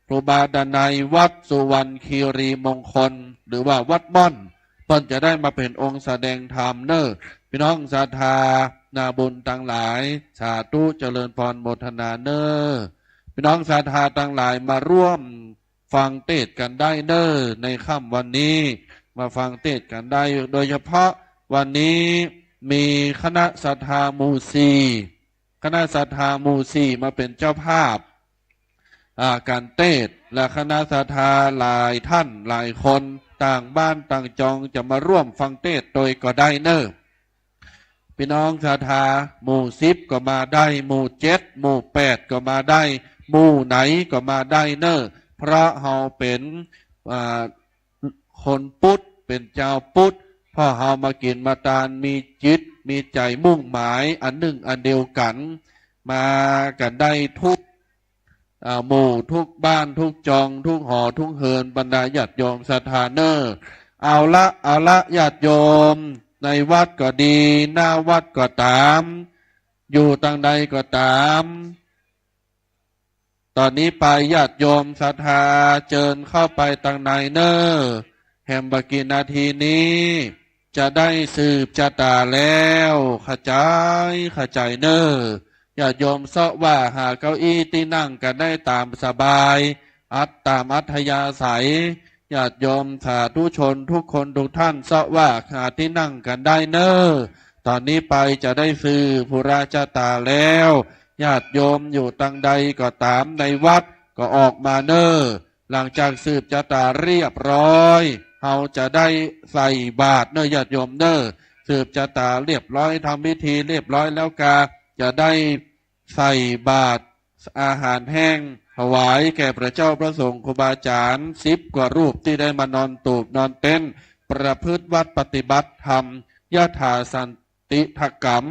ครูบาดนัยวัดสุวรรณคีรีมงคลหรือว่าวัดม่อนเพิ่นจะได้มาเป็นองค์แสดงธรรมเนอพี่น้องศรัทธานาบุญทั้งหลายสาธุเจริญพรโมทนาเนอพี่น้องศรัทธาทั้งหลายมาร่วมฟังเทศกันได้เนอในค่ำวันนี้มาฟังเทศกันได้โดยเฉพาะวันนี้มีคณะศรัทธาหมู่4คณะศรัทธาหมู่4มาเป็นเจ้าภาพการเทศและคณะศรัทธาหลายท่านหลายคนต่างบ้านต่างจองจะมาร่วมฟังเทศโดยก็ได้เนอพี่น้องศรัทธาหมู่10ก็มาได้หมู่7หมู่8ก็มาได้หมู่ไหนก็มาได้เนอเพราะเฮาเป็นคนพุทธเป็นเจ้าพุทธพอเฮามากินมาทานมีจิตมีใจมุ่งหมายอันหนึ่งอันเดียวกันมากันได้ทุก หมู่ทุกบ้านทุกจองทุกหอทุกเฮินบรรดาญาติโยมศรัทธาเนอร์เอาละญาติโยมในวัดก็ดีหน้าวัดก็ตามอยู่ต่างใดก็ตามตอนนี้ไปญาติโยมศรัทธาเจิญเข้าไปต่างในเนอร์แฮมบกินาทีนี้จะได้สืบชะตาแล้วขจายเนอร์ญาติโยมเสาะว่าหาเก้าอี้ที่นั่งกันได้ตามสบายตามอัธยาศัยญาติโยมสาธุชนทุกคนทุกท่านเสาะว่าหาที่นั่งกันได้เนอตอนนี้ไปจะได้สืบผู้ราชตาแล้วญาติโยมอยู่ตั้งใดก็ตามในวัดก็ออกมาเนอหลังจากสืบชะตาเรียบร้อยเราจะได้ใส่บาตรเนอญาติโยมเนอสืบชะตาเรียบร้อยทำพิธีเรียบร้อยแล้วกาจะได้ใส่บาตรอาหารแห้งถวายแก่พระเจ้าพระสงฆ์ครูบาอาจารย์10 กว่ารูปที่ได้มานอนตูบนอนเต้นประพฤติวัดปฏิบัติธรรมยถาสันติทกรรม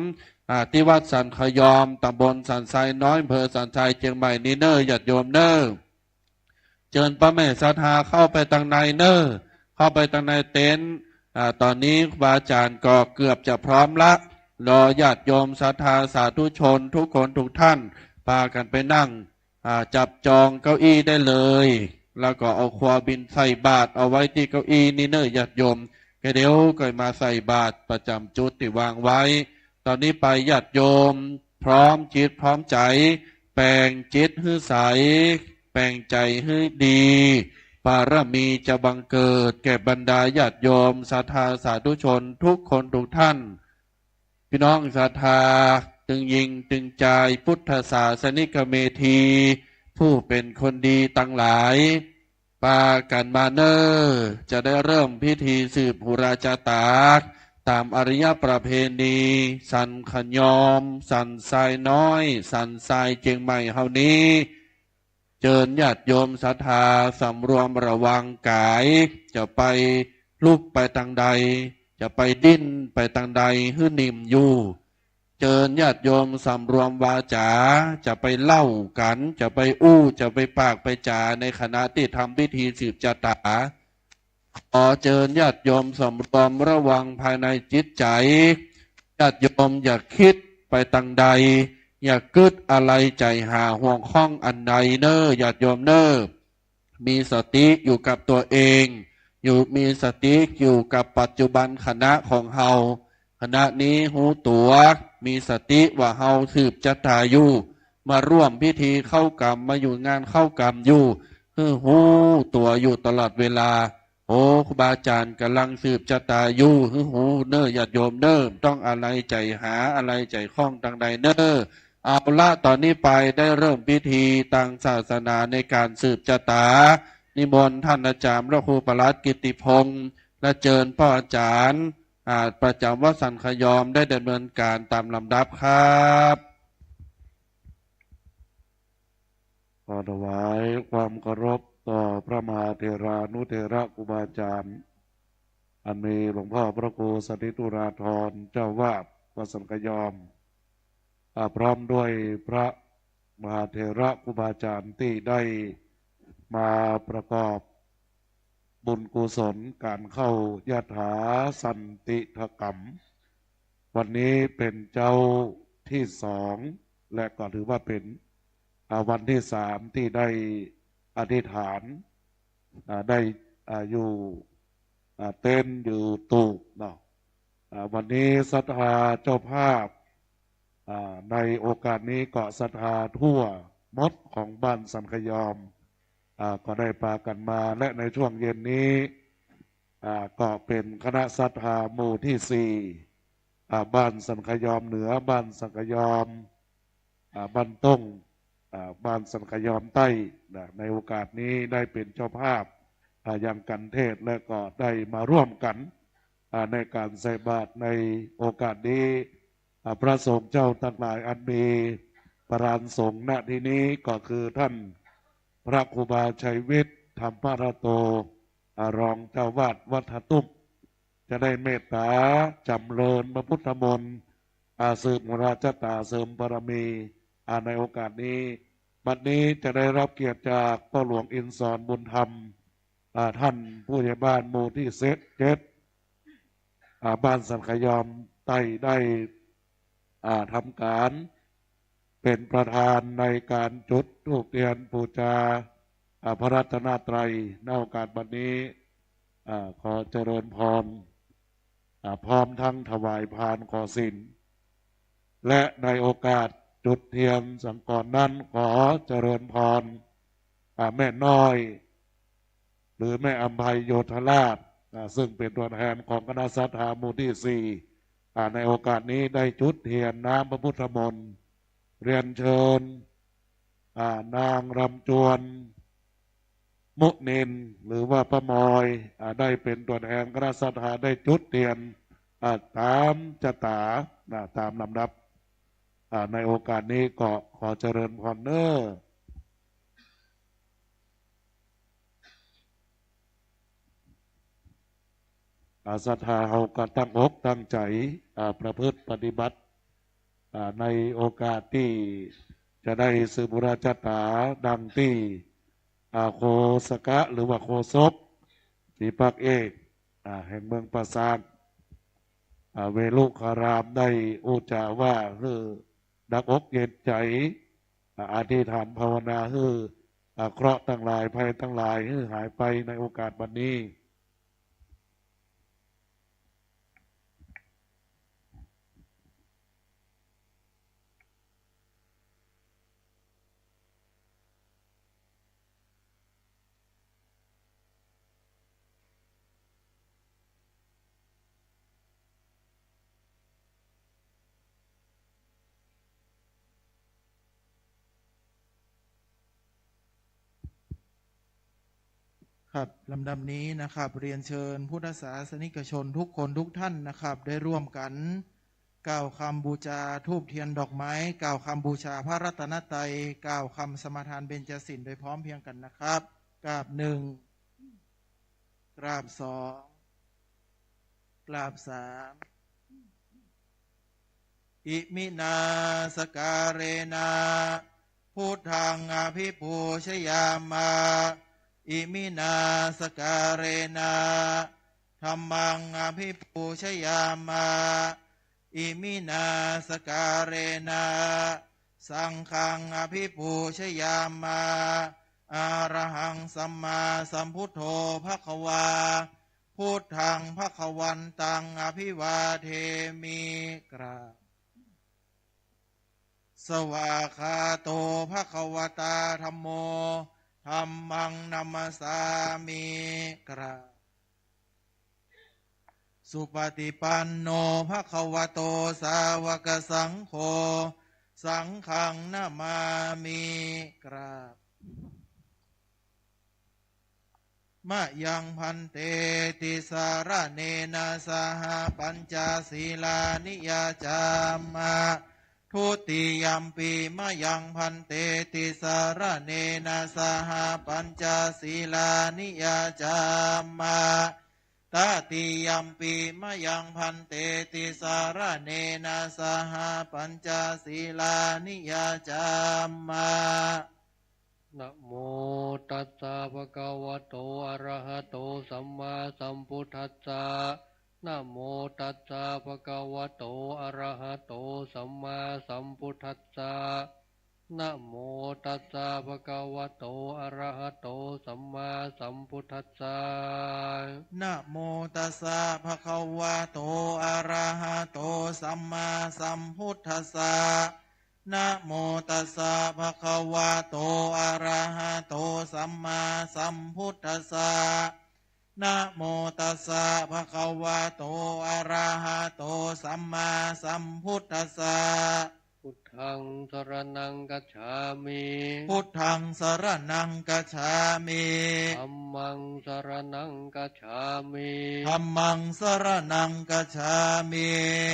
ที่วัดสันขยอมตำบลสันทรายน้อยอำเภอสันทรายเชียงใหม่นี่เนอญาติโยมเนอเจิญพระแม่ศรัทธาเข้าไปทางในเนอเข้าไปทางในเต็นท์ตอนนี้ครูบาอาจารย์ก็เกือบจะพร้อมละรอญาติโยมศรัทธาสาธุชนทุกคนทุกท่านพากันไปนั่งจับจองเก้าอี้ได้เลยแล้วก็เอาควาบินใส่บาตรเอาไว้ที่เก้าอี้นี่เนอญาติโยมเดี๋ยวก็มาใส่บาตรประจำจุดที่วางไว้ตอนนี้ไปญาติโยมพร้อมจิตพร้อมใจแปลงจิตให้ใสแปลงใจให้ดีบารมีจะบังเกิดแก่บรรดาญาติโยมศรัทธาสาธุชนทุกคนทุกท่านพี่น้องศรัทธาตึงยิงตึงใจพุทธศาสนิกเมธีผู้เป็นคนดีตั้งหลายปากันมาเนอจะได้เริ่มพิธีสืบหุราชาตากตามอริยประเพณีสันขยอมสันทรายน้อยสันทรายเจียงใหม่เฮานี้เจิญญาติโยมศรัทธาสำรวมระวังกายจะไปลุกไปทางใดจะไปดิ้นไปทางใดหื้อนิ่มอยู่เจิญญาติโยมสำรวมวาจาจะไปเล่ากันจะไปจะไปปากไปจาในขณะที่ทำพิธีสืบชะตาขอเจิญญาติโยมสำรวมระวังภายในจิตใจญาติโยมอย่าคิดไปทางใดอย่ากึดอะไรใจหาห่วงข้องอันใดเนอญาติโยมเนอมีสติอยู่กับตัวเองมีสติอยู่กับปัจจุบันขณะของเฮาขณะนี้หูตัวมีสติว่าเฮาสืบชะตาอยู่มาร่วมพิธีเข้ากรรมมาอยู่งานเข้ากรรมอยู่หูตัวอยู่ตลอดเวลาโอ้ครูบาอาจารย์กำลังสืบชะตาอยู่หูเนอญาติโยมเนอต้องอะไรใจหาอะไรใจคล้องทางใดเนอเอาละตอนนี้ไปได้เริ่มพิธีทางศาสนาในการสืบชะตานิมนต์ท่านอาจารย์พระครูประหลัดกิติพงษ์และเจิญพ่ออาจารย์ประจำวัดสันขยอมได้ดำเนินการตามลำดับครับขอถวายความเคารพต่อพระมหาเถรานุเถระครูบาอาจารย์อันมีหลวงพ่อพระครูสติตุราธรเจ้าวาดวัดสันขยอมพร้อมด้วยพระมหาเถระครูบาอาจารย์ที่ได้มาประกอบบุญกุศลการเข้ายถาสันติทกรรมวันนี้เป็นเจ้าที่2และก็ถือว่าเป็นวันที่3ที่ได้อธิษฐานได้อยู่เต้นอยู่ตูบเนาะวันนี้ศรัทธาเจ้าภาพในโอกาสนี้ก็ศรัทธาทั่วมดของบ้านสันขยอมก็ได้พากันมาและในช่วงเย็นนี้ก็เป็นคณะศรัทธาหมู่ที่4บ้านสันขยอมเหนือบ้านสันขยอมบ้านต้งบ้านสันขยอมใต้ในโอกาสนี้ได้เป็นเจ้าภาพยังกันเทศและก็ได้มาร่วมกันในการใส่บาตรในโอกาสนี้พระสงฆ์เจ้าทั้งหลายอันมีประธานสงฆ์ณที่นี้ก็คือท่านพระครูบาชัยวิทย์ธรรมรโตรองเจ้าวาดวัดตุ้มจะได้เมตตาจำเริญพระพุทธมนต์สืบราชตาเสริมบารมีในโอกาสนี้ บัดนี้จะได้รับเกียรติจากพ่อหลวงอินทร์สอนบุญธรรมท่านผู้ใหญ่บ้านหมู่ที่7บ้านสันขยอมใต้ได้ทำการเป็นประธานในการจุดธูปเทียนบูชาพระรัตนตรัยในโอกาสบัดนี้ขอเจริญพรพร้อมทั้งถวายพานขอสินและในโอกาสจุดเทียนสังกรนั้นขอเจริญพรแม่น้อยหรือแม่อัมภัยโยธราชซึ่งเป็นตัวแทนของคณะศรัทธาหมู่ที่4ในโอกาสนี้ได้จุดเทียนน้ำพระพุทธมนต์เรียนเชิญนางรำจวนมุนินหรือว่าป้ามอยได้เป็นตัวแทนคณะศรัทธาได้จุดเทียนตามจตาตามลำดับในโอกาสนี้ก็ขอเจริญพรเนอศรัทธาเราก็ตั้งอกตั้งใจประพฤติปฏิบัติในโอกาสที่จะได้สืบราชตาดังที่โคสกะหรือว่าโคศพสีปักเอกแห่งเมืองปราสาทเวลุคารามได้อุจาว่าดักอกเย็นใจอธิษฐานภาวนาเคราะห์ทั้งหลายภัยทั้งหลายหายไปในโอกาสวันนี้ครับลำดับนี้นะครับเรียนเชิญพุทธศาสนิกชนทุกคนทุกท่านนะครับได้ร่วมกันกล่าวคำบูชาธูปเทียนดอกไม้กล่าวคำบูชาพระรัตนตรัยกล่าวคำสมาทานเบญจศีลโดยพร้อมเพียงกันนะครับกราบ1กราบ2กราบ3อิมินาสการเรนะพุทธังอภิปูชยามาอิมินาสการเรนะธัมมังอภิปูชยามาอิมินาสการเรนะสังฆังอภิปูชยามาอะระหังสัมมาสัมพุทโธภควาพุทธังภควันตังอภิวาเทมิกราบสวาคาโตภควตาธัมโมธัมมังนัมสามิกราบสุปฏิปันโนภควโตสาวกสังโฆสังฆังนามามิกราบมะยังพันเตติสารเนนะสหปัญจศีลานิยาจามะทุติยัมปีมะยังพันเตติสารเนนะสหปัญจศีลานิยาจามะตติยัมปีมะยังพันเตติสารเนนะสหปัญจศีลานิยาจามะนะโมตัสสะภะคะวะโตอะระหะโตสัมมาสัมพุทธัสสะนะโมตัสสะภะคะวะโตอะระหะโตสัมมาสัมพุทธัสสะนะโมตัสสะภะคะวะโตอะระหะโตสัมมาสัมพุทธัสสะนะโมตัสสะภะคะวะโตอะระหะโตสัมมาสัมพุทธัสสะนะโมตัสสะภะคะวะโตอะระหะโตสัมมาสัมพุทธัสสะนะโมตัสสะภะคะวะโตอะระหะโตสัมมาสัมพุทธัสสะพุทธังสรณังกัจฉามิพุทธังสรณังกัจฉามิธัมมังสรณังกัจฉามิธัมมังสรณังกัจฉามิ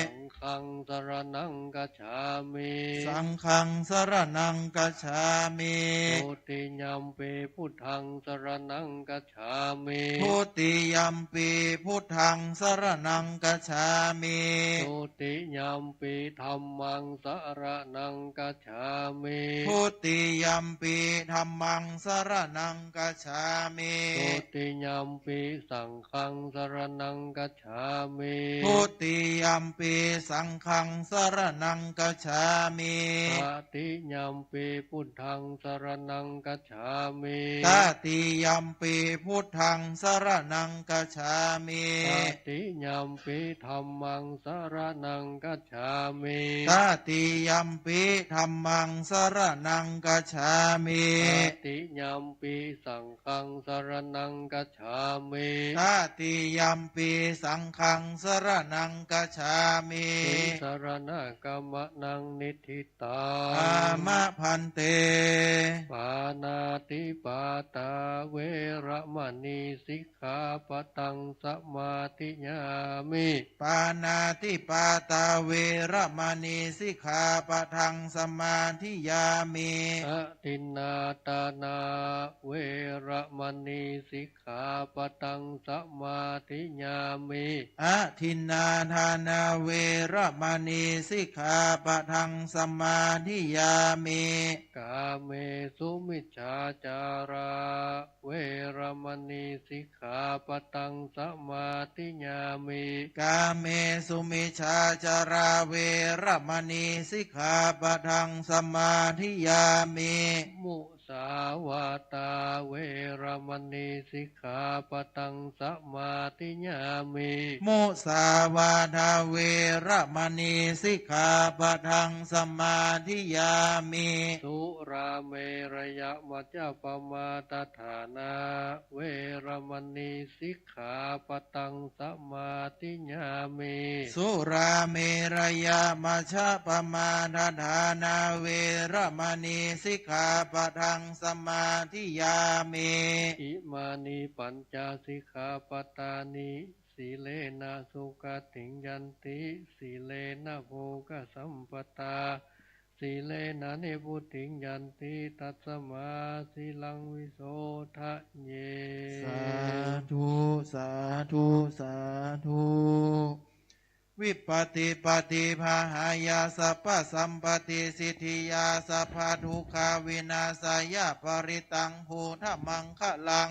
สังฆังสรณังกัจฉามิสังฆังสรณังกัจฉามิทุติยัมปิพุทธังสรณังกัจฉามิทุติยัมปิพุทธังสรณังกัจฉามิทุติยัมปิธัมมังสร นังกัจฉามิ ทุติยัมปิธัมมังสรณังกัจฉามิ ทุติยัมปิสังฆังสรณังกัจฉามิ ทุติยัมปิสังฆังสรณังกัจฉามิ ตติยัมปิพุทธังสรณังกัจฉามิ ตติยัมปิพุทธังสรณังกัจฉามิ ตติยัมปิธัมมังสรณังกัจฉามิ ตติยัมปิธัมมังสรณังกัจฉามิ ตติยัมปิสังฆังสรณังกัจฉามิ ตติยัมปิสังฆังสรณังกัจฉามิ ติสรณะกัมมะนังนิทิตา อามะพันเต ปานาติปาตาเวระมณีสิกขาปตังสมาธิยามิ ปานาติปาตาเวระมณีสิกขาปะทังสมาธิยามิ อะตินนาตานาเวระมณีสิกขาปตังสมาธิยามิ อะทินนาทานาเวระมณีสิกขาปะทังสมาธิยามิ กาเมสุมิจฉาจาราเวระมณีสิกขาปตังสมาธิยามิ กาเมสุมิชาจาราเวระมณีสิกขาปะทังสมาธิยามิ มุสาวาตาเวระมณีสิกขาปตังสมาธิยามิ มุสาวาทาเวระมณีสิกขาปะทังสมาธิยามิ สุราเมรยมัจจปมาตฐานาเวระมณีสิกขาปตังสมาธิยามิ สุราเมรยมัชฌะปมาทฐานาเวระมณีสิกขาปะทังสมาธิยามิ อิมานิปัญจสิกขาปตานิสีเลนะสุขติงยันติสีเลนะโภคสัมปตาสีเลนะเนพุติงยันติตัสสมาสีลังวิโสทะเย สาธุสาธุสาธุวิปติปฏิภาหายาสัพพสัมปติสิทธิยาสัพพทุกขาวินาศายาปริตังภูธมังคะลัง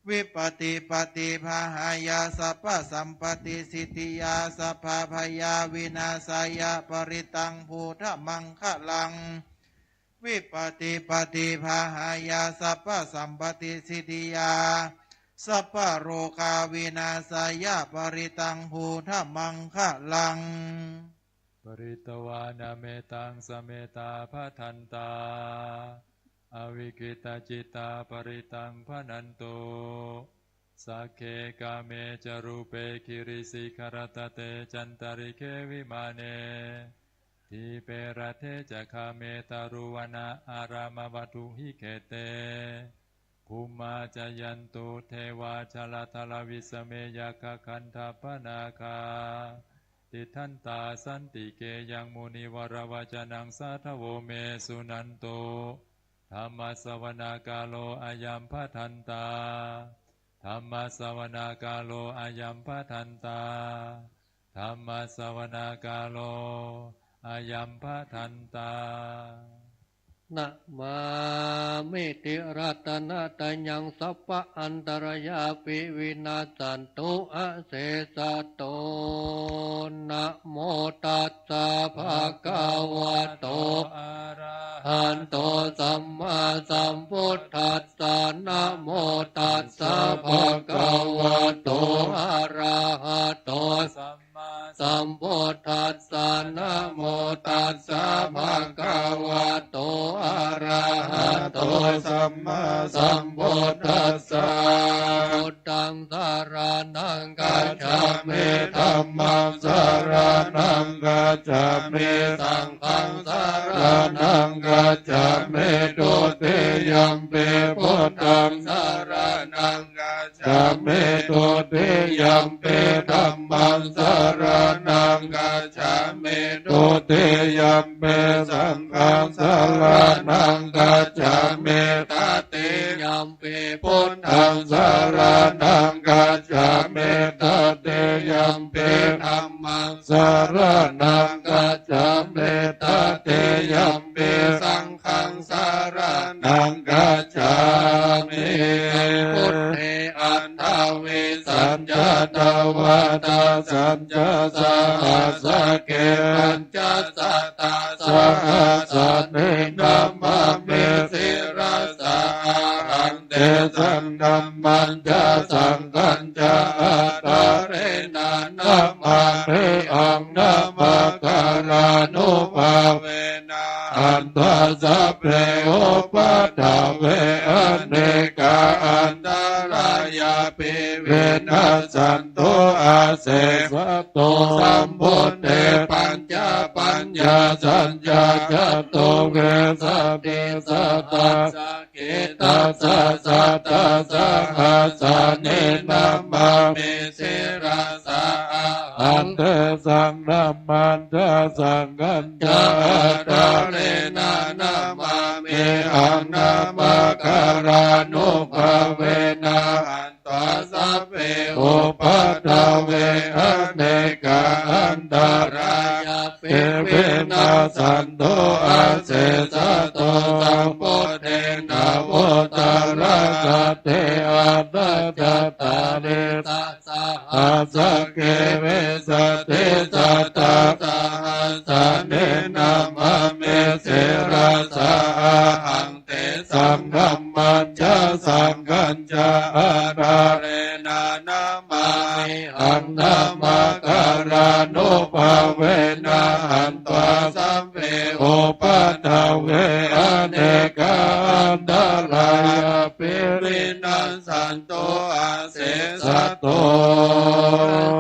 วิปติปฏิภาหายาสัพพสัมปติสิทธิยาสัพพพยาวินาศายาปริตังภูธมังคะลังวิปติปฏิภาหายาสัพพสัมปติสิทธิยาสัพพโรคาวินาศายาปริตังภูธมังคะลัง ปริตวานาเมตังสเมตาภทันตาอวิกิตาจิตาปริตังพนันโตสักเคกาเมจารูเปคิริสิคารตเตจันตาริเควิมาเนทีเปรเทจะคาเมตารุวนาอารามวัตุหิเขเตภูมาจยันตุเทวาชลทลวิสเมยคคันธปนาคาติทันตาสันติเกยังมุนิวรวจนังสาทโวเมสุนันโตธรรมสวนากาโลอายัมภทันตาธรรมสวนากาโลอายัมภทันตาธรรมสวนากาโลอายัมภทันตานะมาเมติรัตนะตัญญังสัพพะอันตรยาปิวินาสันตุอะเสสะโตนะโมตัสสะภะคะวะโตอะระหันโตสัมมาสัมพุทธัสสะนะโมตัสสะภะคะวะโตอะระหะโตสัมพุทธัสสะนะโมตัสสะภะคะวะโตอะระหะโตสัมมาสัมพุทธัสสะพุทธังสารนังกัจฉามิธัมมังสารนังกัจฉามิสังฆังสารนังกัจฉามิตุติยัมปิพุทธังสารนังกัจฉามิตุติยัมปิธัมมังสารนังกัจฉามิตุติยัมปิสังฆังสารนังกัจฉามิตติยัมปิพุทธังสารนังกัจฉามิตติยัมปิธัมมังสารนังกัจฉามิตติ สัญจตวาตาสัญจสหัสเกปัญจสัตตาสหัสเนนัมมาเมสิราสาหันเตสังนัมมันจะสังกันจะอาตาเรนานัมมาเมอังนัมมาการานุภาเวนะอันทัสสะเพโอปัฏฐาเวอเนกาอันตรายาปิเวนัสสันโตอาเสสโตสัมพุทเตปัญญาปัญญาสัญญาจโตเวสติสัตตาสเกตัสสะสัตตาสหัสสะเนนัมมาเมสิราสาอันเตสังนัมมันทะสังกันจาตาเรนานามาเมอังนามาการานุภาเวนะอันตสัพเพโอปัฏฐาเวอเนกาอันตรายาเปเวนะสันโตอาเสสะโตสัมโพเทนะโวตาระกะเทอาตาจตาเนตัสสะอาสะเกเวสติสัตตาสหัสสะเนนะมาเมเสราสาหังเตสังฆัมมัญจะสังฆัญจะอาราเรนานามามิอังนามาการานุภาเวนะหันตวาสัมเพโอปัฏฐาเวอเนกาอันตรายาปิรินันสันโตอาเสสะโต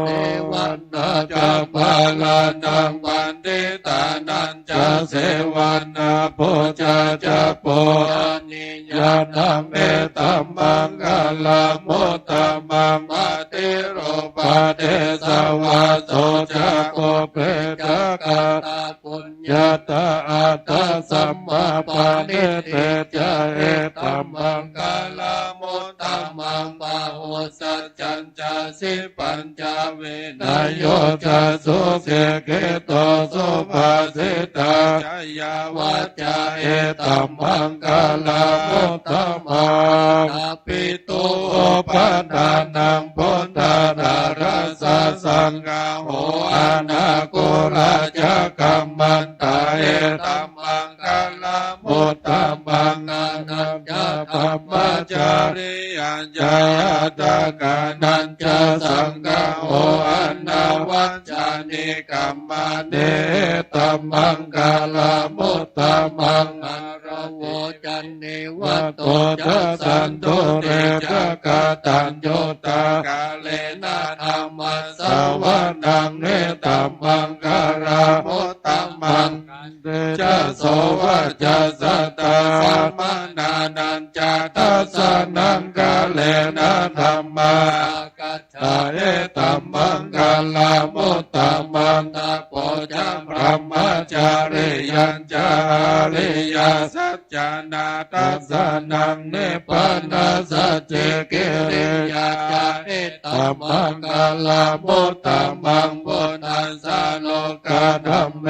เทวันนาจะพาลานังปันติตานันจะเสวันนาโพจะจะโพนิยานังเอตัมมังกาลาโมตมังปฏิโรปะเทสวะโสจะโกเปจะกาตาปุญญาตาอัตตสัมมาปานิเตจะเอตัมมังกาลาโมตมังปะโหสัจจัญจสิปัญจเวนะโยจะสุเสเกโตสุภาสิตาจยาวัจจะเอตัมมังกาลาโมตมังปิตุปะทานังพุทธาราสะสังฆาโหอานาคุราจะกัมมันตาเอตัมมังกาลาโมตมังอานัญญาปัมมจาริยัญญาตากานัญจสังฆาโหอานาวัจจานิกัมมาเนตัมมังกาลาโมตมังอารโวจันเนวะโตจะสันโตเรจะกาตัญโยตากาเลนะธรรมสาวนังเนตัมมังกาลาโมตมังจะโสวะจะสัตตาสัมมานานันจะทัสสะนังกาเลนะธรรมากัจจาเอตัมมังกาลาโมตมังตาโพจะพระมจาริยัญจาริยาสัจจานาตัสสะนังเนปานาสัจเจเกเรยาจาเอตัมมังกาลาโมตมังปุณัสสะโลกาธัมเม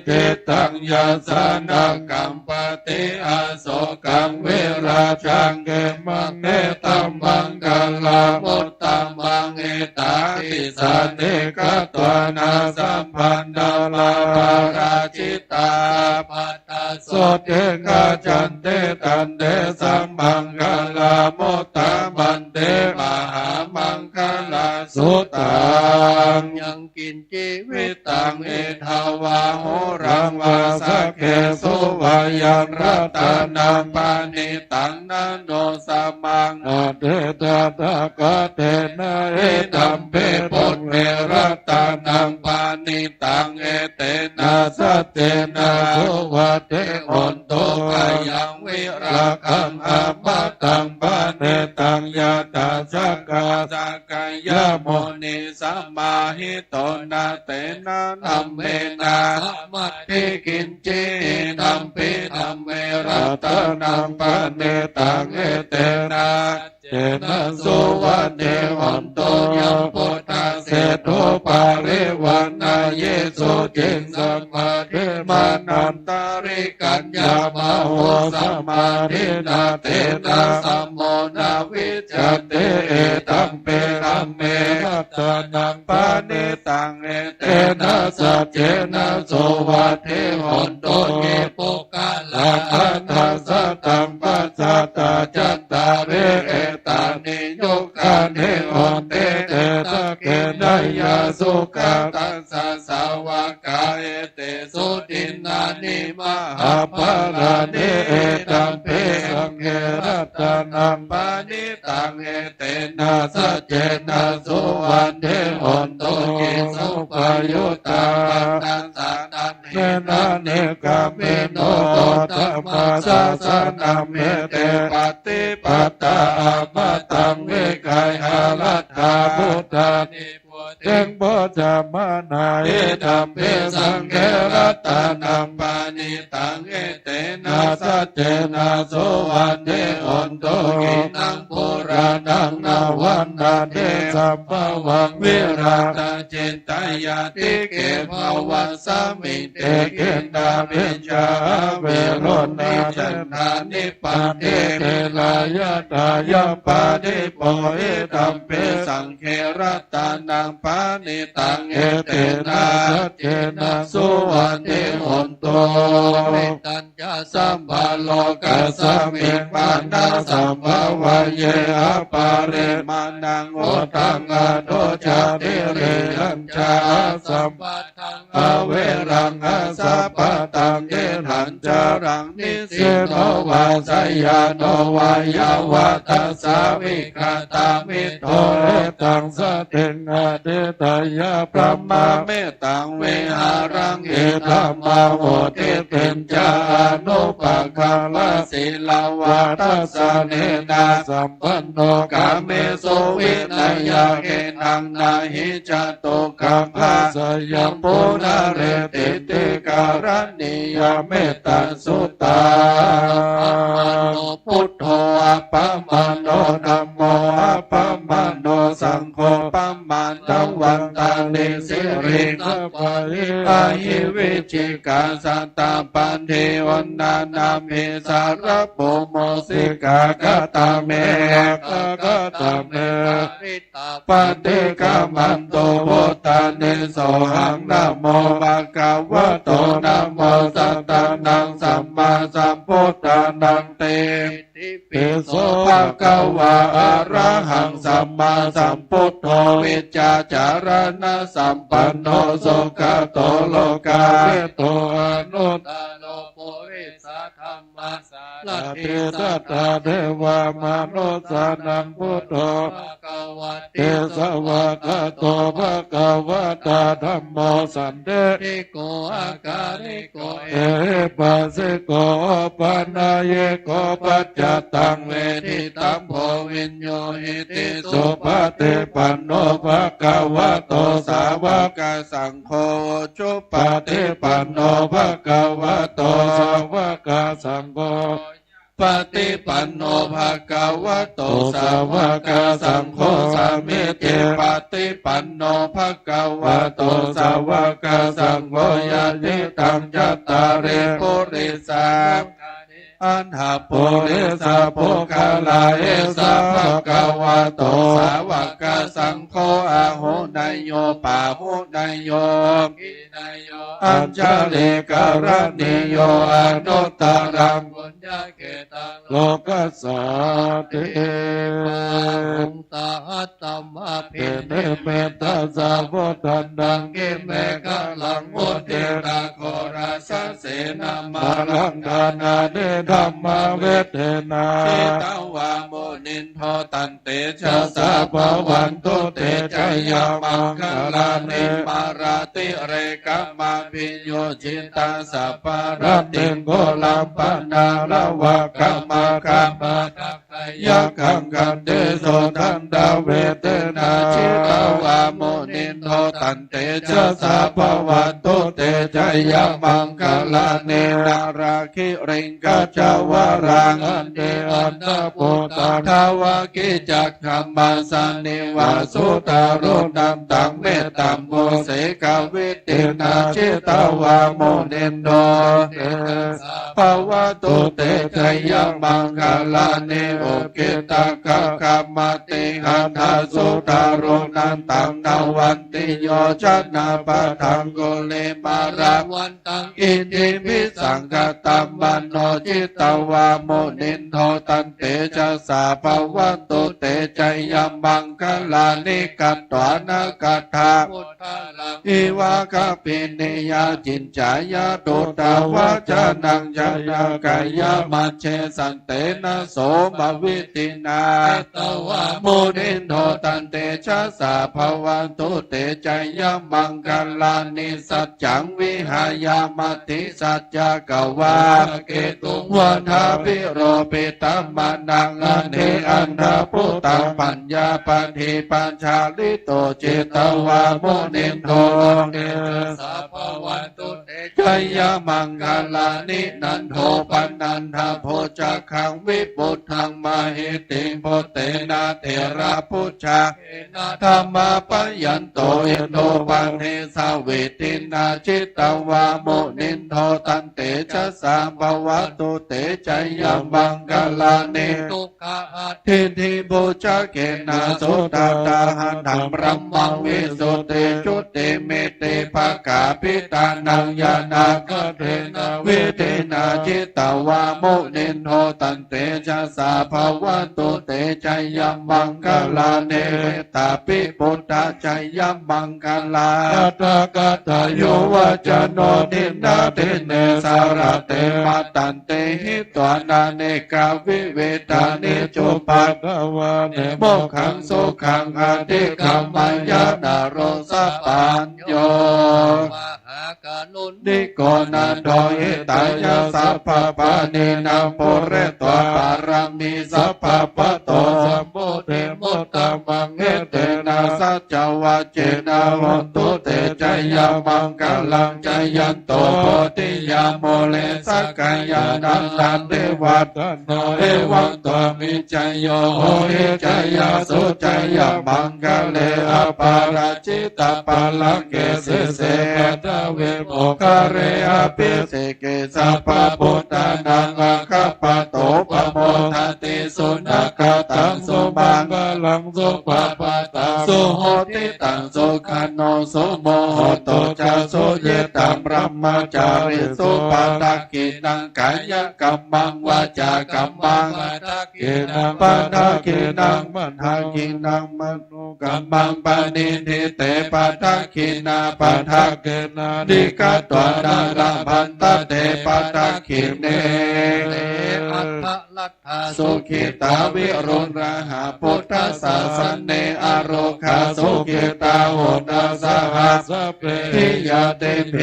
เจตังยาสานังกัมปติอาโสกังเวราชังเกมังเนตัมมังกาลาโมตมังเอตาติสันเนกตวานาสัมพันธาลาภาราชิตาปัตตาโสเทกาจันเตตันเตสัมมังกาลาโมตมันเตมหามังกาลาสุตังยังกินจีวิตังเอทาวาโหรังวาสเกสุวายันรัตนังปานิตังนันโนสัมมังอเทตตากะเทนะเอตัมเปปุเวรัตนังปานิตังเอเตนะสัตเตนะสุวัตเตอนโตกายังวิราคังอามาตังปาเนตังยาตาสักกาสักกายโมนิสัมมาหิโตนะเตนะธัมเมนะมัตติกินเจธัมปิธัมเมรัตนังปาเนตังเอเตนะเจนะสุวัตเตอนโตยัมพุทธาเสโทปาริวันนาเยสุจิงสัมมาทิมานันตาริกัญญามโหสัมมาทินาเตนะสัมโมนาวิจเตเอตัมเปรัมเม รัตนังปานิตังเอเตนะสัจเจนะโสวัตเทหนโตเยปุกะลาอันทัสสะตังปัสสะตาจัตตาเรเอตานิโยกาเนหนเตเตตะเกนายาสุขาตัสสะสาวกาเอเตสุตินานิมหาภารานิเอตัมเพสังเกรัตนังปานิตังเอเตนะสัจเจนะโสวันเทหนโตเกสุปยุตตานันสานันเนนะเนกาเมโนธรรมสาสนาเมเตปฏิปัตตาปัตตังเวกายอารัตถาพุทธานิเต็งโพธามานาเอตัมเพสังเกรัตนังปานิตังเอเตนะสัจเจนะโสวันเทหนโตกินังปุรานังนาวันนาเดสัมภวังวิราตาเจนตายาติเกภาวะสามิเตเกณาเบญจาเวโรนิจันทานิปันเตเกลายตายาปานิโปเอตัมเพสังเกรัตนังปานิตังเอเตนะสัจเจนะโสวันเทหนโตเวตัญญาสัมภาโลกัสสมิปานาสัมภาวะเยอปาเรมานังโอตังอโนจาติเรหัญจาสัมปัตตังอเวรังอาสัพพตังเยหัญจารังนิสิโนวาสยาโนวายาวะตัสสาวิคาตามิโตเอตังสติงอเดตยาพระมาเมตังเวหารังเอตัมมาโหติเป็นจานุปกาลศิลาวาตัสสะเนนาสัมปันโนกาเมโสวินัยาเกนังนาหิจโตกัมภาสยามปุนาเรติติการณิยเมตตาสุตาพุทโธอัปปมาโนธัมโมอัปปมาโนสังโฆปัมมันตวันตานิสิริสัพพะอาหิวิจิกาสัตตาปันเทวันนานาเมสารโปโมสิกากตาเมกกตาเมปฏิกามันโตโวตาเนโสหังนะโมภะคะวะโตนะโมสัตตานังสัมมาสัมพุทธานังเตปิโสภะคะวะอะระหังสัมมาสัมพุทโธวิจาจารณะสัมปันโนโสกโตโลกาเวโตอนุตตโลโภวิสัทธัมมาสาลติสัตตาเทวามนุสานังพุทโธภะคะวะเตสวะกะโตภะคะวะตาธัมโมสันเตติโกอาการิโกเอปัสสิโกปนาเยโกปัจจตังเวทิตัมโพวิญโยหิติสุปฏิปันโนภะคะวะโตสาวกสังโฆจุปฏิปันโนภะคะวะโตสาวกสังโฆปฏิปันโนภะคะวะโตสาวกสังโฆสามิติปฏิปันโนภะคะวะโตสาวกสังโฆยะนิตังจัตตาเรปุริสาอันหาปุริสาภุคาลาเอสาภะคะวะโตสาวกสังโฆอาหุนายโยปาหุนายโยกินายโยอัญชลิการณิโยอนุตตรังบุญญาเกตังโลกัสสาติปังตาหัตตมะเพเนเมตตาสาวุธันดังกิเมฆะลังมุติระโคราสเสนามาลังกานาเนธัมมาเวเทนาทิตาวาโมนินโทตันเตชะสะภวันตุเตชะยามังคลานิมาราติเรกะมาพิโยจิตาสัพพะระติงโกลัมปนาละวะกะมาคัมมายักขังกันเดโสทันดาเวเทนาทิตาวาโมนินโทตันเตชะสะภวันตุเตชะยามังคลานินาราคิริงกัจจวารังอันเดอันตะโพตาทาวากิจักขัมมาสันนิวาสุตารุนัมตังเมตตัมโมเสกวิตินาชิตาวาโมนินโดเตสา ภวตุเตชัยมังคลาเนโอเกตากะกรรมติหันทาสุตารุนันตังนาวันติโยชนะปะทังโกเลมาราวันตังอิติปิสังกตัมมโนจิตตวาโมนินโทตันเตชะสาภวตุเตชัยมังคลานิกัตตานากถาอิวากะปิเนยาจินจายาตุตาวาจานังจายากายามัจเชสันเตนะโสมวิตินาตวาโมนินโทตันเตชะสาภวันตุเตชัยมังคลานิสัจจังวิหายามติสัจจกวาเกตุวันทาภิโรปิตัมมานังอเนอันทาพุตังปัญญาปฏิปัญชาลิโตเจตวาโมนินโทเตสาภวันตุเตชัยมังคลานินันโทปันนันทาโพจักขังวิปุถังมหิติโพเตนะเถระพุชฌาธรรมปยันโตเอโตปันเทสาเวตินาจิตตวาโมนินโทตันเตชะสาภวตุเตชัยมังคลานิทุกขะทิฏฐิโพจักเกนะโสตตาหันธัมบรมมังวิสุทธิจุติเมเตภกาปิตานังยานากเทนะเวเทนะจิตตวาโมนินโทตันเตชะสาภวตุเตชัยมังคลาเนตาปิปุตตะชัยมังคลาตากตโยวัจโนนินาเทเนสารเตมาตันเตหิตวานาเนกาวิเวตานิจุปัตตวาเนโมขังโสขังอธิคัมมัญญานาโรสัพพัญโยนิโกนันโดหิตายาสัพพปานินาโปเรตวาปารามิสัพพปะโตสัมโมเทโมตตมังเอเตนะสัจจวัจเจนะโหตุเตชัยมังคลังชัยยันโตโพธิยาโมเลสักกายานันตันเทวัตโนเอวังตัวมิจโยโหเอจยาสุจยมังคเลอปาราชิตาปาลเกเสเสตเวโมคาเรอภิเสเกสัพพพุทธานังอาคาปโตปโมทติสุนักตังสุบังกลังสุภาปตาสุโหติตังสุขันโนสุโมโหโตจะสุเยตัมบรมจาริสุปาตกินังกายกัมมังวาจากัมมังกินังปาทกินังมันทากินังมนุกัมมังปานิทิเตปาทกินาปาทกินาดิกัตวานาลพันตเตปาทกิเนอัตถลัทธาสุขิตาวิรุณราหาพุทธศาสเนอโรคาสุขิตาโหนาสหัสเปหิยาเตเพ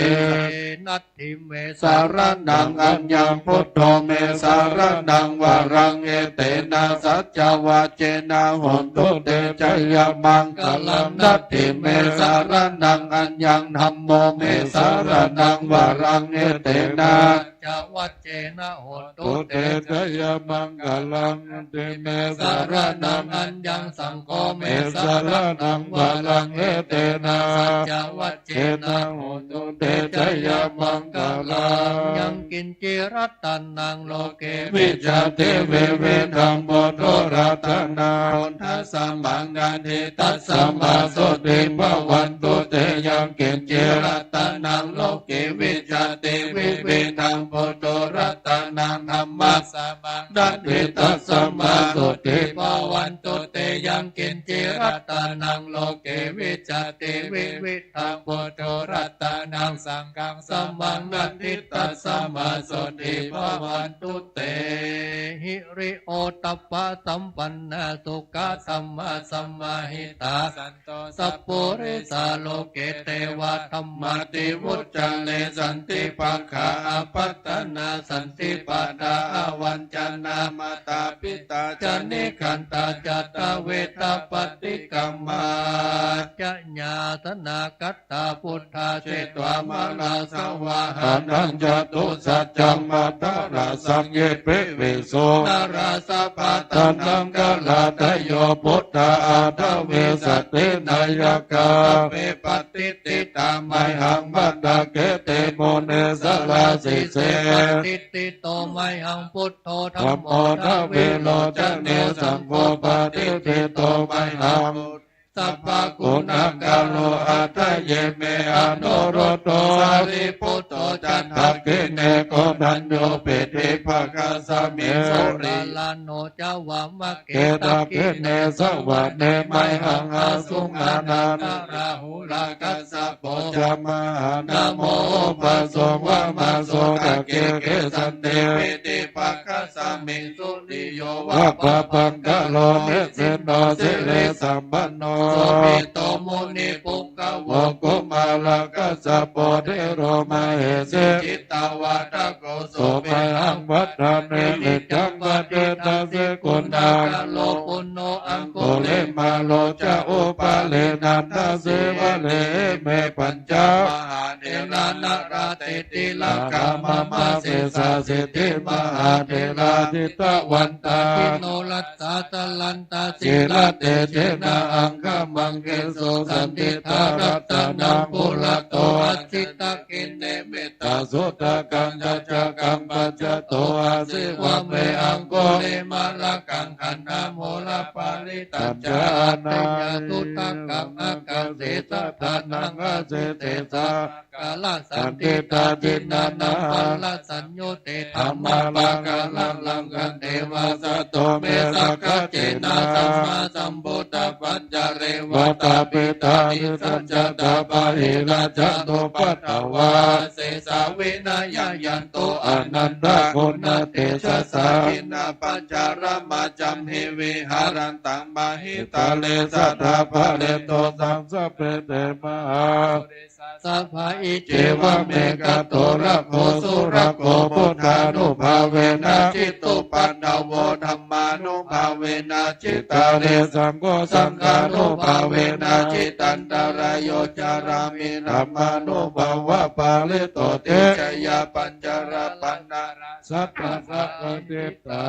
นัตถิเมสารนังอัญญังพุทโธเมสารนังวารังเอเตนะสัจจวัจเจนะโหตุเตชัยมังคลังนัตถิเมสารนังอัญญังธัมโมเมสารนังวารังเอเตนะจวัจเจนะโหตุเตชัยมังคลังเตเมสารนังอัญญังสังโฆเมสารนังวารังเอเตนะจวัจเจนะโหตุเตชัยมังคลังยังกินจิรัตตันังโลเกวิจาเทเวเวธัมโมโทรัตนาคนทัสสะมังกาเทตัสสะมาโสติภวันตุเตยังกินจิรัตตันังโลเกวิจาเทเวเวธัมโมโทรัตนาธัมมัสสะมังกาเทตัสสะมาโสติภวันตุเตยังกินจิรัตตันังโลเกวิจาเทเวเวธัมโมโทรัตนาสังฆังสมังนัตติตัสสะมาโสติภวันตุเตหิริโอตัปปะสัมปันนาสุขะสัมมาสัมมาหิตาสันโตสัพพุริสาโลเกเตวะธัมมาติวุจจันเลสันติปัฏฐาปัตตนาสันติปัฏฐาวันจันนามาตาปิตาจานิขันตาจัตตาเวตาปฏิ ติกัมมาจะญาตนากัตตาพุทธาเจตวามาลาสวาหานังจตุสัจจังมาตาราสังเยเปเวโสนาราสะปะตันนังกาลาทโยพุทธาอาทเวสเตนายกาเปปฏิติตามัยหังบัดดาเกเตโมเนสลาสิเสติติโตมัยหังพุทโธธัมโมทเวโลจะเนสัมโพปฏิติโตมัยหังสัพพะกุณังกาโลอัตเยเมอโนโรโตสาริปุตโตจันทักขิเนโกนัญโยเปติภะคะสามิโสริลาโนจาวามะเกตักขิเนสวัสเนมัยหังอาสุงอานานาราหุลากัสสะโพจามหานะโมปัสสวะมาโสตะเกเกสันเตเปติภะคะสามิสุริโยวะปะปังกะโลเมเสโนสิเลสัมปันโนโสภิโตมุนิปุกขวะกุมาลกัสสะโพเทโรมาเหเสจิตตาวาทโกโสเปหังวัฏาเนมิจังวัฏตาเสกุณาโลปุณโนอังโกเลมาโลจะอุปาเลนันทเสวะเลเมปัญจมหาเทระนาราเตติลากามมาเสสาเสติมหาเทราทิตวันตาปิโนรัตตาตลันตาสิลเตเจนะอังคมังเกโสสันติธารัตนังปุระโตอัจฉิตกินเนเมตตาสุตกังจัจกังปัจจโตอาสิวะเมอังโกเลมาลกังขันนาโมลปาริตัจจานาตุตกังอากังเสตทานังอาเสเตสากาลสันติตาจินานังปัลสัญโยเตธรรมาปะกาลังลังกันเทวาสโตเมสักขะเจนะสัมมาสัมพุทธปัญจเรวตาปิตานิสัจจตาปะหิราชโตปัตตวาเสสาเวนายายันโตอนันตะโกณเตชะสาหินาปัญจารมาจัมหิวิหารันตังมหิตาเลสัทธาภะเลโตสังสะเปเตมหาสัพพะอิเจวะเมกะโตระโกสุระโกพุทธานุภาเวนะจิตตุปันนโวธัมมานุภาเวนะจิตตาเรสังโฆสังฆานุภาเวนะจิตันตรายโยจารามิธัมมานุภาวะปาลิโตเตชยปัญจรปันนาสัพพะสัพพะเตตา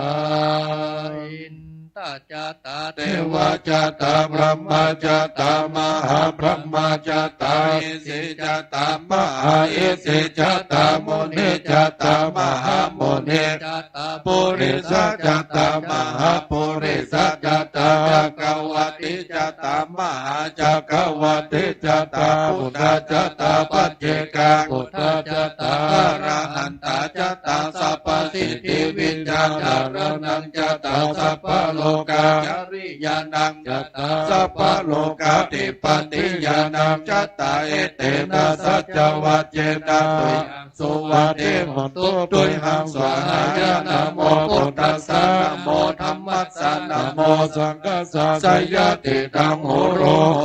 อินตาจาตาเทวาจาตาพระมจาตามหาพระมจาตาเอสิจาตามหาเอสิจาตาโมเนจาตามหาโมเนจาตาปุริสจาตามหาปุริสจาตาจักวัติจาตามหาจักวัติจาตาพุทธจาตาปัจเจกาพุทธจาตาอรหันตจาตาสัพพสิทธิวิญญาณารนังจาตาสัพพโลกาจริยานังจัตตาสัพพะโลกาติปันติยานังจัตตาเอเตนะสัจวัจเจนะตุยังสุวัติหนตุตุยหังสวหายนะโมพุทธัสสะนะโมธัมมัสสะนะโมสังฆัสสะสยติธัมโมโร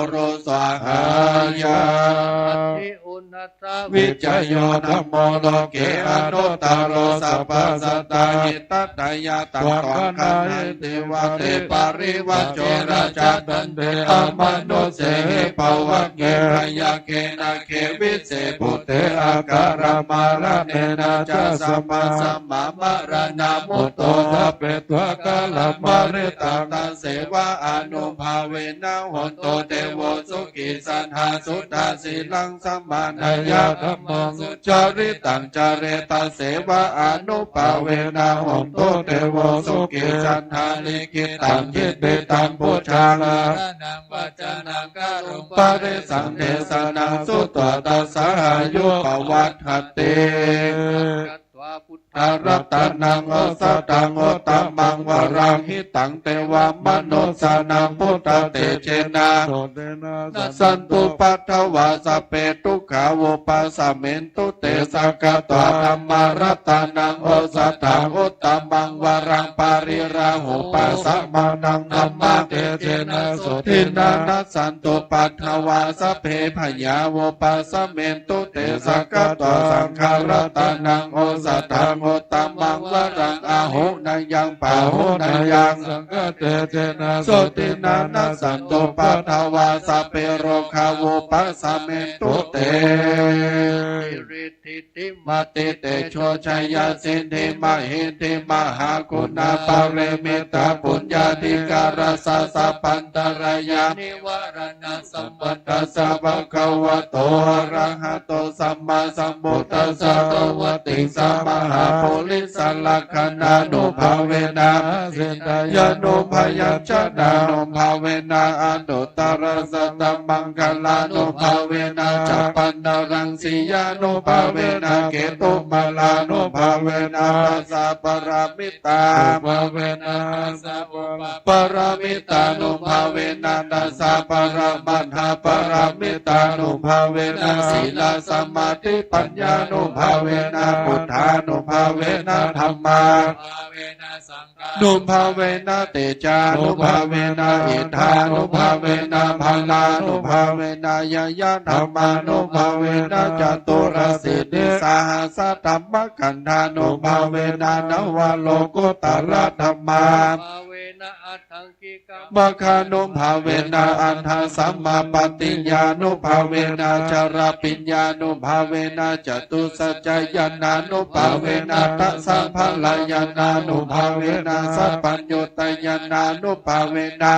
โรสวหายะวิจโยธัมโมโลเกอนุตตโรสัพพสัตตาหิตัตถยาตังตังคาเยติวะเตปาริวัจโจราชาตันเตอมนุเสปวะเกรยาเกนะเขวิเสปุเตอาการมาระเนนะจะสัมมาสัมมามาระนามุตโตสัพเพตวะกาลมาริตังตังเสวะอนุภาเวนะหนโตเทโวสุขิสันหาสุตาสีลังสัมมานายาธัมมังสุจาริตังจาเรตังเสวะอนุภาเวนะหนโตเทโวสุขิสันหาลิขิตังยิเตตังพุทธาลานังปัจจานังกาลุปะเรสังเทสนังสุตตะตัสสะหายุปวัฏฐเตพุทธรัตนังโอสตังโอตมังวรังหิตังเตวามโนสานังพุทธเตเจนะสันตุปัฏฐวาสเปตุขาวุปัสสะเมนตุเตสกตวธรรมรัตนังโอสตังโอตมังวรังปาริราหุปัสสะมานังธัมมเตเจนะสุทินานัสสันตุปัฏฐวาสเพพยาวุปัสสะเมนตุเตสกตวสังฆรัตนังโอสตังโอ ตัมมังวรังอาหุนายังปาหุนายังสังฆเตเจนะโสตินานัสสันโตปัทวาสเปโรคาโวปัสสะเมตุเตริทิติมาติเตโชชัยยาสินธิมหินธิมหาคุณาปาเรมิตาปุญญาธิการาสสะปันตรายานิวรณะสัมปัตตสะภะคะวะโตอะระหะโตสัมมาสัมพุทธัสสะภะวะติสัมมาหาโพลิสัลลัคขณานุภาเวนะเสตยานุภยัญชนะนุภาเวนะอนุตตรสัตตมังคลานุภาเวนะจัปปันนรังสียานุภาเวนะเกตุมาลานุภาเวนะสัพพรามิตาภาเวนะสัพปรามิตานุภาเวนะนัสสะปรามัฏฐปรามิตานุภาเวนะศีลสมาธิปัญญานุภาเวนะพุทธานุภาเวนะธัมมานุภาเวนะเตจานุภาเวนะอิทธานุภาเวนะพลานุภาเวนะยยะธรรมานุภาเวนะจตุรสิทธิสหสธรรมกันธานุภาเวนะนวโลกุตระธรรมาบาคานุภาเวนะอันทาสัมมาปฏิญญานุภาเวนะจารปิญญานุภาเวนะจตุสัจจยานานุภาเวนะตัสสะภลายานานุภาเวนะสัพพัญญุตยานานุภาเวนะ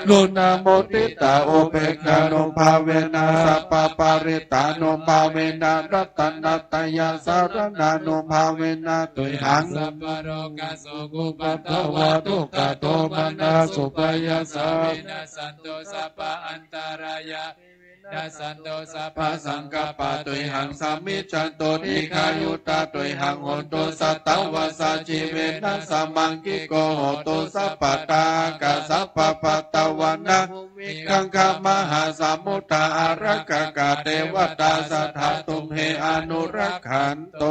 ลุนาโมติตาโอเปกานุภาเวนะสัพพปาริตานุภาเวนะรัตนัตยาสารนานุภาเวนะตุยหังสัพพโรกัสสุกุปัตตวะทุกขโทมานะสุปยาสานะสันโตสัพพอันตรายะนะสันโตสัพพสังกัปปะตุยหังสัมมิจฉันโตทิคายุตาตุยหังโหตุสัตตวาสาจิเวนะสัมมังกิโกโหตุสัพพตากะสัพพปัตตวานะกังคามหาสมุทธาอารักขกะเทวตาสัทธาตุมเหอนุรักขันโต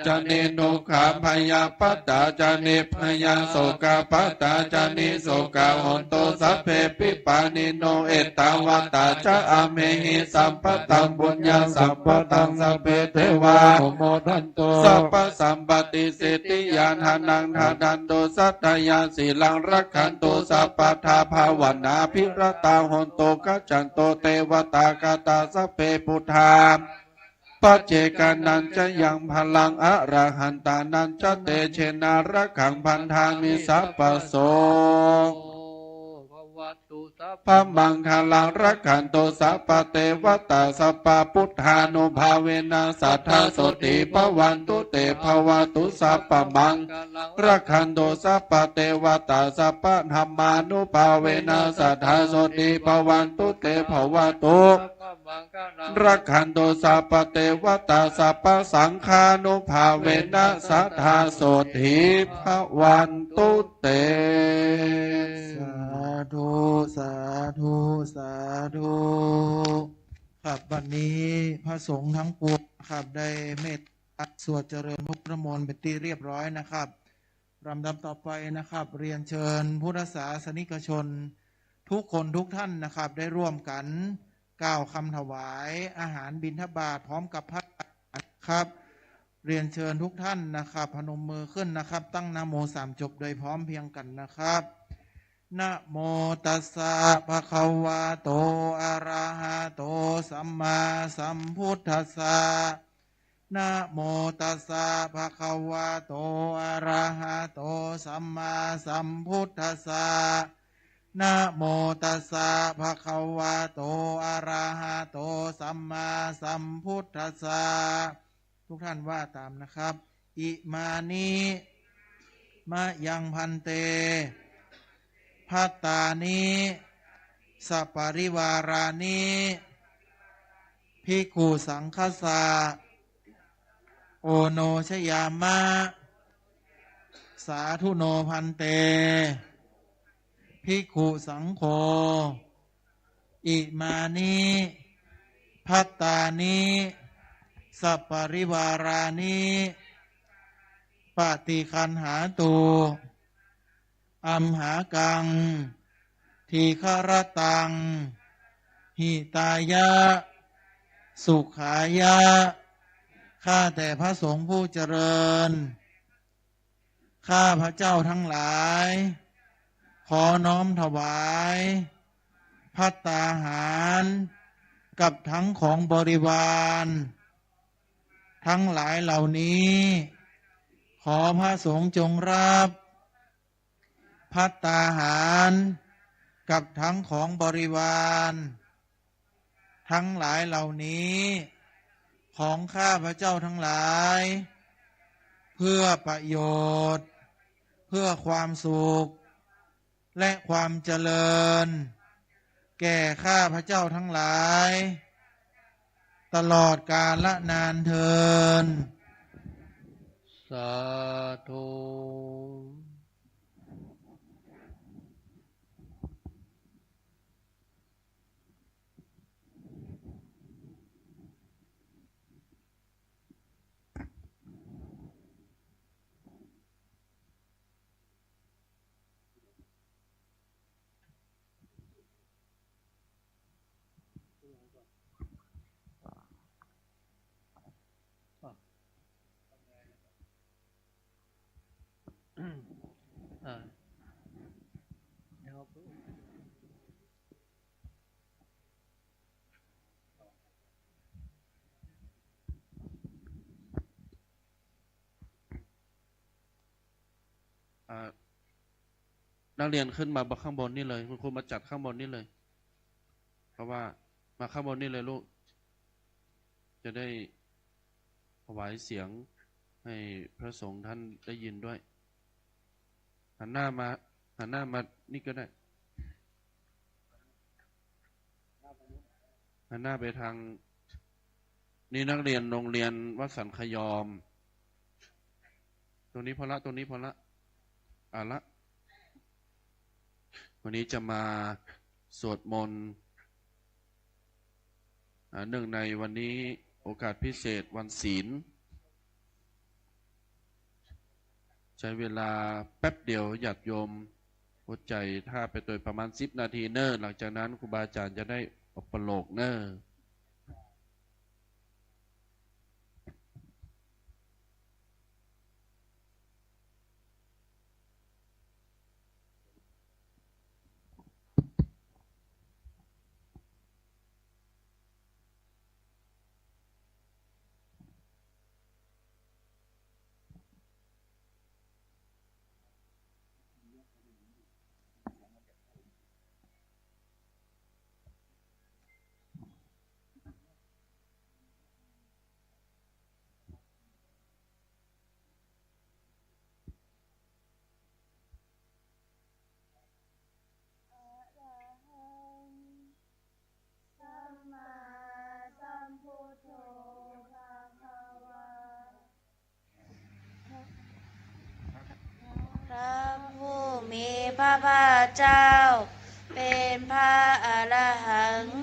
จเนโนขาพยาปัตตาจเนพยาโสกาปัตตาจเนโสกาหนโตสัพเพปิปานิโนเอตาวตาจะอเมหิสัมปตังบุญญาสัมปตังสัพเพเทวาโมทันโตสัพพสัมปติสิทธิยานหานังทาดันโตสัตตยาสีลังรักขันโตสัพพทาภาวนาภิรตาหนโตกัจจันโตเทวตากตาสัพเพพุทธาปัจเจกานันจะยังพลังอรหันตานันจะเตเชนารักขังพันธามิสัพพโสพระมังคลังรักขันโตสัพพเทวตาสัพพพุทธานุภาเวนะสัทธาโสติภวันตุเตภวตุสัพพมังรักขันโตสัพพเทวตาสัพพธรรมานุภาเวนะสัทธาโสติภวันตุเตภวตุรักขันโตสัพพเทวตาสัพพสังฆานุภาเวนะสัทธาโสติภวันตุเตสาธุสาธุสาธุครับวันนี้พระสงฆ์ทั้งปวงครับได้เมตตาสวดเจริญพุทธมนต์เป็นที่เรียบร้อยนะครับลำดับต่อไปนะครับเรียนเชิญพุทธศาสนิกชนทุกคนทุกท่านนะครับได้ร่วมกันกล่าวคำถวายอาหารบิณฑบาตพร้อมกับพระครับเรียนเชิญทุกท่านนะครับพนมมือขึ้นนะครับตั้งนะโมสามจบโดยพร้อมเพรียงกันนะครับนะโมตัสสะภะคะวะโตอะระหะโตสัมมาสัมพุทธัสสะนะโมตัสสะภะคะวะโตอะระหะโตสัมมาสัมพุทธัสสะนะโมตัสสะภะคะวะโตอะระหะโตสัมมาสัมพุทธัสสะทุกท่านว่าตามนะครับอิมานิมะยังพันเตภัตตานิสัปปริวารานิภิกขุสังฆสาโอโนชยามะสาธุโนพันเตภิกขุสังโฆอิมานิภัตตานิสัปปริวารานิปฏิคันหาตุอัมหากังทีฆรตังหิตายะสุขายะ ข้าแต่พระสงฆ์ผู้เจริญข้าพระเจ้าทั้งหลายขอน้อมถวายภัตตาหารกับทั้งของบริวารทั้งหลายเหล่านี้ขอพระสงฆ์จงรับภัตตาหารกับทั้งของบริวารทั้งหลายเหล่านี้ของข้าพระเจ้าทั้งหลายเพื่อประโยชน์เพื่อความสุขและความเจริญแก่ข้าพระเจ้าทั้งหลายตลอดกาลนานเทอญสาธุนักเรียนขึ้นมาข้างบนนี่เลยคุณครูมาจัดข้างบนนี่เลยเพราะว่ามาข้างบนนี่เลยลูกจะได้ถวายเสียงให้พระสงฆ์ท่านได้ยินด้วยหันหน้ามานี่ก็ได้หันหน้าไปทางนี่นักเรียนโรงเรียนวัดสันขยอมตรงนี้พอละละวันนี้จะมาสวดมนต์เนื่องในวันนี้โอกาสพิเศษวันศีลใช้เวลาแป๊บเดียวญาติโยมหัวใจถ้าไปโดยประมาณ10 นาทีเนอะหลังจากนั้นครูบาอาจารย์จะได้อุปโลกเนอะพระผู้มีพระภาคเจ้าเป็นพระอรหันต์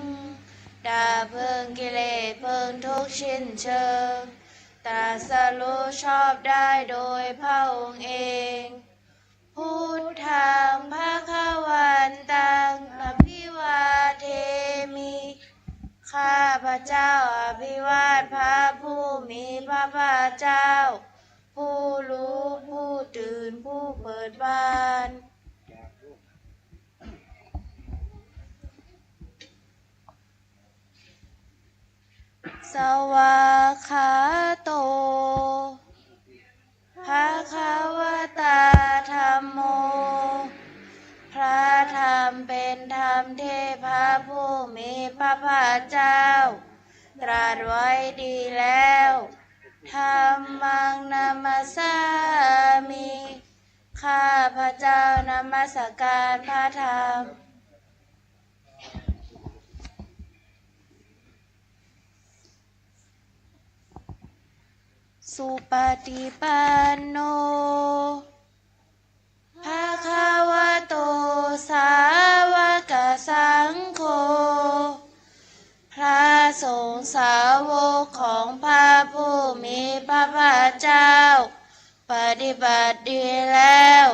ดับเพลิงกิเลสเพลิงทุกข์สิ้นเชิงตรัสรู้ชอบได้โดยพระองค์เองพุทธังภควันตังอภิวาเทมิข้าพระเจ้าอภิวาทพระผู้มีพระภาคเจ้าผู้รู้ผู้ตื่นผู้เปิดบานสวากขาโตภะคะวตาธัมโมพระธรรมเป็นธรรมที่พระผู้มีพระภาคเจ้าตรัสไว้ดีแล้วธัมมังนามัสสามิข้าพระเจ้านมัสการพระธรรมสุปฏิปันโนภะคะวะโตสาวกสังโฆพระสงฆ์สาวกของพระผู้มีพระภาคเจ้าปฏิบัติดีแล้ว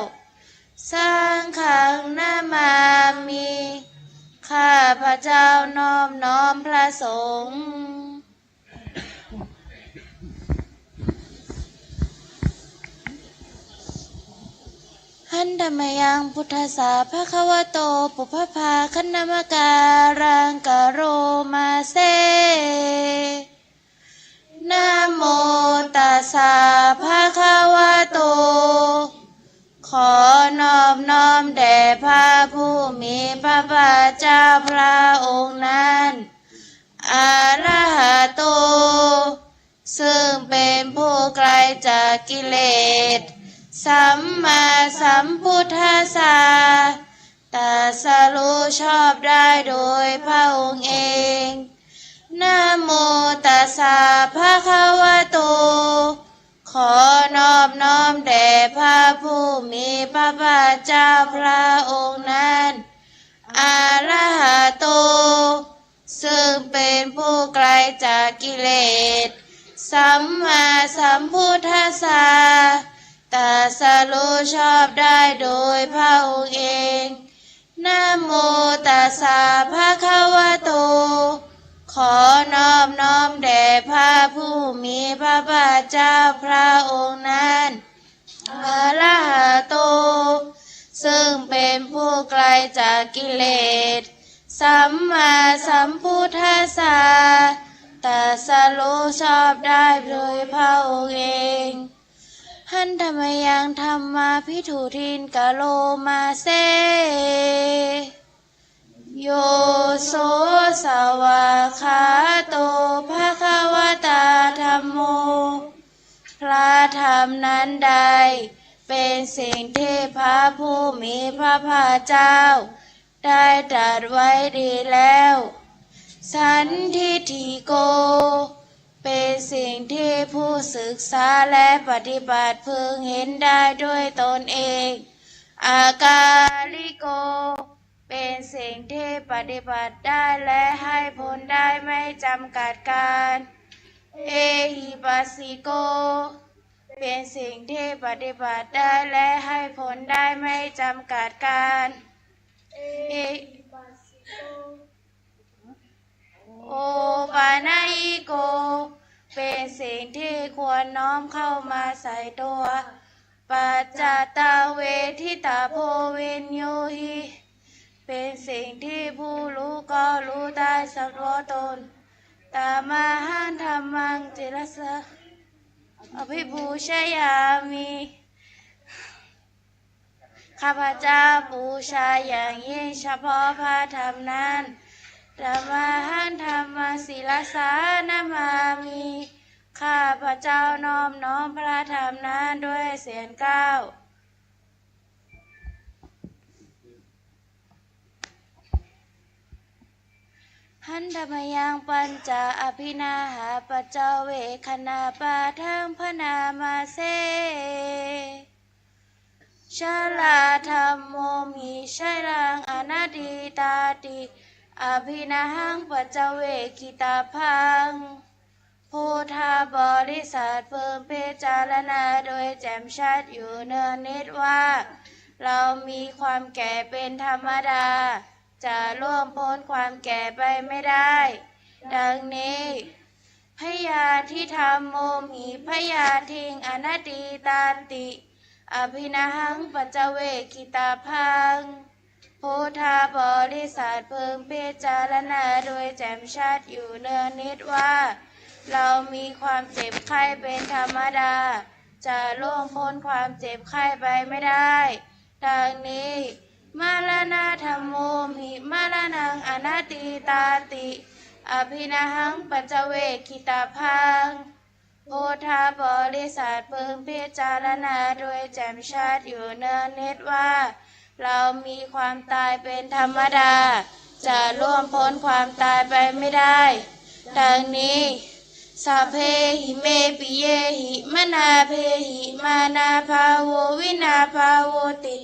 สังฆังนามามิข้าพระเจ้านอบน้อมพระสงฆ์ หันธรรมยังพุทธสาภควโตปุพพาคณมการังกโรมาเซนะโมตัสสะภะคะวะโตขอนอบน้อมแด่พระผู้มีพระภาคเจ้าพระองค์นั้นอะระหะโตซึ่งเป็นผู้ไกลจากกิเลสสัมมาสัมพุทธัสสะตรัสรู้ชอบได้โดยพระองค์เองนะโมตัสสะภะคะวะโตขอนอบน้อมแด่พระผู้มีพระภาคเจ้าพระองค์นั้นอะระหะโตซึ่งเป็นผู้ไกลจากกิเลสสัมมาสัมพุทธัสสะตรัสรู้ชอบได้โดยพระองค์เองนะโมตัสสะภะคะวะโตขอนอบน้อมแด่พระผู้มีพระภาคเจ้าพระองค์นั้นอะระหะโตซึ่งเป็นผู้ไกลจากกิเลสสัมมาสัมพุทธัสสะตรัสรู้ชอบได้โดยพระองค์เองหันธรรมยังธรรมาภิถุทินกะโลมาเซโยโสสวาคาโตภะคะวะตาธัมโมพระธรรมนั้นใดเป็นสิ่งที่พระผู้มีพระภาคเจ้าได้ตรัสไว้ดีแล้วสันทิฏฐิโกเป็นสิ่งที่ผู้ศึกษาและปฏิบัติพึงเห็นได้ด้วยตนเองอากาลิโกเป็นสิ่งที่ปฏิบัติได้และให้ผลได้ไม่จำกัดการเอหิปัสสิโกเป็นสิ่งที่ปฏิบัติได้และให้ผลได้ไม่จำกัดการเอหิปัสสิโกโอปานายิโกเป็นสิ่งที่ควรน้อมเข้ามาใส่ตัวปัจจตเวทิตาโพวินโยหิเป็นสิ่งที่ผู้รู้ก็รู้ได้สักว่าตนตามาหันธรรมังจิรสะอภิปูชยามิข้าพเจ้าบูชาอย่างยิ่งเฉพาะพระธรรมนั้นธรรมหันธรรมศิลสานามามิข้าพเจ้าน้อมน้อมพระธรรมนั้นด้วยเสียงก้าวหันธรรมยังปัญจอภินาหาปัจเจเวคณาปาทังพนามาเซชลาธรรมโมมิชัยรังอนาดิตาติอภินาหังปัจเจเวกิตาพังพุทธบริษัทเพิ่มพิจารณาโดยแจ่มชัดอยู่เนืองนิดว่าเรามีความแก่เป็นธรรมดาจะล่วงพ้นความแก่ไปไม่ได้ดังนี้พยาธิธรรมโมหิพยาทิงอนัตติตาติอภินาหังปัจเจเวกิตาพังพุทธบริษัทพึงพิจารณาโดยแจ่มชัดอยู่เนืองนิดว่าเรามีความเจ็บไข้เป็นธรรมดาจะล่วงพ้นความเจ็บไข้ไปไม่ได้ดังนี้มาลนาธรรมโมหิมาลนังอนัตติตาติอภินาหังปัจเจเวกิตาพังพุทธบริษัทพึงพิจารณาโดยแจ่มชัดอยู่เนืองนิดว่าเรามีความตายเป็นธรรมดาจะล่วงพ้นความตายไปไม่ได้ดังนี้สัพเพหิเมปิเยหิมนาเพหิมานาภาโววินาภาโวติ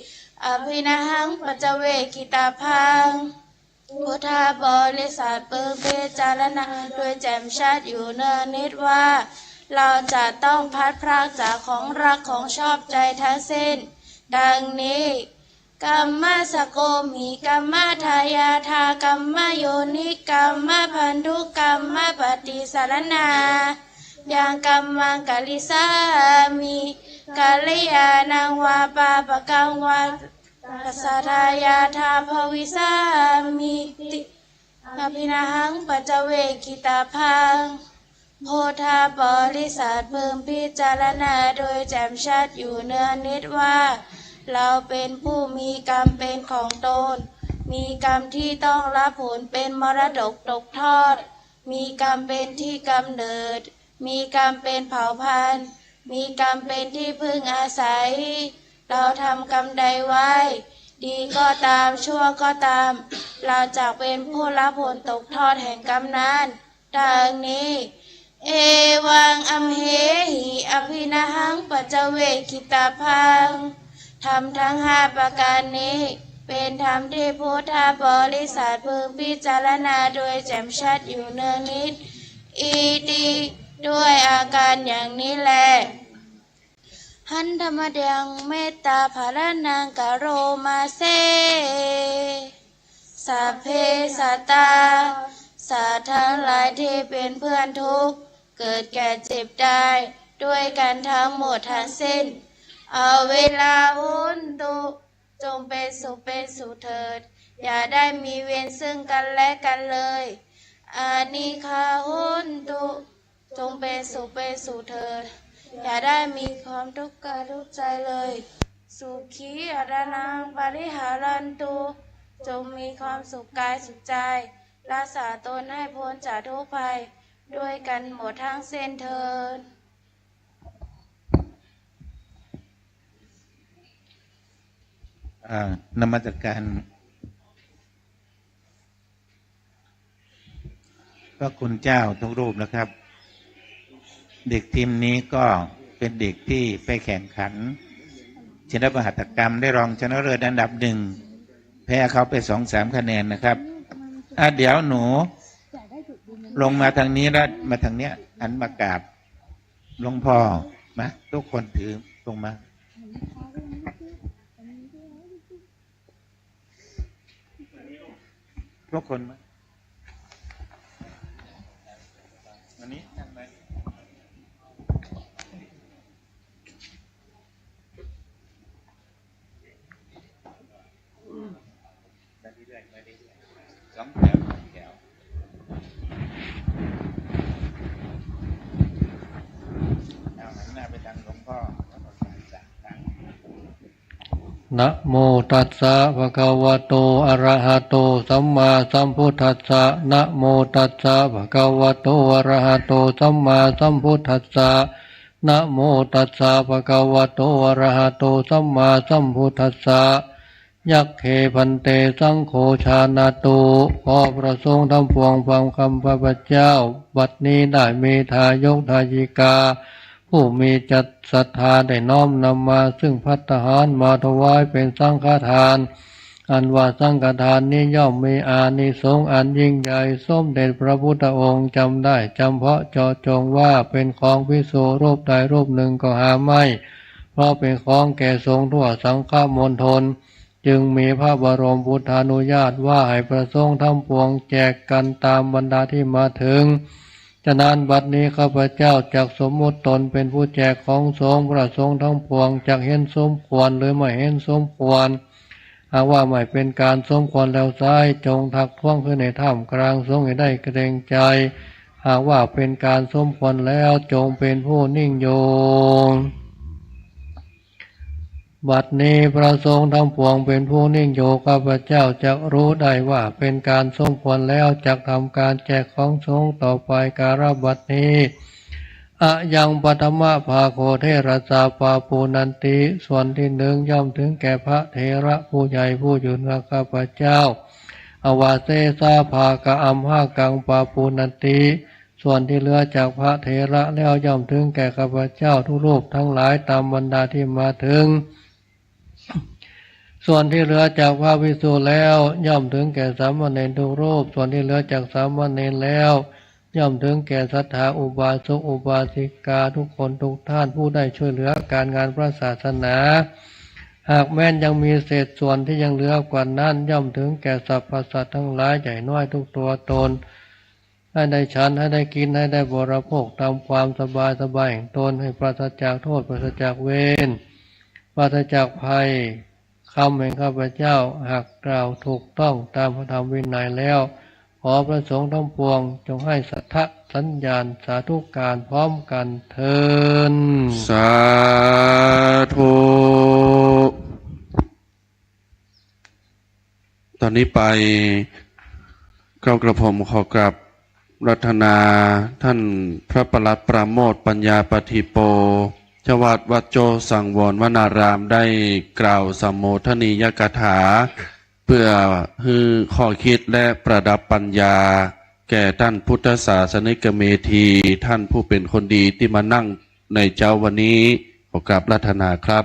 อภินาหังปัจเจเวกิตาพังพุทธบริษัทพึงพิจารณาโดยแจ่มชัดอยู่เนืองนิดว่าเราจะต้องพัดพรากจากของรักของชอบใจทั้งสิ้นดังนี้กัมมะสโกมิกัมมะทายาทากัมมะโยนิกัมมะพันธุกัมมะปฏิสารนายังกัมมังกลิสามิ กาลยานังวาปาปะกังวาปัสสะทายาทาภวิสามิติอภินาหังปัจเจเวกิตาพังโพธาบริษัทพึงพิจารณาโดยแจ่มชัดอยู่เนื้อนิดว่าเราเป็นผู้มีกรรมเป็นของตนมีกรรมที่ต้องรับผลเป็นมรดกตกทอดมีกรรมเป็นที่กำเนิดมีกรรมเป็นเผ่าพันธุ์มีกรรมเป็นที่พึ่งอาศัยเราทำกรรมใดไว้ดีก็ตามชั่วก็ตามเราจะเป็นผู้รับผลตกทอดแห่งกรรมนั้นดังนี้เอวังอัมเหหิอภินาหังปัจเจเวกิตาพังธรรมทั้ง5ประการนี้เป็นธรรมที่พุทธบริษัทพึงพิจารณาโดยแจ่มชัดอยู่เนืองนิดอีติด้วยอาการอย่างนี้แลหันธรรมเดียงเมตตาภารนังกโรมาเซสัพเพสัตตาสัตว์ทั้งหลายที่เป็นเพื่อนทุกข์เกิดแก่เจ็บได้ด้วยกันทั้งหมดทั้งสิ้นเอาเวลาหุนตุจงเป็นสุขเป็นสุขเถิดอย่าได้มีเวรซึ่งกันและกันเลยอานิคาหุนตุจงเป็นสุขเป็นสุขเถิดอย่าได้มีความทุกข์กายทุกข์ใจเลยสุขีอารานังปริหารันตุจงมีความสุขกายสุขใจรักษาตนให้พ้นจากทุกภัยด้วยกันหมดทั้งเส้นเถิดนมัสการพระคุณเจ้าทุกรูปนะครับ เด็กทีมนี้ก็เป็นเด็กที่ไปแข่งขันชนะประหัตถกรรมได้รองชนะเลิศอันดับ1แพ้เขาไป2-3 คะแนนนะครับเดี๋ยวหนูลงมาทางนี้แล้วมาทางเนี้ยหันมากราบหลวงพ่อมาทุกคนถือลงมาทุกคนมาวันนี้นั่งไหม2 แถวหันหน้าไปทางหลวงพ่อนะโมตัสสะภะคะวะโตอะระหะโตสัมมาสัมพุทธัสสะนะโมตัสสะภะคะวะโตอะระหะโตสัมมาสัมพุทธัสสะนะโมตัสสะภะคะวะโตอะระหะโตสัมมาสัมพุทธัสสะยัคเขพันเตสังโฆชานาตุขอพระสงฆ์ทั้งปวงฟังคำพระพุทธเจ้าบัดนี้ได้มีทายกทายิกาผู้มีจิตศรัทธาได้น้อมนำมาซึ่งภัตตาหารมาถวายเป็นสังฆทานอันว่าสังฆทานนี้ย่อมมีอานิสงส์อันยิ่งใหญ่สมเด็จพระพุทธองค์จำได้จำเพาะเจาะจงว่าเป็นของภิกษุรูปใดรูปหนึ่งก็หาไม่เพราะเป็นของแก่สงฆ์ทั่วสังฆมณฑลจึงมีพระบรมพุทธานุญาตว่าให้ประสงค์ทั้งปวงแจกกันตามบรรดาที่มาถึงฉะนั้นบัดนี้ข้าพเจ้าจักสมมุติตนเป็นผู้แจกของสงฆ์พระสงฆ์ทั้งปวงจักเห็นสมควรหรือไม่เห็นสมควรหากว่าไม่เป็นการสมควรแล้วไซร้จงทักท้วงขึ้นในท่ามกลางสงฆ์ให้ได้เกรงใจหากว่าเป็นการสมควรแล้วจงเป็นผู้นิ่งโยงบัดนี้พระสงฆ์ทั้งปวงเป็นผู้นิ่งโยข้าพเจ้าจักรู้ได้ว่าเป็นการสมควรแล้วจักทำการแจกของสงฆ์ต่อไปการบัดนี้อะยังปฐมภาโคเทระสาปาปูนันติส่วนที่หนึ่งย่อมถึงแก่พระเถระผู้ใหญ่ผู้อยู่เหนือข้าพเจ้าอวาเสสาภากะอัมหากังปาปูนันติส่วนที่เหลือจากพระเถระแล้วย่อมถึงแก่ข้าพเจ้าทุกรูปทั้งหลายตามบรรดาที่มาถึงส่วนที่เหลือจากพระภิกษุแล้วย่อมถึงแก่สามเณรทุกรูปส่วนที่เหลือจากสามเณรแล้วย่อมถึงแก่ศรัทธาอุบาสกอุบาสิกาทุกคนทุกท่านผู้ได้ช่วยเหลือการงานพระศาสนาหากแม้นยังมีเศษส่วนที่ยังเหลือกว่านั้นย่อมถึงแก่สรรพสัตว์ทั้งหลายใหญ่น้อยทุกตัวตน ให้ได้ฉันให้ได้กินให้ได้บริโภคตามความสบายแห่งตนให้ปราศจากโทษปราศจากเวรปราศจากภัยคำแห่งข้าพเจ้าหากกล่าวถูกต้องตามพระธรรมวินัยแล้วขอพระสงฆ์ทั้งปวงจงให้สัทธสัญญาณสาธุการพร้อมกันเทินสาธุตอนนี้ไปกระผมขอกราบรัตนาท่านพระประหลัดปราโมทปัญญาปฏิโปเจ้าวาดวัดโจสังวรวนารามได้กล่าวสัมโมทนียกถาเพื่อให้ข้อคิดและประดับปัญญาแก่ท่านพุทธศาสนิกเมธีท่านผู้เป็นคนดีที่มานั่งในเจ้าวันนี้ขอกราบรัตนาครับ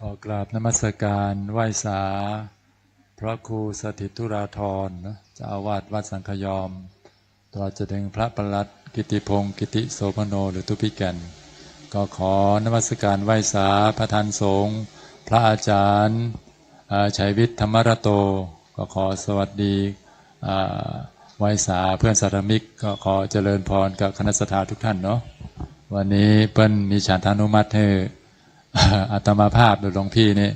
ขอกราบนมัสการไหว้สาพระครูสถิตธุราธรเจ้าอาวาสวัดสังฆยอมตัวจะถึงพระประหลัดกิติพงศ์กิติโสพโนหรือทุพิแก่นก็ขอนมัสการไหว้สาพระทานสงฆ์พระอาจารย์ชัยวิทย์ธรรมรโตก็ขอสวัสดีไหว้สาเพื่อนสาธมิกก็ขอเจริญพรกับคณะสัตยาทุกท่านเนาะวันนี้เปิ้ลมีฉันทานุมัติให้อาตมาภาพหรือหลวงพี่นี่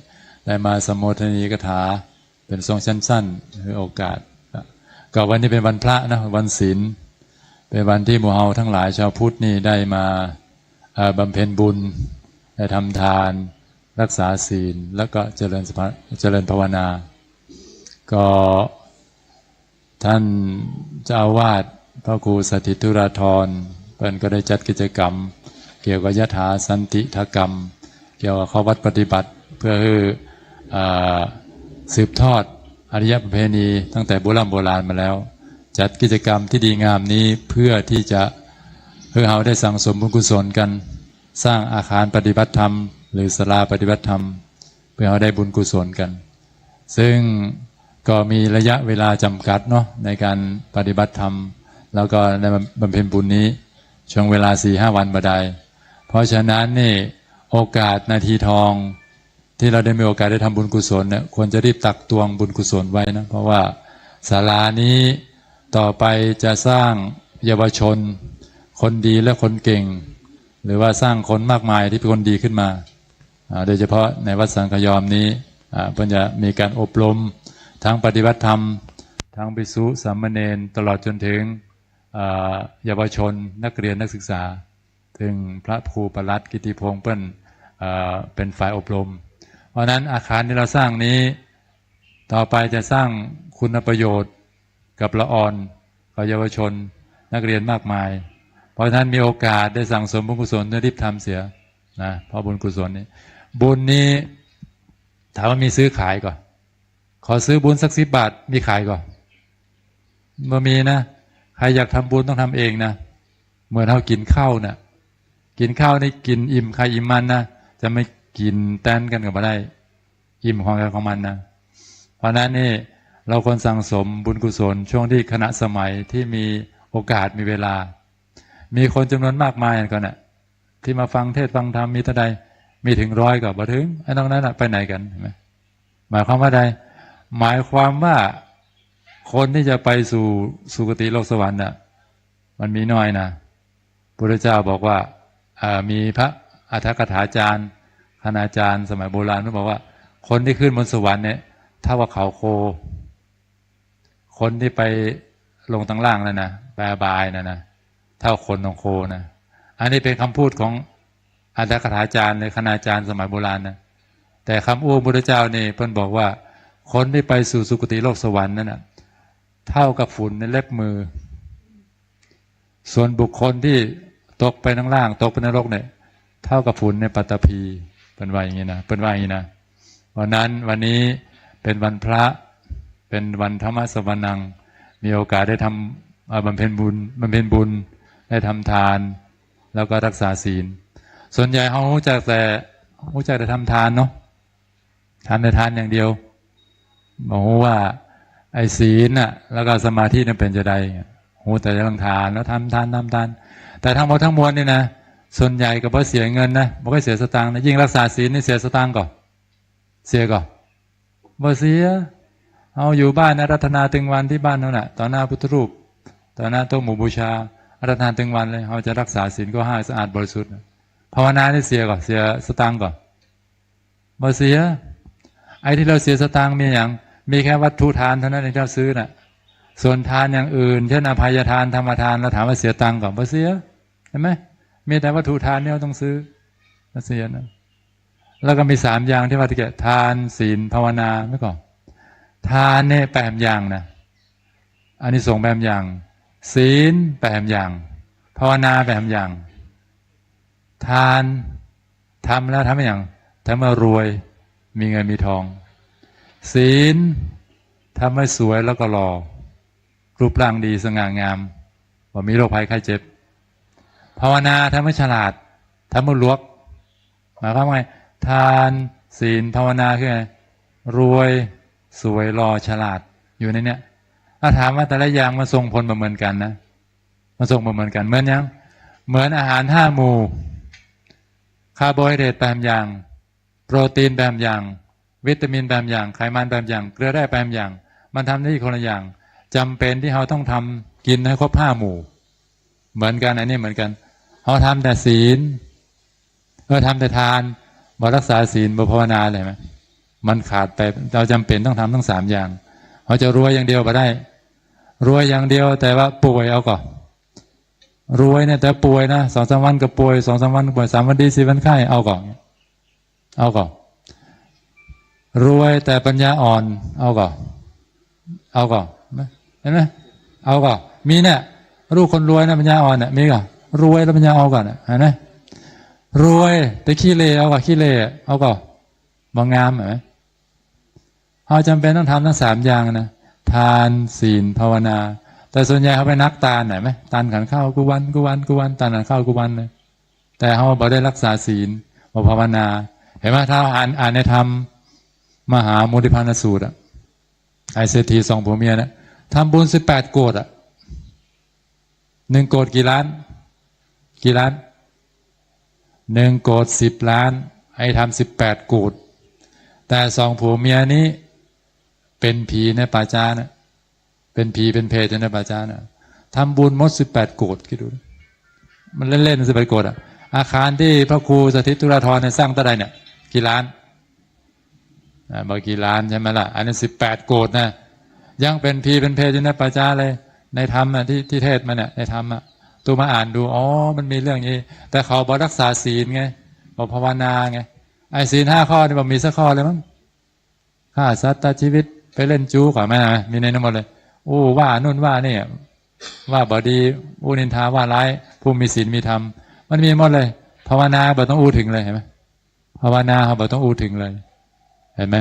ได้มาสมโภชนีกถาเป็นทรงสั้นๆคือโอกาสก็วันนี้เป็นวันพระนะวันศีลเป็นวันที่หมู่เฮาทั้งหลายชาวพุทธนี่ได้มาบำเพ็ญบุญได้ทำทานรักษาศีลแล้วก็เจริญภาวนาก็ท่านเจ้าอาวาสพระครูสถิตธุราธรเพิ่นก็ได้จัดกิจกรรมเกี่ยวกับยถาสันติทกรรมเกี่ยวกับข้อวัดปฏิบัติเพื่อให้สืบทอดอริยประเพณีตั้งแต่โบราณมาแล้วจัดกิจกรรมที่ดีงามนี้เพื่อที่จะเพื่อเราได้สั่งสมบุญกุศลกันสร้างอาคารปฏิบัติธรรมหรือศาลาปฏิบัติธรรมเพื่อเราได้บุญกุศลกันซึ่งก็มีระยะเวลาจำกัดเนาะในการปฏิบัติธรรมแล้วก็ในบำเพ็ญบุญนี้ช่วงเวลา 4-5 วันบัดใดเพราะฉะนั้นนี่โอกาสนาทีทองที่เราได้มีโอกาสได้ทำบุญกุศลเนี่ยควรจะรีบตักตวงบุญกุศลไว้นะเพราะว่าศาลานี้ต่อไปจะสร้างเยาวชนคนดีและคนเก่งหรือว่าสร้างคนมากมายที่เป็นคนดีขึ้นมาโดยเฉพาะในวัดสังฆยอมนี้เพื่อจะมีการอบรมทั้งปฏิบัติธรรมทั้งภิกษุสามเณรตลอดจนถึงเยาวชนนักเรียนนักศึกษาถึงพระครูประหลัดกิติพงศ์เป็นฝ่ายอบรมเพราะนั้นอาคารที่เราสร้างนี้ต่อไปจะสร้างคุณประโยชน์กับละอ่อนกับเยาวชนนักเรียนมากมายเพราะฉะนั้นมีโอกาสได้สั่งสมบุญกุศลรีบทำเสียนะเพราะบุญกุศลนี้บุญนี้ถามว่ามีซื้อขายก่อนขอซื้อบุญสัก10 บาทมีขายก่อนบ่มีนะใครอยากทำบุญต้องทำเองนะเหมือนเรากินข้าวนะกินข้าวนี่กินอิ่มใครอิ่มมันนะจะไม่กินแต้นกันกับมาได้อิ่มของใครของมันนะเพราะนั้นนี่เราควรสั่งสมบุญกุศลช่วงที่ขณะสมัยที่มีโอกาสมีเวลามีคนจำนวนมากมายกันน่ะที่มาฟังเทศน์ฟังธรรมมีเท่าใดมีถึง100กับบ่ถึงไอ้ตรงนั้นไปไหนกันเห็นไหมหมายความว่าใดหมายความว่าคนที่จะไปสู่สุคติโลกสวรรค์น่ะมันมีน้อยนะพระพุทธเจ้าบอกว่ามีพระอัฏฐกถาจารย์คณาจารย์สมัยโบราณเขาบอกว่าคนที่ขึ้นบนสวรรค์เนี่ยถ้าว่าเขาโคคนที่ไปลงตั้งล่างนั่นนะไปอบายนะเท่าคนของโคนะอันนี้เป็นคำพูดของอัฏฐกถาจารย์ในคณาจารย์สมัยโบราณนะแต่คำอ้วงพุทธเจ้านี่เพิ่นบอกว่าคนที่ไปสู่สุคติโลกสวรรค์นั่นนะเท่ากับฝุ่นในเล็บมือส่วนบุคคลที่ตกไปข้างล่างตกไปในนรกเนี่ยเท่ากับฝุ่นในปัตตภีเป็นว่าอย่างนี้นะเป็นว่าอย่างนี้นะวันนั้นวันนี้เป็นวันพระเป็นวันธรรมสวนังมีโอกาสได้ทำบำเพ็ญบุญได้ทำทานแล้วก็รักษาศีลส่วนใหญ่เขารู้จักแต่ทำทานเนาะทำแต่ทานอย่างเดียวบอกว่าไอ้ศีลน่ะแล้วก็สมาธินั่นเป็นจะได้โหแต่เรื่องทานแล้วทำทานแต่ทั้งหมดทั้งมวลนี่นะส่วนใหญ่ก็เพราะเสียเงินนะไม่ค่อยเสียสตางค์นะยิ่งรักษาศีลนี่เสียสตางค์ก่อน เสียก่อนบ่เสียเอาอยู่บ้านอารัธนาถึงวันที่บ้านนั่นแหละต่อหน้าพุทธรูปต่อหน้าโต๊ะหมู่บูชาอารัธนาถึงวันเลยเขาจะรักษาศีลก็5สะอาดบริสุทธิ์ภาวนาที่เสียก่อนเสียสตางค์ก่อนบ่เสียไอ้ที่เราเสียสตางค์มีอย่างมีแค่วัตถุทานเท่านั้นที่เราซื้อน่ะส่วนทานอย่างอื่นเช่นอภัยทานธรรมทานเราถามว่าเสียตังค์ก่อนบ่เสียเห็นไหมมีแต่วัตถุทานเนี่ยเราต้องซื้อบ่เสียนะแล้วก็มี3อย่างที่ว่าที่แกทานศีลภาวนาไม่ก่อนทานเนี่ย8อย่างนะอานิสงส์8อย่างศีล8อย่างภาวนา8อย่างทานทำแล้วทำอย่างทำมารวยมีเงินมีทองศีลทำให้สวยแล้วก็หล่อรูปร่างดีสง่างามว่ามีโรคภัยไข้เจ็บภาวนาทำให้ฉลาดทำให้ลวกหมายความว่าทานศีลภาวนาคือไงรวยสวยหล่อฉลาดอยู่ในเนี้ยถ้าถามว่าแต่ละอย่างมันส่งผลเหมือนกันนะมันส่งเหมือนกันเหมือนยังเหมือนอาหาร5หมู่คาร์โบไฮเดรต8อย่างโปรตีน8อย่างวิตามิน8อย่างไขมัน8อย่างเกลือแร่8อย่างมันทำได้คนละอย่างจำเป็นที่เราต้องทำกินให้ครบ5หมู่เหมือนกันอันนี้เหมือนกันเราทำแต่ศีลทำแต่ทานบ่รักษาศีลบ่ภาวนาเลยไหมมันขาดไปเราจำเป็นต้องทำทั้ง3อย่างเขาจะรวยอย่างเดียวก็ได้รวยอย่างเดียวแต่ว่าป่วยเอาก่อนรวยเนี่ยแต่ป่วยนะ2-3 วันก็ป่วย2-3 วันป่วย3 วันดี4 วันไข้เอาก่อนรวยแต่ปัญญาอ่อนเอาก่อนเห็นไหมเอาก่อนมีเนี่ยลูกคนรวยนะปัญญาอ่อนเนี่ยมีก่อนรวยแล้วปัญญาเอาก่อนเห็นไหมรวยแต่ขี้เลเอาก่อนขี้เลเอาก่อนมองงามไหมเราจำเป็นต้องทำทั้ง3อย่างนะทานศีลภาวนาแต่ส่วนใหญ่เขาไปนักตาลไหมตาลขันข้าวกูวันตาลขันข้าวกูวันเลยแต่เขาบอกได้รักษาศีลบอกภาวนาเห็นไหมถ้าอ่านในธรรมมหาโมทิพานสูตรไอเศรษฐี2ผัวเมียนะทำบุญ18 โกฏ1 โกฏกี่ล้าน1 โกฏ10 ล้านไอทำ18 โกฏแต่2ผัวเมียนี้เป็นผีในป่าช้านะเป็นผีเป็นเพศในป่าช้านะทำบุญมด18 โกฏคิดดูมันเล่นๆ18 โกฏอาคารที่พระครูสถิตตุลาธรเนี่ยสร้างเท่าไหร่เนี่ยกี่ล้านบอกกี่ล้านใช่ไหมล่ะอันนี้18 โกฏนะยังเป็นผีเป็นเพศในป่าช้าเลยในธรรมที่เทศมาเนี่ยในธรรมตัวมาอ่านดูอ๋อมันมีเรื่องนี้แต่เขาบอกรักษาศีลไงบอกภาวนาไงไอ้ศีล5 ข้อนี่บอกมีสักข้อเลยมั้งฆ่าสัตว์ตัดชีวิตไปเล่นจู๊ก่อนไหมมีในนั้นหมดเลยโอ้ว่านู่นว่านี่ว่าบอดีอู้นินทาว่าร้ายผู้มีศีลมีธรรมมันมีหมดเลยภาวนาบอกต้องอู้ถึงเลยเห็นไหมภาวนาเขาบอกต้องอู้ถึงเลยเห็นไหม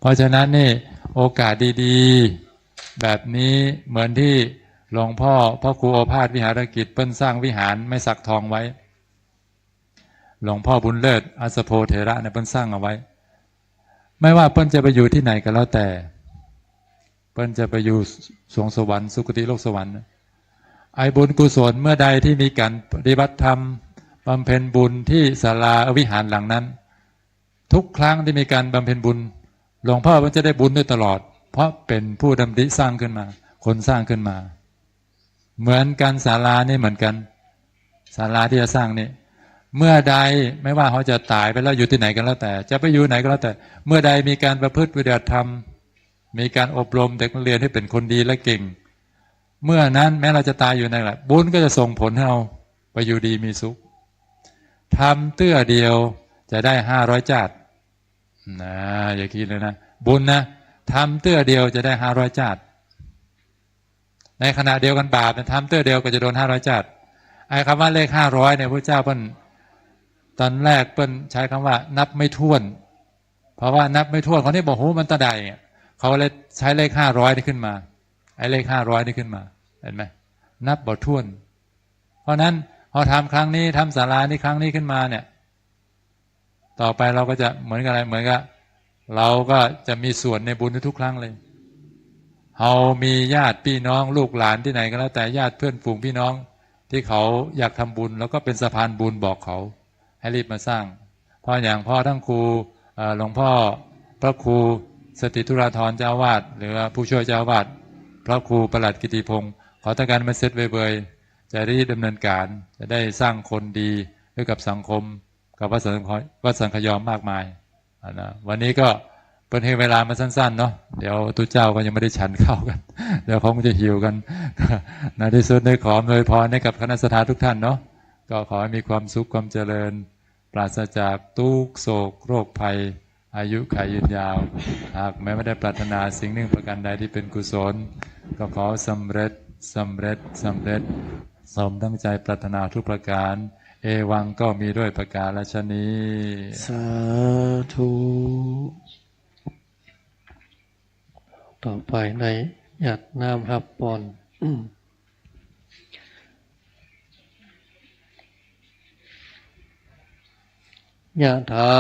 เพราะฉะนั้นนี่โอกาสดีๆแบบนี้เหมือนที่หลวงพ่อพระครูโอภาสวิหารกิจเปิ้นสร้างวิหารไม่สักทองไว้หลวงพ่อบุญเลิศอัสสโพเถระเนี่ยเปิ้นสร้างเอาไว้ไม่ว่าเปิ้นจะไปอยู่ที่ไหนก็แล้วแต่เปิ้นจะไปอยู่สวงสวรรค์สุคติโลกสวรรค์ไอ้บุญกุศลเมื่อใดที่มีการปฏิบัติธรรมบำเพ็ญบุญที่ศาลาวิหารหลังนั้นทุกครั้งที่มีการบำเพ็ญบุญหลวงพ่อมันจะได้บุญด้วยตลอดเพราะเป็นผู้ดำริสร้างขึ้นมาคนสร้างขึ้นมาเหมือนกันศาลานี่เหมือนกันศาลาที่จะสร้างนี่เมื่อใดไม่ว่าเขาจะตายไปแล้วอยู่ที่ไหนกันแล้วแต่จะไปอยู่ไหนก็แล้วแต่เมื่อใดมีการประพฤติปฏิบัติธรรมมีการอบรมเด็กนักเรียนให้เป็นคนดีและเก่งเมื่อนั้นแม้เราจะตายอยู่ในแหละบุญก็จะส่งผลให้เราไปอยู่ดีมีสุขทำเตื้อเดียวจะได้500 จาตนะอย่าคิดเลยนะบุญนะทำเตื้อเดียวจะได้500 จาตในขณะเดียวกันบาปทำเตื้อเดียวก็จะโดน500 จาตไอ้คำว่าเลข500เนี่ยพระเจ้าเพิ่นตอนแรกเพิ่นใช้คำว่านับไม่ถ้วนเพราะว่านับไม่ถ้วนเขานี่บอกโหมันตะใดเขาเลยใช้เลข500นี่ขึ้นมาไอ้เลข500นี่ขึ้นมาเห็นไหมนับบ่ถ้วนเพราะนั้นพอทำครั้งนี้ทำศาลานี้ครั้งนี้ขึ้นมาเนี่ยต่อไปเราก็จะเหมือนกับอะไรเหมือนกับเราก็จะมีส่วนในบุญทุกครั้งเลยเรามีญาติพี่น้องลูกหลานที่ไหนก็แล้วแต่ญาติเพื่อนฝูงพี่น้องที่เขาอยากทำบุญแล้วก็เป็นสะพานบุญบอกเขาให้รีบมาสร้างเพราะอย่างพ่อทั้งครูหลวงพ่อ พระครูสติธุราธรเจ้าวาดหรือผู้ช่วยเจ้าวาดพระครูประหลัดกิติพงศ์ขอต้องการมาเซตเบยๆจะได้ดำเนินการจะได้สร้างคนดีให้กับสังคมกับวัดสังฆยอมมากมายนะวันนี้ก็เป็นให้เวลามาสั้นๆเนาะเดี๋ยวตุเจ้าก็ยังไม่ได้ฉันข้าวกันเดี๋ยวคงจะหิวกันในที่สุดได้ขออวยพรให้กับคณะสัตยาทุกท่านเนาะก็ขอให้มีความสุขความเจริญปราศจากทุกโศกโรคภัยอายุขัยยืนยาวหากแม้ไม่ได้ปรารถนาสิ่งหนึ่งประการใดที่เป็นกุศลก็ขอสำเร็จสมตั้งใจปรารถนาทุกประการเอวังก็มีด้วยประการฉะนี้สาธุต่อไปในหยัดน้ำหับปอนยะถา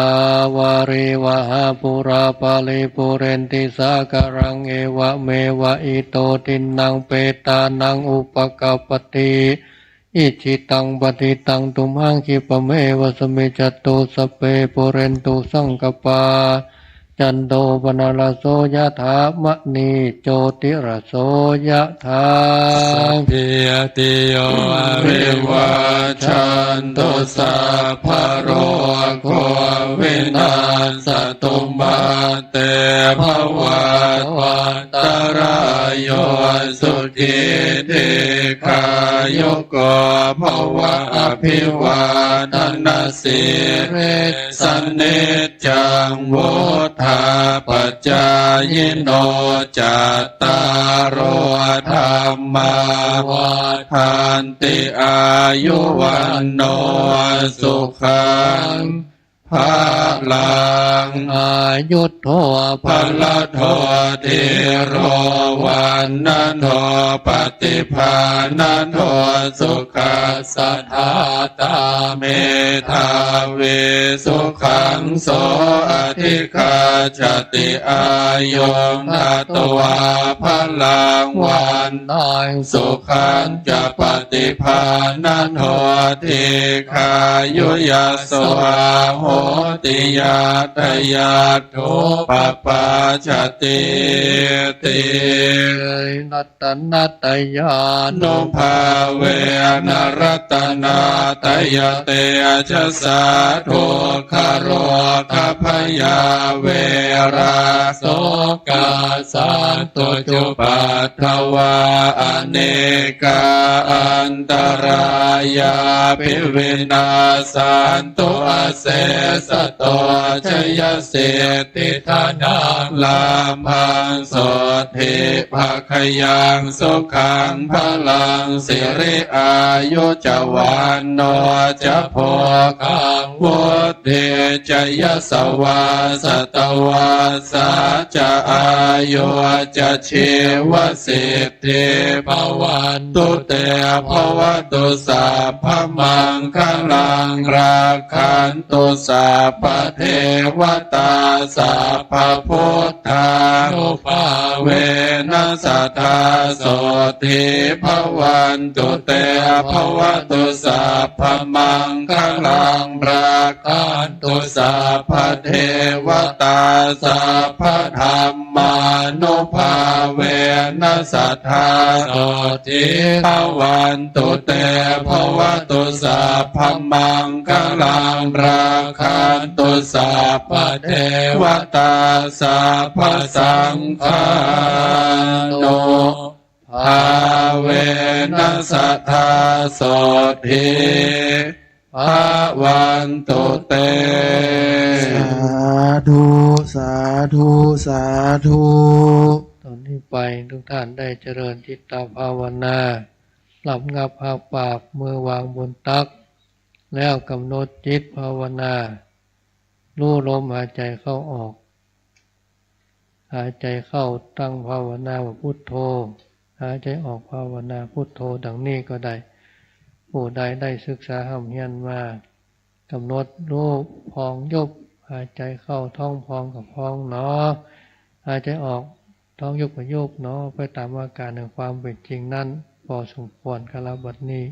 วาริวหาปุราปาลิปุเรนติสาการังเอวะเมวะอิโตตินังเปตานังอุปกาปติอิจิตังปฏิตังตุมหังคิปะเมวะสมิจจตุสเปปุเรนตุสังกปาจันโทปนาลโสยะถามะนีโจติระโสยะถาสัพพิยติโยวิวัชชันตุสัพพะโรโควินาศตุมาเตภวัตวันตรายโยสุขีติขายุโกภวะอภิวาทนาสิริสนิจจังวุฒาปัจจายโนจัตตารโอธรรมาวัฏันติอายุวันโนสุขังภาลังอายุโทภลโทติโรวันนันโทปฏิภาณันโทสุขัสสะทาตาเมธาเวสุขังโสอธิคาชติอายุนาตวาภลังวันนอยสุขันจะปฏิภาณันโทติขายุยัสสวาโหติยาตยาทุปปาชติตินัตตนัตยานุภาเวนรัตนาตยเตชะสาธุคโรคพยาเวราโสกาสันตุจุปัฏฐวาอเนกาอันตรายาภิวินาสันตุอาเสสโตชยเสติธานังลาภังโสทิภาคยังสุขังพลังสิริอายุจวันโนจะโพคังวุฒิจยสวาสตวาสาจะอายุจะชีวสิทธิภวันตุเตภวตุสัพพมังคลังราคันตุสัพพเทวตาสัพพพุทธานุภาเวนัสสทธาโสติภวันตุเตภวตุสัพพมังคลังราคันตุสัพพเทวตาสัพพธรรมานุภาเวนัสสทธาโสติภวันตุเตภวตุสัพพมังคลังราคันตุสัพพเทวตาสัพพสังฆานุภาเวนัสสทธาโสติภวันตุเตสาธุสาธุสาธุตอนนี้ไปทุกท่านได้เจริญจิตตภาวนาหลับงับหาปากมือวางบนตักแล้วกำหนดจิตภาวนารู้ลมหายใจเข้าออกหายใจเข้าตั้งภาวนาว่าพุทโธหายใจออกภาวนาพุทโธดังนี้ก็ได้ผู้ใดได้ศึกษาห้ำเฮียนมากำหนดรู้พองยุบหายใจเข้าท้องพองกับพองเนาะหายใจออกท้องยุบกับยุบเนาะไปตามอาการแห่งความเป็นจริงนั้นพอสมควรกาลบัดนี้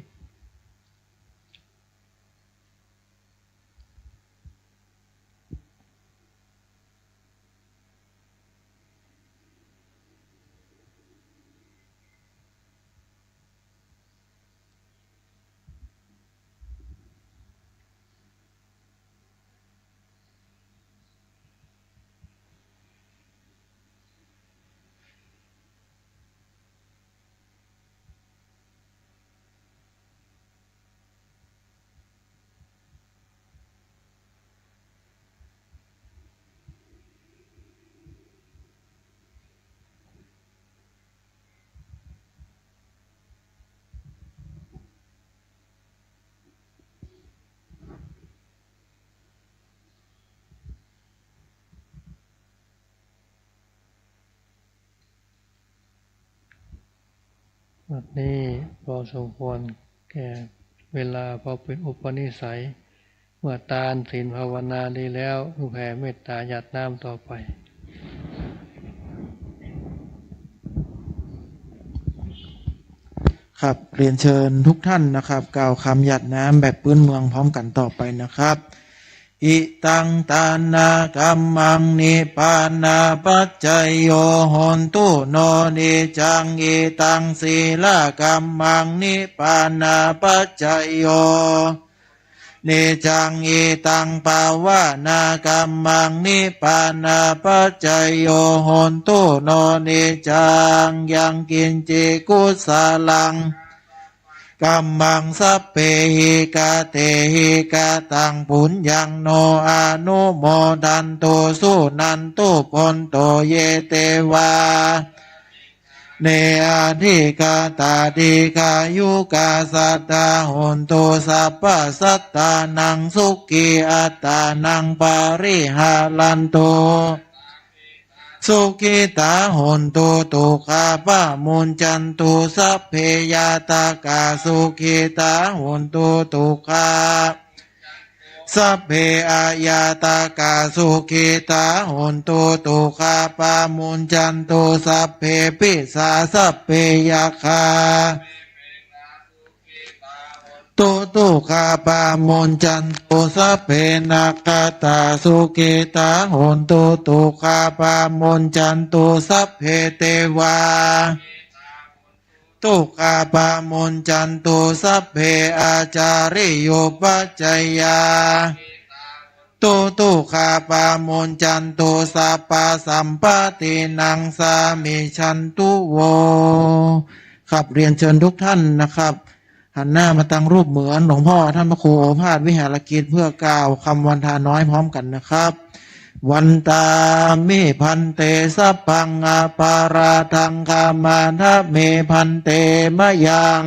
บัดนี้พอสมควรแก่เวลาพอเป็นอุปนิสัยเมื่อทานศีลภาวนาดีแล้วแผ่เมตตาหยาดน้ำต่อไปครับเรียนเชิญทุกท่านนะครับกล่าวคำหยาดน้ำแบบพื้นเมืองพร้อมกันต่อไปนะครับอิตังตานากัมมังนิปานาปัจจยโยโหนตุโนนิจังอิตังศีลกัมมังนิปานาปัจจยโยนิจังอิตังปาวานากัมมังนิปานาปัจจยโยโหนตุโนนิจังยังกินจิกุสาลังกัมมังสัพเพหิกาเตหิกาตังปุญญังโนอนุโมดันโตสุนันตุปนโตเยเตวาเนอาทิกาตาดิกายุกาสัตตาโหนตุสัพพสัตตานังสุขีอัตตานังปาริหารันโตสุขิตาโหนตุตุขาปะมุนจันตุสัพเพยาตากาสุขิตาโหนตุตุขาสัพเพอายาตากาสุขิตาโหนตุตุขาปะมุนจันตุสัพเพปิสาสัพเพยาคาตุตุขาปะมุนจันตุสัพเพนักขตาสุขิตาโหนตุตุขาปะมุนจันตุสัพเพเทวาตุขาปะมุนจันตุสัพเพอาจาริโยปัจจยาตุตุขาปะมุนจันตุสัพพสัมปตินังสามิชันตุโวครับเรียนเชิญทุกท่านนะครับหันหน้ามาตั้งรูปเหมือนหลวงพ่อท่านพระครูโอภาสวิหารกิจเพื่อกล่าวคำวันทาน้อยพร้อมกันนะครับวันตามิพันเตสัพพังอาปาราทังคามาทะเมพันเตมะยัง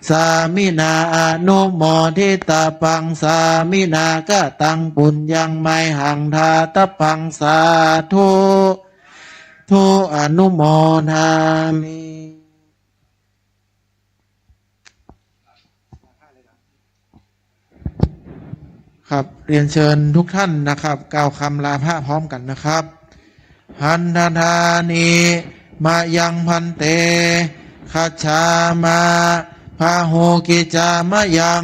สามินาอนุโมทิตาปังสามินากะตังปุญญังไมหังทาตะปังสาธุทุอนุโมทามิครับเรียนเชิญทุกท่านนะครับกล่าวคำลาพระพร้อมกันนะครับหันทานีมายังพันเตคัจฉามาพาหูกิจามะยัง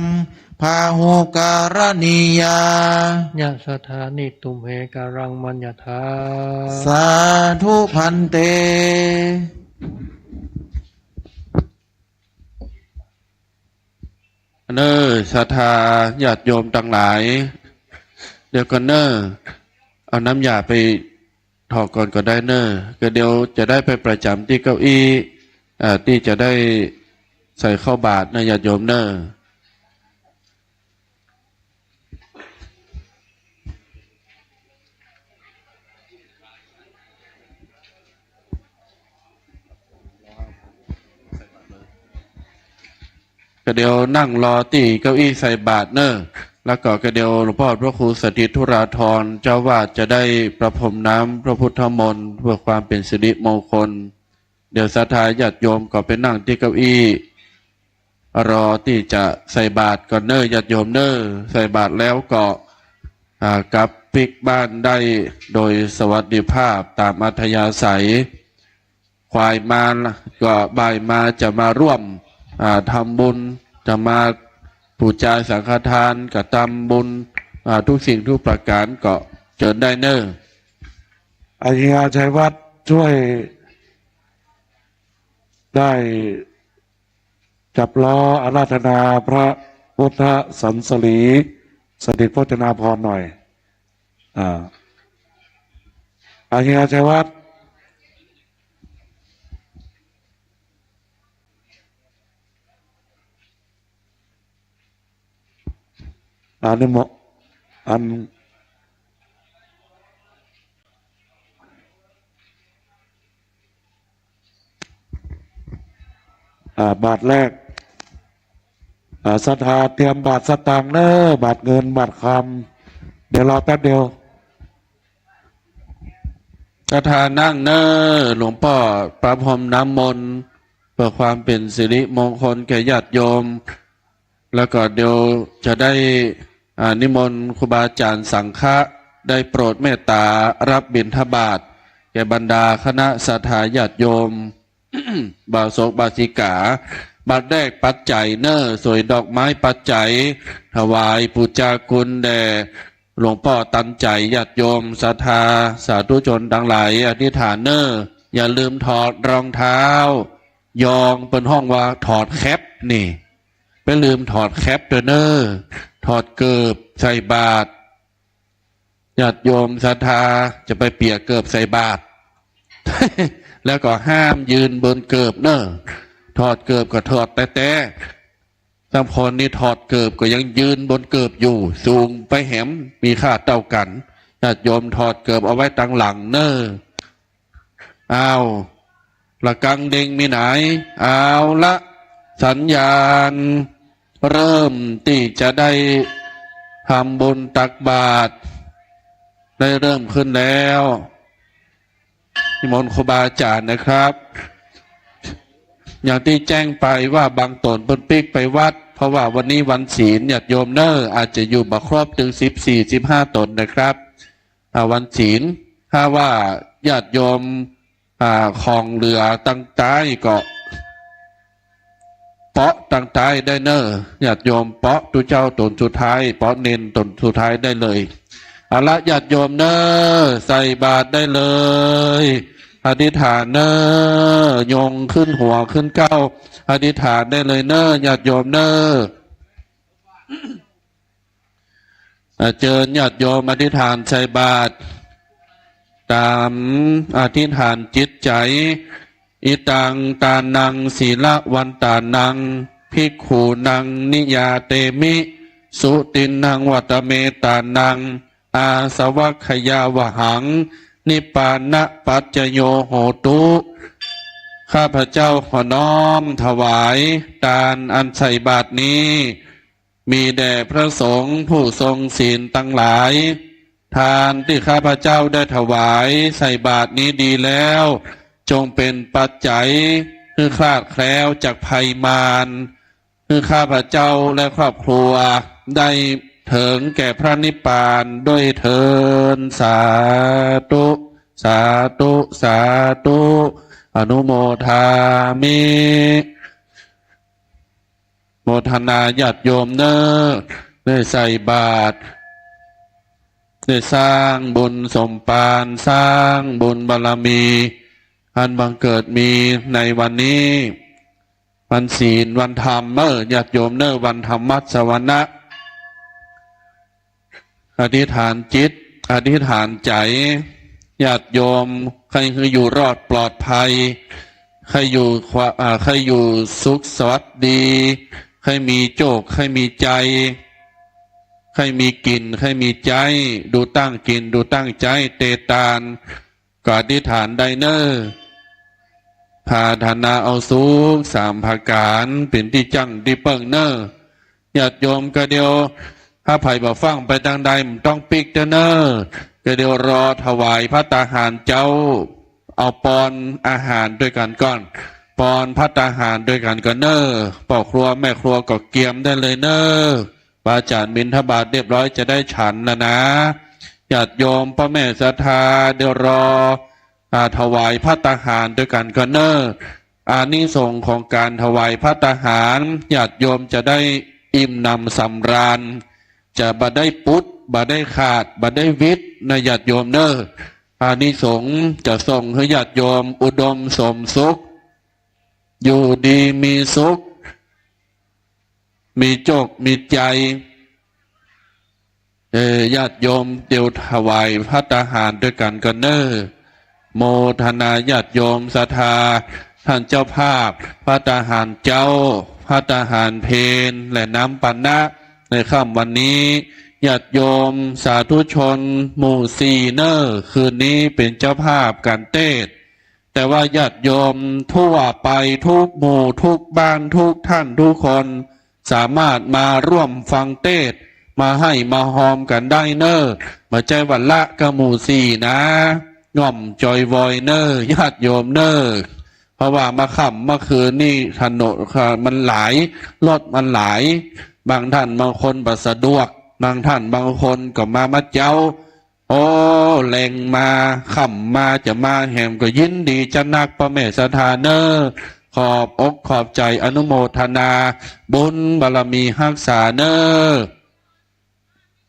พาหูการณียายะสถานิตุมเหการังมัญญาธาสาธุพันเตเนอศรัทธาญาติโยมทั้งหลายเดี๋ยวก่อนเนอเอาน้ำยาไปถอกก่อนก็ได้เนอก็เดี๋ยวจะได้ไปประจำที่เก้าอี้ที่จะได้ใส่เข้าบาตรนะญาติโยมเนอก็เดี๋ยวนั่งรอตีเก้าอี้ใส่บาตรเนอะแล้วก็เดี๋ยวหลวงพ่อพระครูสถิตธุราธรเจ้าวาดจะได้ประพรมน้ำพระพุทธมนต์เพื่อความเป็นสิริมงคลเดี๋ยวศรัทธาญาติโยมก็ไปนั่งที่เก้าอี้รอที่จะใส่บาตรก่อนเนอะญาติโยมเนอะใส่บาตรแล้วก็กลับปิกบ้านได้โดยสวัสดิภาพตามอัธยาศัยควายมาก็บ่ายมาจะมาร่วมทำบุญจะมาปูจาสังฆทานกับทำบุญทุกสิ่งทุกประการก็เชิญได้เนอะอาจารย์ชัยวัฒน์ช่วยได้จับล้ออาราธนาพระพุทธสันสลีสถิตพจนาภรณ์หน่อยอาจารย์ชัยวัฒน์นี่เหมาะบาทแรกศรัทธาเตรียมบาทสตางค์เนอบาทเงินบาทคำเดี๋ยวรอแป๊บเดียวศรัทธานั่งเนอหลวงพ่อประพรมน้ำมนต์ เพื่อความเป็นสิริมงคลแก่ญาติโยมแล้วก็เดี๋ยวจะได้นิมนต์ครูบาอาจารย์สังฆะได้โปรดเมตตารับบิณฑบาตแก่บรรดาคณะศรัทธาญาติโยม บาศกบาสิกาบัดแรกปัจจัยเนอสวยดอกไม้ปัจจัยถวายปูจาคุณแด่หลวงพ่อตันใจญาติโยมศรัทธาสาธุชนทั้งหลายอธิษฐานเนออย่าลืมถอดรองเท้ายองเป็นห้องว่าถอดแคปนี่ไม่ลืมถอดแคปเนอถอดเกิบใส่บาตรญาติโยมศรัทธาจะไปเปียกเกิบใส่บาตร แล้วก็ห้ามยืนบนเกิบเนอถอดเกิบก็ถอดแต่บางคนนี่ถอดเกิบก็ยังยืนบนเกิบอยู่สูงไปแหมมีค่าเท่ากันญาติโยมถอดเกิบเอาไว้ตั้งหลังเนอเอาละกังเด้งมีไหนเอาละสัญญาณเริ่มที่จะได้ทำบุญตักบาตรได้เริ่มขึ้นแล้วนิมนต์ครูบาอาจารย์นะครับอย่างที่แจ้งไปว่าบางตนเปิ้นปิกไปวัดเพราะว่าวันนี้วันศีลญาติโยมเนออาจจะอยู่บ่ครบถึง14-15 ตนนะครับวันศีลถ้าว่าญาติโยมของเรือตั้งใต้ก็เปาะตั้งใต้ได้เนอญาติโยมเปาะตุเจ้าตนสุดท้ายเปาะเน้นตนสุดท้ายได้เลยเอาละญาติโยมเนอใส่บาตรได้เลยอธิษฐานเนอยงขึ้นหัวขึ้นเก้าอธิษฐานได้เลยเนอญาติโยมเนอเจิญญาติโยมอธิษฐานใส่บาตรตามอธิษฐานจิตใจอิตังตานังศีลวันตานังภิกขุนังนิยาเตมิสุตินังวัตเมตานังอาสวัคยาวหังนิปานะปัจจโยโหตุข้าพเจ้าขอน้อมถวายทานอันใส่บาตรนี้มีแด่พระสงฆ์ผู้ทรงศีลตั้งหลายทานที่ข้าพเจ้าได้ถวายใส่บาตรนี้ดีแล้วจงเป็นปัจจัยคือคลาดแคล้วจากภัยมารคือข้าพเจ้าและครอบครัวได้ถึงแก่พระนิพพานด้วยเถิดสาธุสาธุสาธุอนุโมทามิโมทนาญาติโยมเนอได้ใส่บาตรได้สร้างบุญสมปานสร้างบุญบารมีอันบังเกิดมีในวันนี้วันศีลวันธรรมญาติโยมเนอวันธรรมัสวนะอธิษฐานจิตอธิษฐานใจญาติโยมใครคืออยู่รอดปลอดภัยใครอยู่สุขสวัสดีใครมีโจกใครมีใจใครมีกินใครมีใจดูตั้งกินดูตั้งใจเตตานก็อธิษฐานได้เนอพาธนาเอาสุขสามภาการเป็นที่จังที่เปิงเนอญาติโยมก็เดียวถ้าไผ่บ่ฟังไปทางใดมันต้องปิกเนอก็เดี๋ยวรอถวายพระตาหารเจ้าเอาปอนอาหารด้วยกันก่อนปอนพระตาหารด้วยกันก็เนอพ่อครัวแม่ครัวก็เกียมได้เลยเนอบาจารย์บิณฑบาตเรียบร้อยจะได้ฉันนะญาติโยมพ่อแม่ศรัทธาเดี๋ยวรอถวายพระตาหารด้วยกันก็เนออานิสงส์ของการถวายพระตาหารญาติโยมจะได้อิ่มนำสำราญจะบ่ได้ปุดบ่ได้ขาดบ่ได้วิทย์ในญาติโยมเนออานิสงส์จะส่งให้ญาติโยมอุดมสมสุขอยู่ดีมีสุขมีโจกมีใจญาติโยมเดี๋ยวถวายพระตาหารด้วยกันกันเนอโมทนาญาติโยมศรัทธาท่านเจ้าภาพพระตาหารเจ้าพระตาหารเพลและน้ำปันนะในค่ำวันนี้ญาติโยมสาธุชนหมู่สี่เนอคืนนี้เป็นเจ้าภาพการเทศแต่ว่าญาติโยมทั่วไปทุกหมู่ทุกบ้านทุกท่านทุกคนสามารถมาร่วมฟังเทศมาให้มาหอมกันได้เนอมาใจวันละกะหมู่สี่นะง่อมจอยวอยเนอญาติโยมเนอ เพราะว่ามาค่ำเมื่อคืนนี่ถนนมันหลายรถมันหลาย บางท่านบางคนบ่สะดวก บางท่านบางคนก็มาเจ้า โอ้แรงมาค่ำมาจะมาแหมก็ยินดีจะนักพระแม่สถานเนอขอบอกขอบใจอนุโมทนาบุญบารมีรักษาเนอ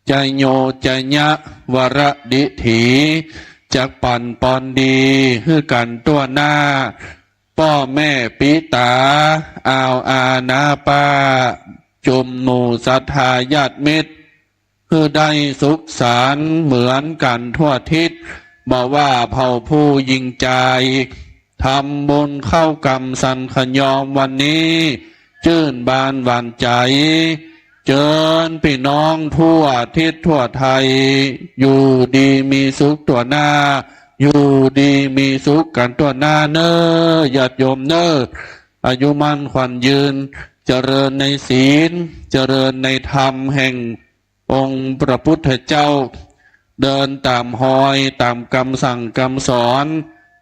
ใจโยใจยะวรดิถีจักปั่นปอนดีคือกันตัวหน้าพ่อแม่ปิตาอาวอาณาปาจุมหมู่ศรัทธาญาติมิตรคือได้สุขสารเหมือนกันทั่วทิศบอกว่าเผ่าผู้ยิ่งใจทำบุญเข้ากรรมสันขยอมวันนี้ชื่นบานหวานใจเจิญพี่น้องทั่วทิศทั่วไทยอยู่ดีมีสุขตัวหน้าอยู่ดีมีสุขกันตัวหน้าเนอญาติโยมเนออายุมั่นขวัญยืนเจริญในศีลเจริญในธรรมแห่งองค์พระพุทธเจ้าเดินตามหอยตามคำสั่งคำสอน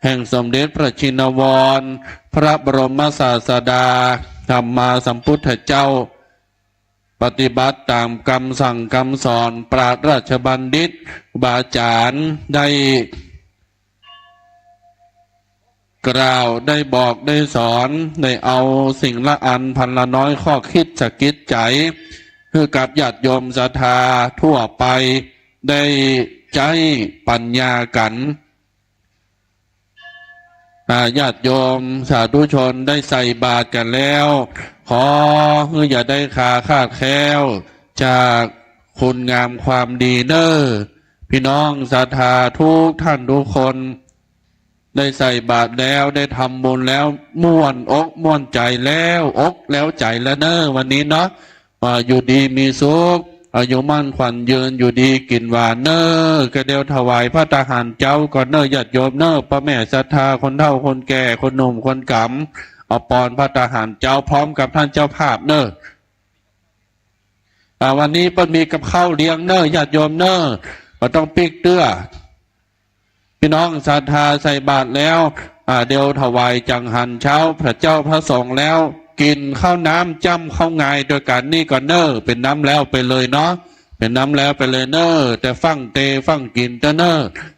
แห่งสมเด็จพระชินวรพระบรมศาสดาสัมมาสัมพุทธเจ้าปฏิบัติตามคำสั่งคำสอนปราชญ์ราชบัณฑิตบาจารย์ได้กล่าวได้บอกได้สอนได้เอาสิ่งละอันพันละน้อยข้อคิดสะกิดใจคือกับญาติโยมศรัทธาทั่วไปได้ใจปัญญากันญาติโยมสาธุชนได้ใส่บาตรกันแล้วขออย่าได้ขาดแคลวจากคุณงามความดีเนอพี่น้องศรัทธาทุกท่านทุกคนได้ใส่บาตรแล้วได้ทำบุญแล้วม่วนอกม่วนใจแล้วอกแล้วใจแล้วเนอวันนี้เนาะอยู่ดีมีสุขอายุมั่นขวัญยืนอยู่ดีกินหวานเนอกระเดียวถวายพระทหารเจ้าก่อนเนอญาติโยมเนอพระแม่ศรัทธาคนเฒ่าคนแก่คนหนุ่มคนกำเอาปอนพระทหารเจ้าพร้อมกับท่านเจ้าภาพเนอวันนี้เปิ้ลมีกับข้าวเลี้ยงเนอญาติโยมเนอก็ต้องปิกเตื้อพี่น้องศรัทธาใส่บาตรแล้วเดียวถวายจังหันเช้าพระเจ้าพระสงฆ์แล้วกินข้าวน้ำจ้ำข้าวไงโดยการนี่ก่อนเนอเป็นน้ำแล้วไปเลยเนาะเป็นน้ำแล้วไปเลยเนอแต่ฟังเตฟังกินเตเนอ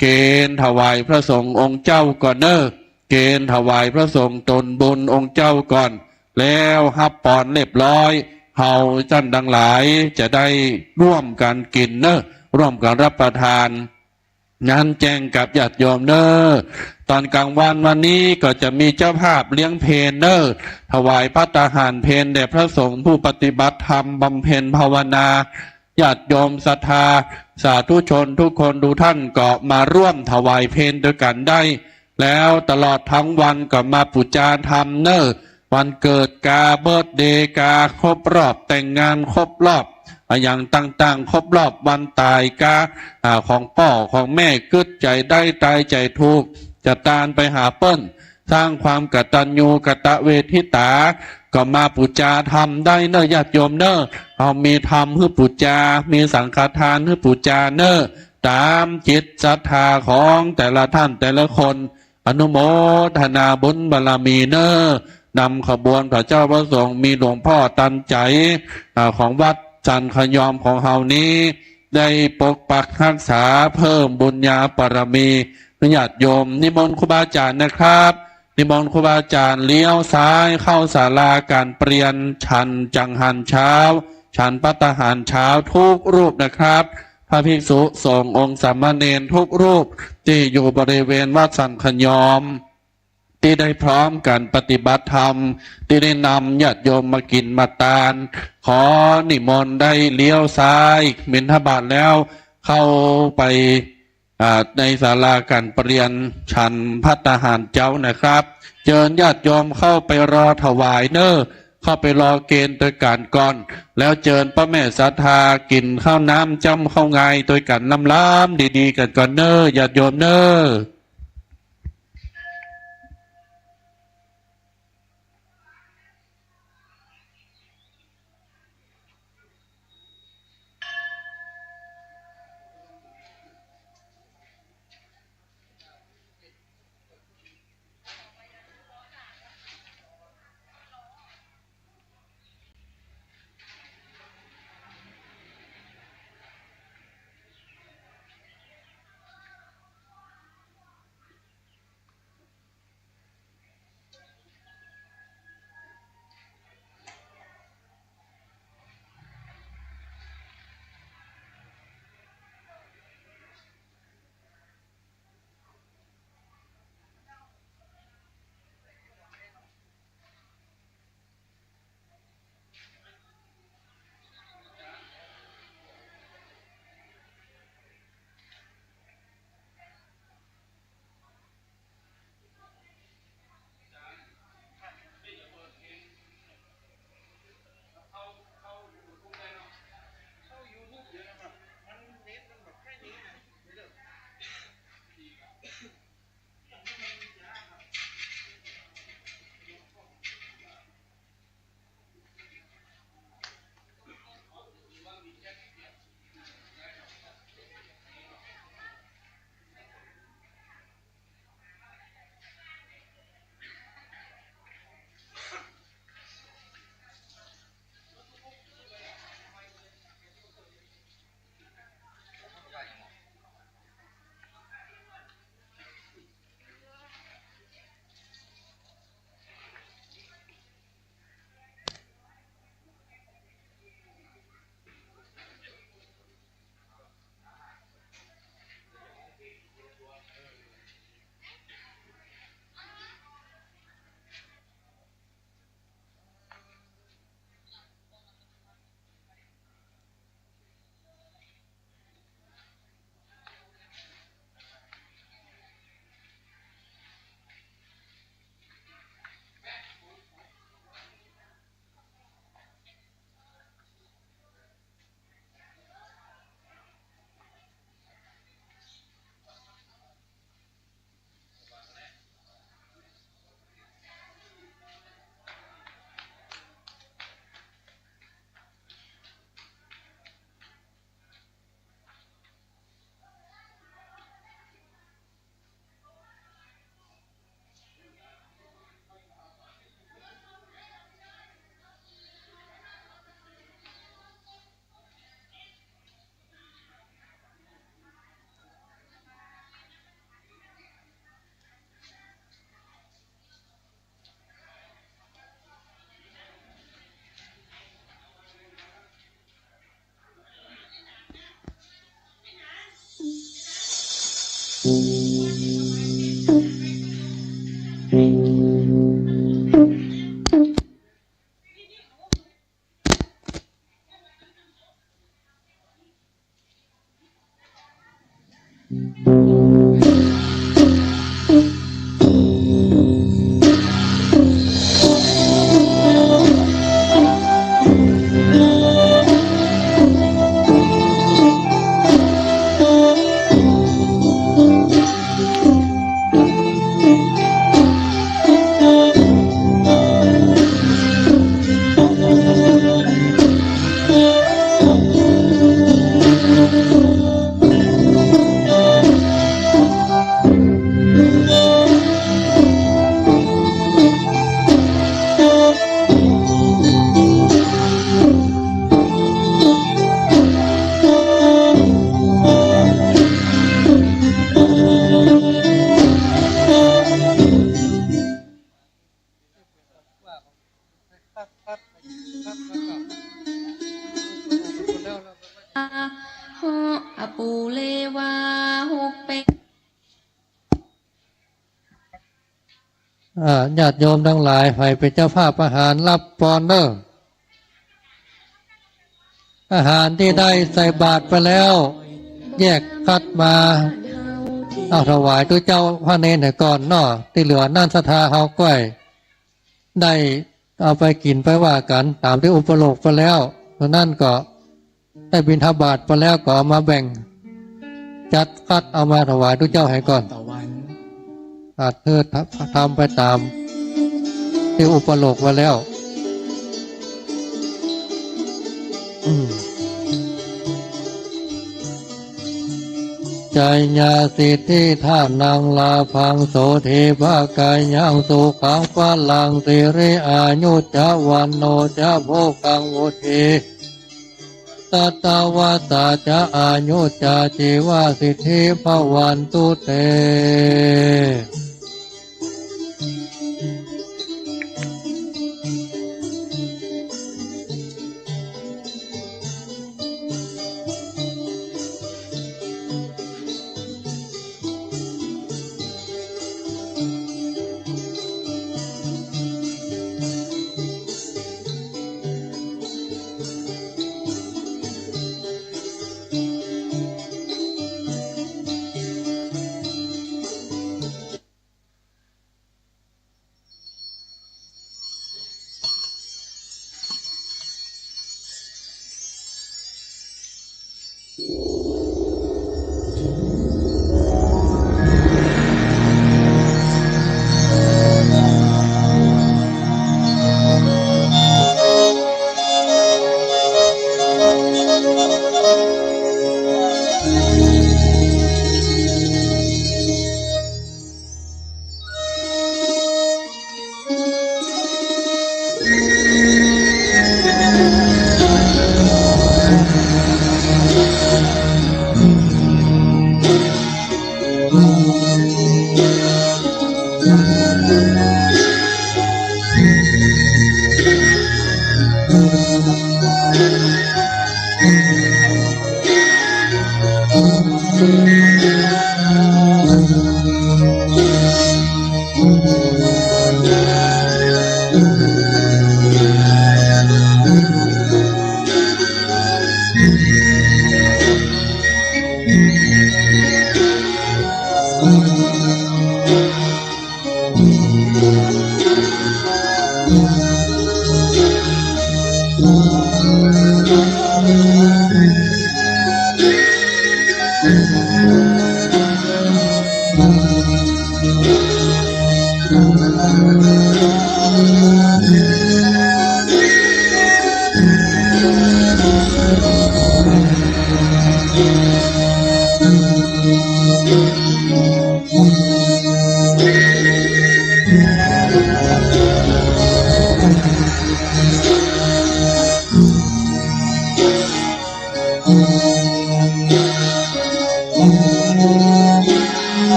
เกณฑ์ถวายพระสงฆ์องค์เจ้าก่อนเนอเกณฑ์ถวายพระสงฆ์ตนบุญองค์เจ้าก่อนแล้วฮับปอนเรียบร้อยเฮาท่านดังหลายจะได้ร่วมกันกินเนอร่วมกันรับประทานงานแจ้งกับญาติโยมเนอตอนกลางวันวันนี้ก็จะมีเจ้าภาพเลี้ยงเพลเนอถวายภัตตาหารเพลแด่พระสงฆ์ผู้ปฏิบัติธรรมบำเพ็ญภาวนาญาติโยมศรัทธาสาธุชนทุกคนดูท่านก็มาร่วมถวายเพลด้วยกันได้แล้วตลอดทั้งวันก็มาปุจจาธรรมเนอวันเกิดกาเบิร์ธเดย์กาครบรอบแต่งงานครบรอบอย่างต่างๆครบรอบวันตายกาของพ่อของแม่กึดใจได้ตายใจทุกจะตานไปหาเปิ้ลสร้างความกตัญญูกตเวทิตาก็มาปุจจาธรรมได้เนอญาติโยมเนอเอามีธรรมให้ปุจจามีสังฆทานให้ปุจจาเนอตามจิตศรัทธาของแต่ละท่านแต่ละคนอนุโมทนาบุญบารมีเนอนำขบวนพระเจ้าพระสงฆ์มีหลวงพ่อตันใจของวัดจันขยอมของเฮานี้ได้ปกปักรักษาเพิ่มบุญญาปรมีญาติโยมนิมนต์ครูบาอาจารย์นะครับนิมนต์ครูบาอาจารย์เลี้ยวซ้ายเข้าศาลาการเปลี่ยนฉันจังหันเช้าฉันภัตตาหารเช้าทุกรูปนะครับพระภิกษุสงฆ์องค์สามเณรทุกรูปที่อยู่บริเวณวัดสันขยอมที่ได้พร้อมกันปฏิบัติธรรมที่ได้นำญาติโยมมากินมาตานขอนิมนต์ได้เลี้ยวซ้ายบิณฑบาตแล้วเข้าไปในศาลาการเปลี่ยนฉันภัตตาหารเจ้านะครับเชิญญาติโยมเข้าไปรอถวายเนอเข้าไปรอเกณฑ์โดยการก่อนแล้วเชิญพระแม่ศรัทธากินข้าวน้ำจ้ำข้าวไงโดยกันล้ำๆดีๆกันก่อนเนอญาติโยมเนอ อปูเลวาหกเป็ด ญาติโยมทั้งหลายให้เป็นเจ้าภาพอาหารรับปอนเนอร์อาหารที่ได้ใส่บาตรไปแล้ว แยกคัดมาเอาถวายตัวเจ้าพระเนรก่อนเนาะที่เหลือนั่นศรัทธาเฮาก้อยได้เอาไปกินไปว่ากันตามที่อุปโลกไปแล้วเพราะนั่นก็ได้บิณฑบาตไปแล้วก็เอามาแบ่งจัดคัดเอามาถวายตัวเจ้าให้ก่อนอาจเทิดทำไปตามที่อุปโลกไว้แล้วใจญาสิทธิท่านังลาพังโสเทภากายยังสุขังพลังสิริอายุจาวันโนจาโภกังวุธีตัตตาวาตาจาอายุจาจีวาสิทธิภวันตุเต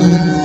Thank you.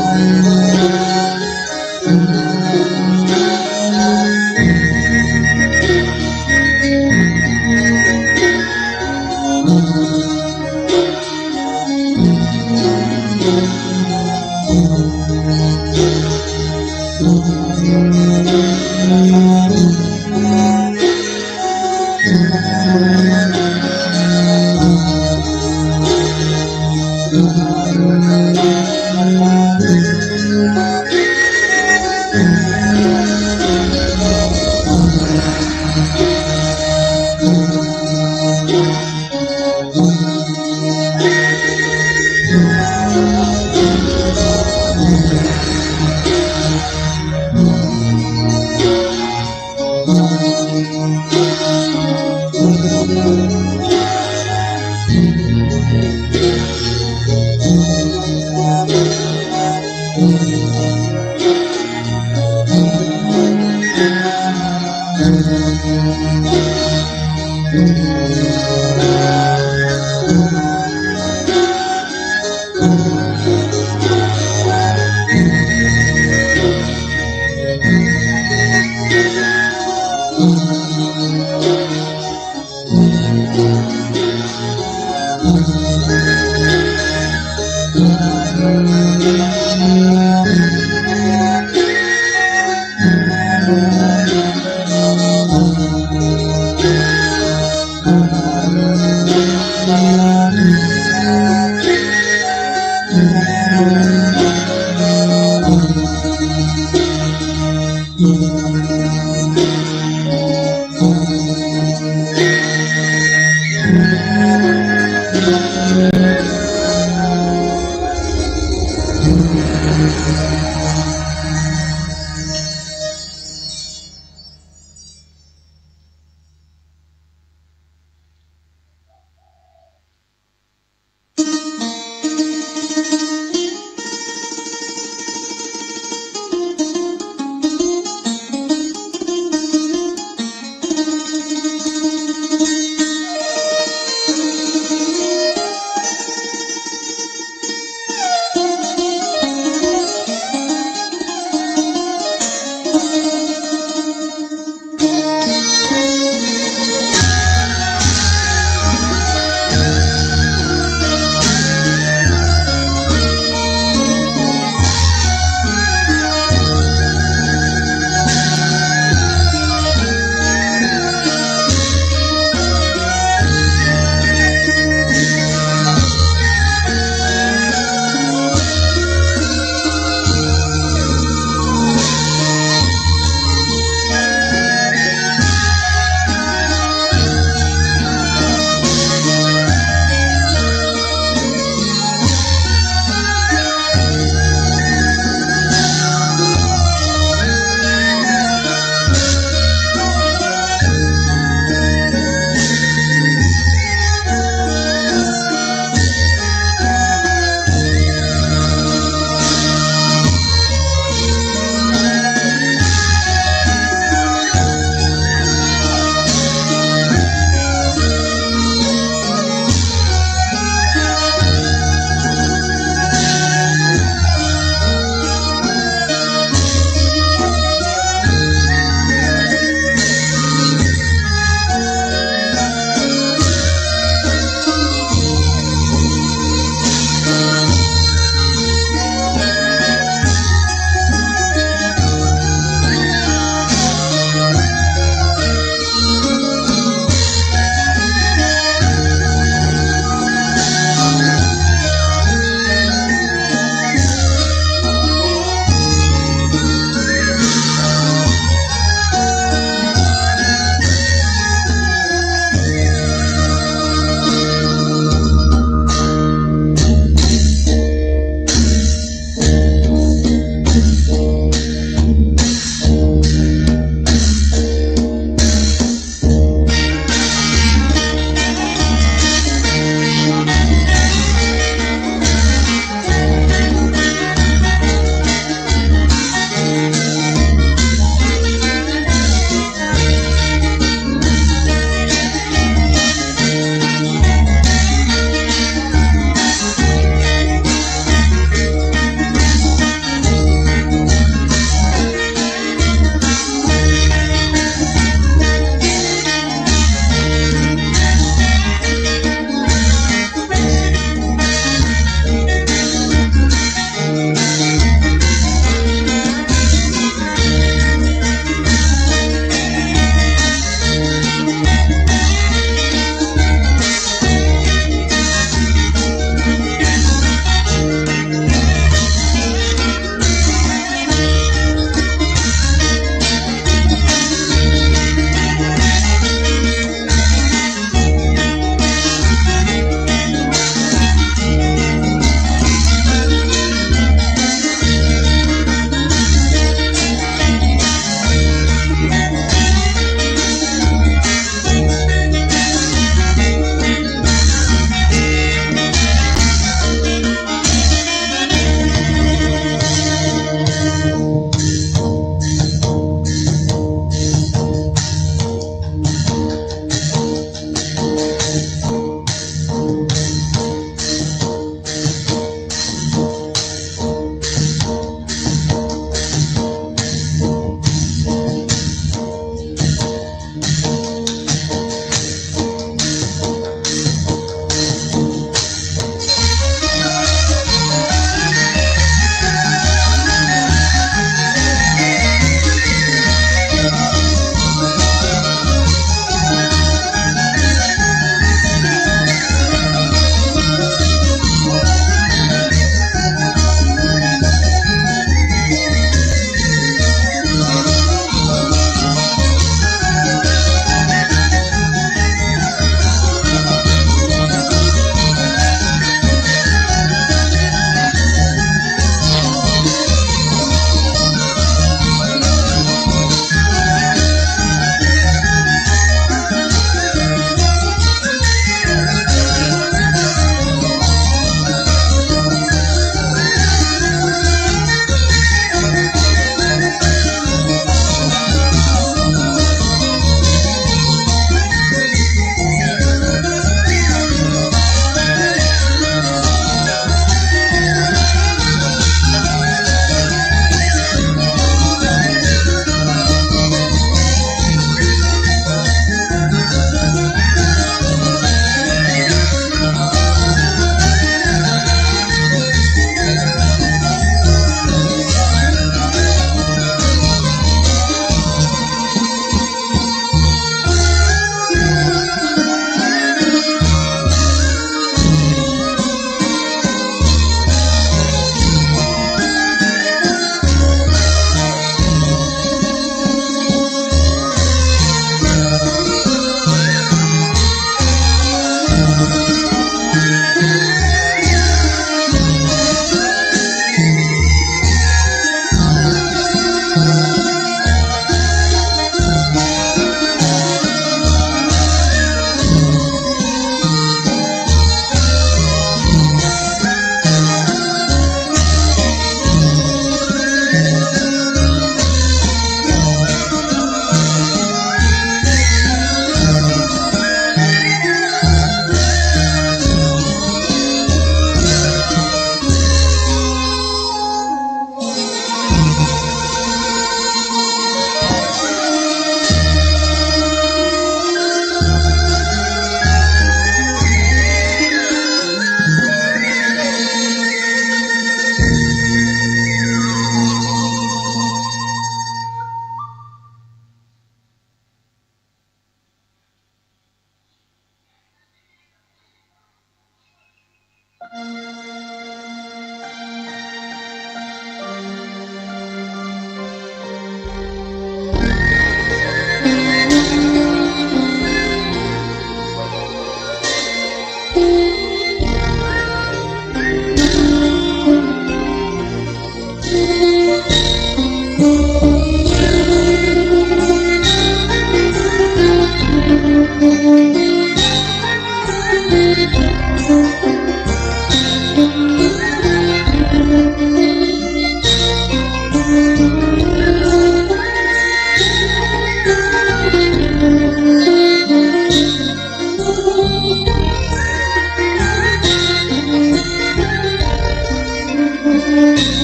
เ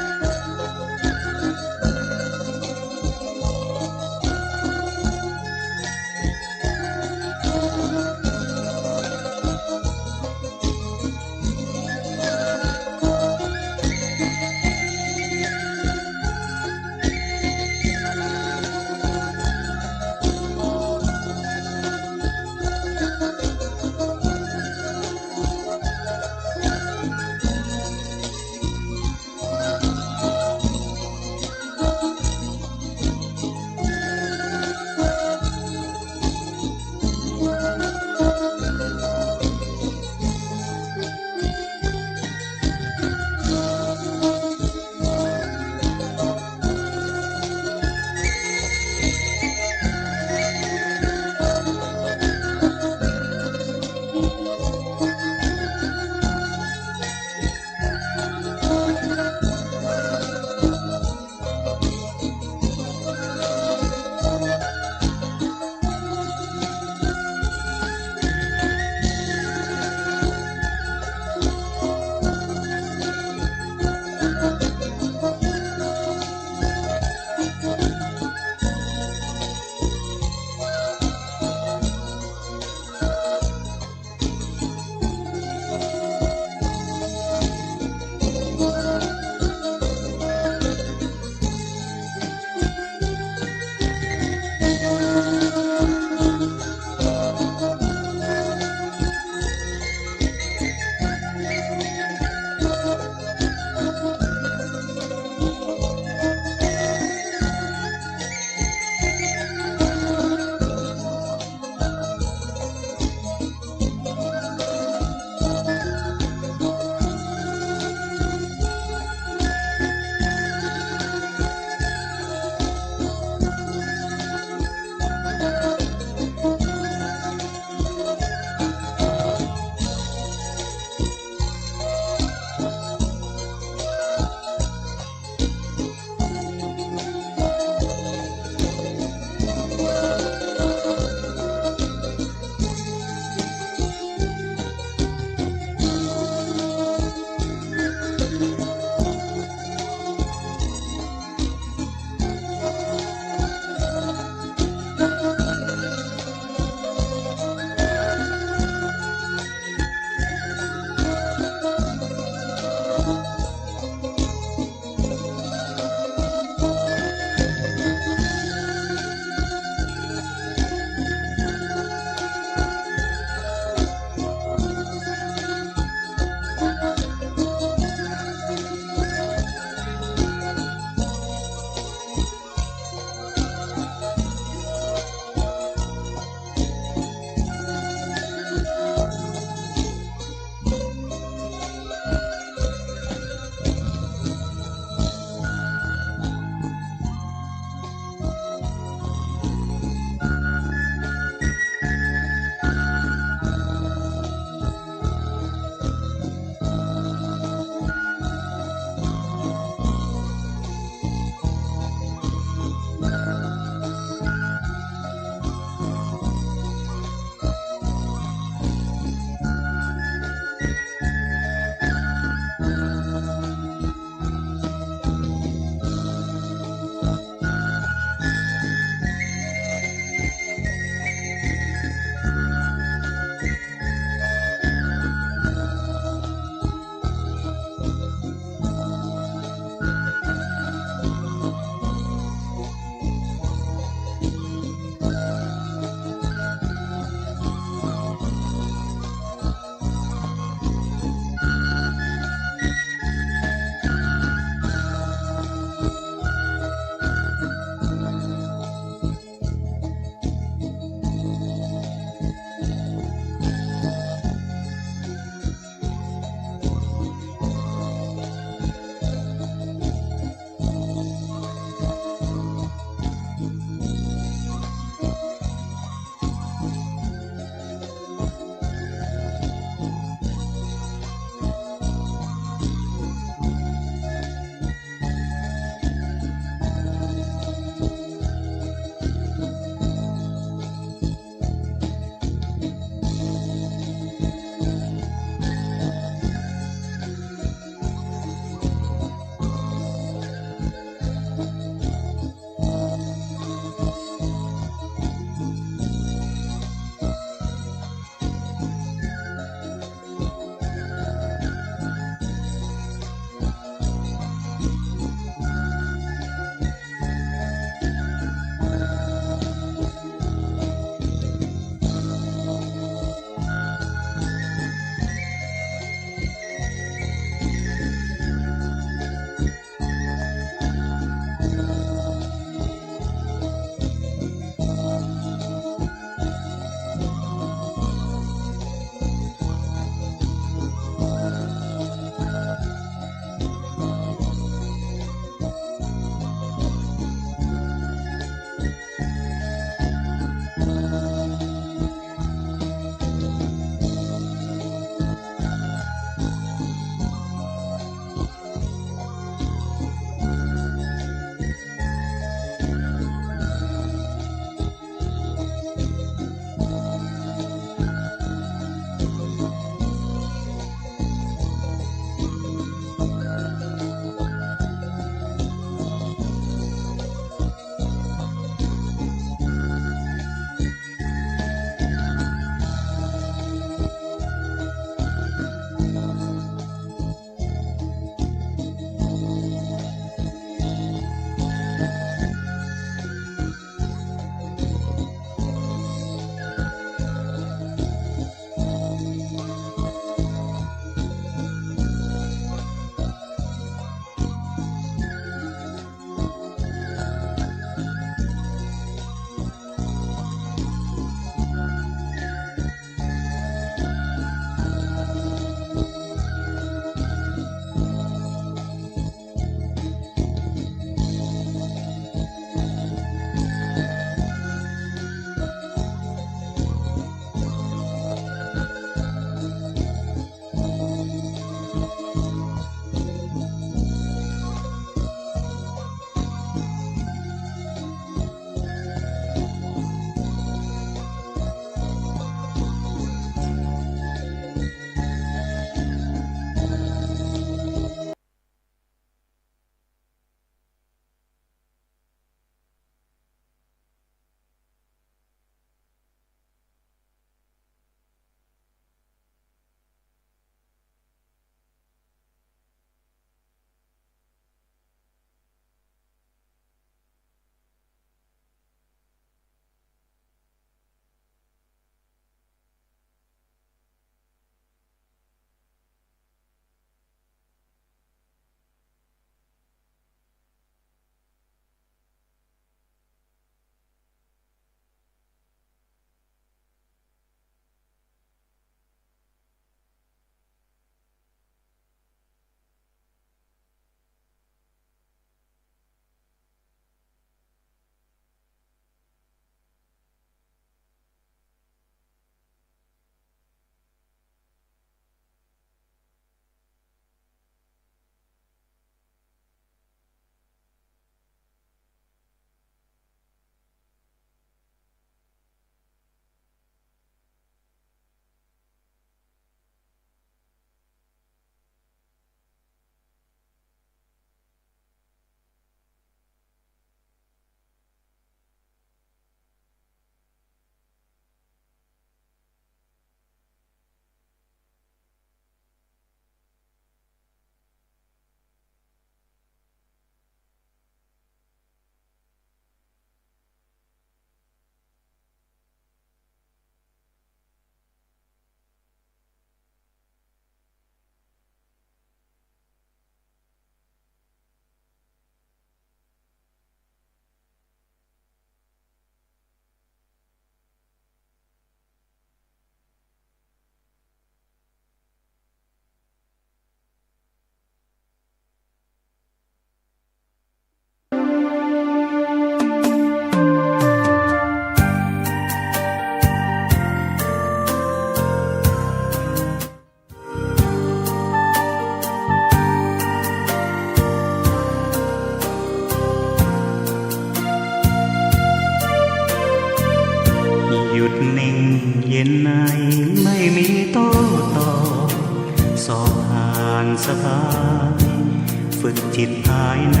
จิตภายใน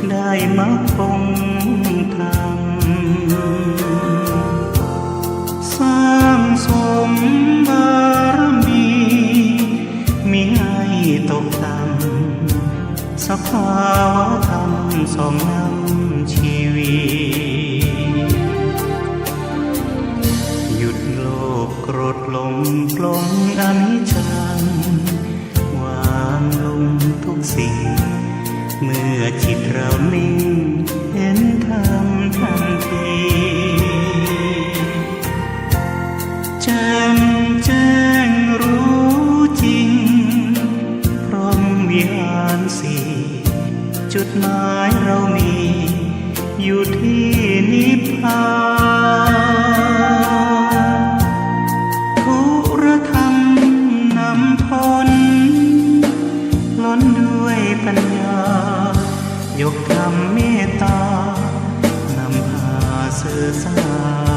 ได้มรรคคงธรรมสร้างสมบารมีมิให้ตกต่ำสภาวะธรรมสองนำชีวิตหยุดโลภโกรธหลงปลงอนิจจังวางลงทุกสิ่งเมื่อจิตเรานิ่งเห็นธรรมทันทีแจ่มแจ้งรู้จริงพร้อมวิหารสี่จุดหมายเรามี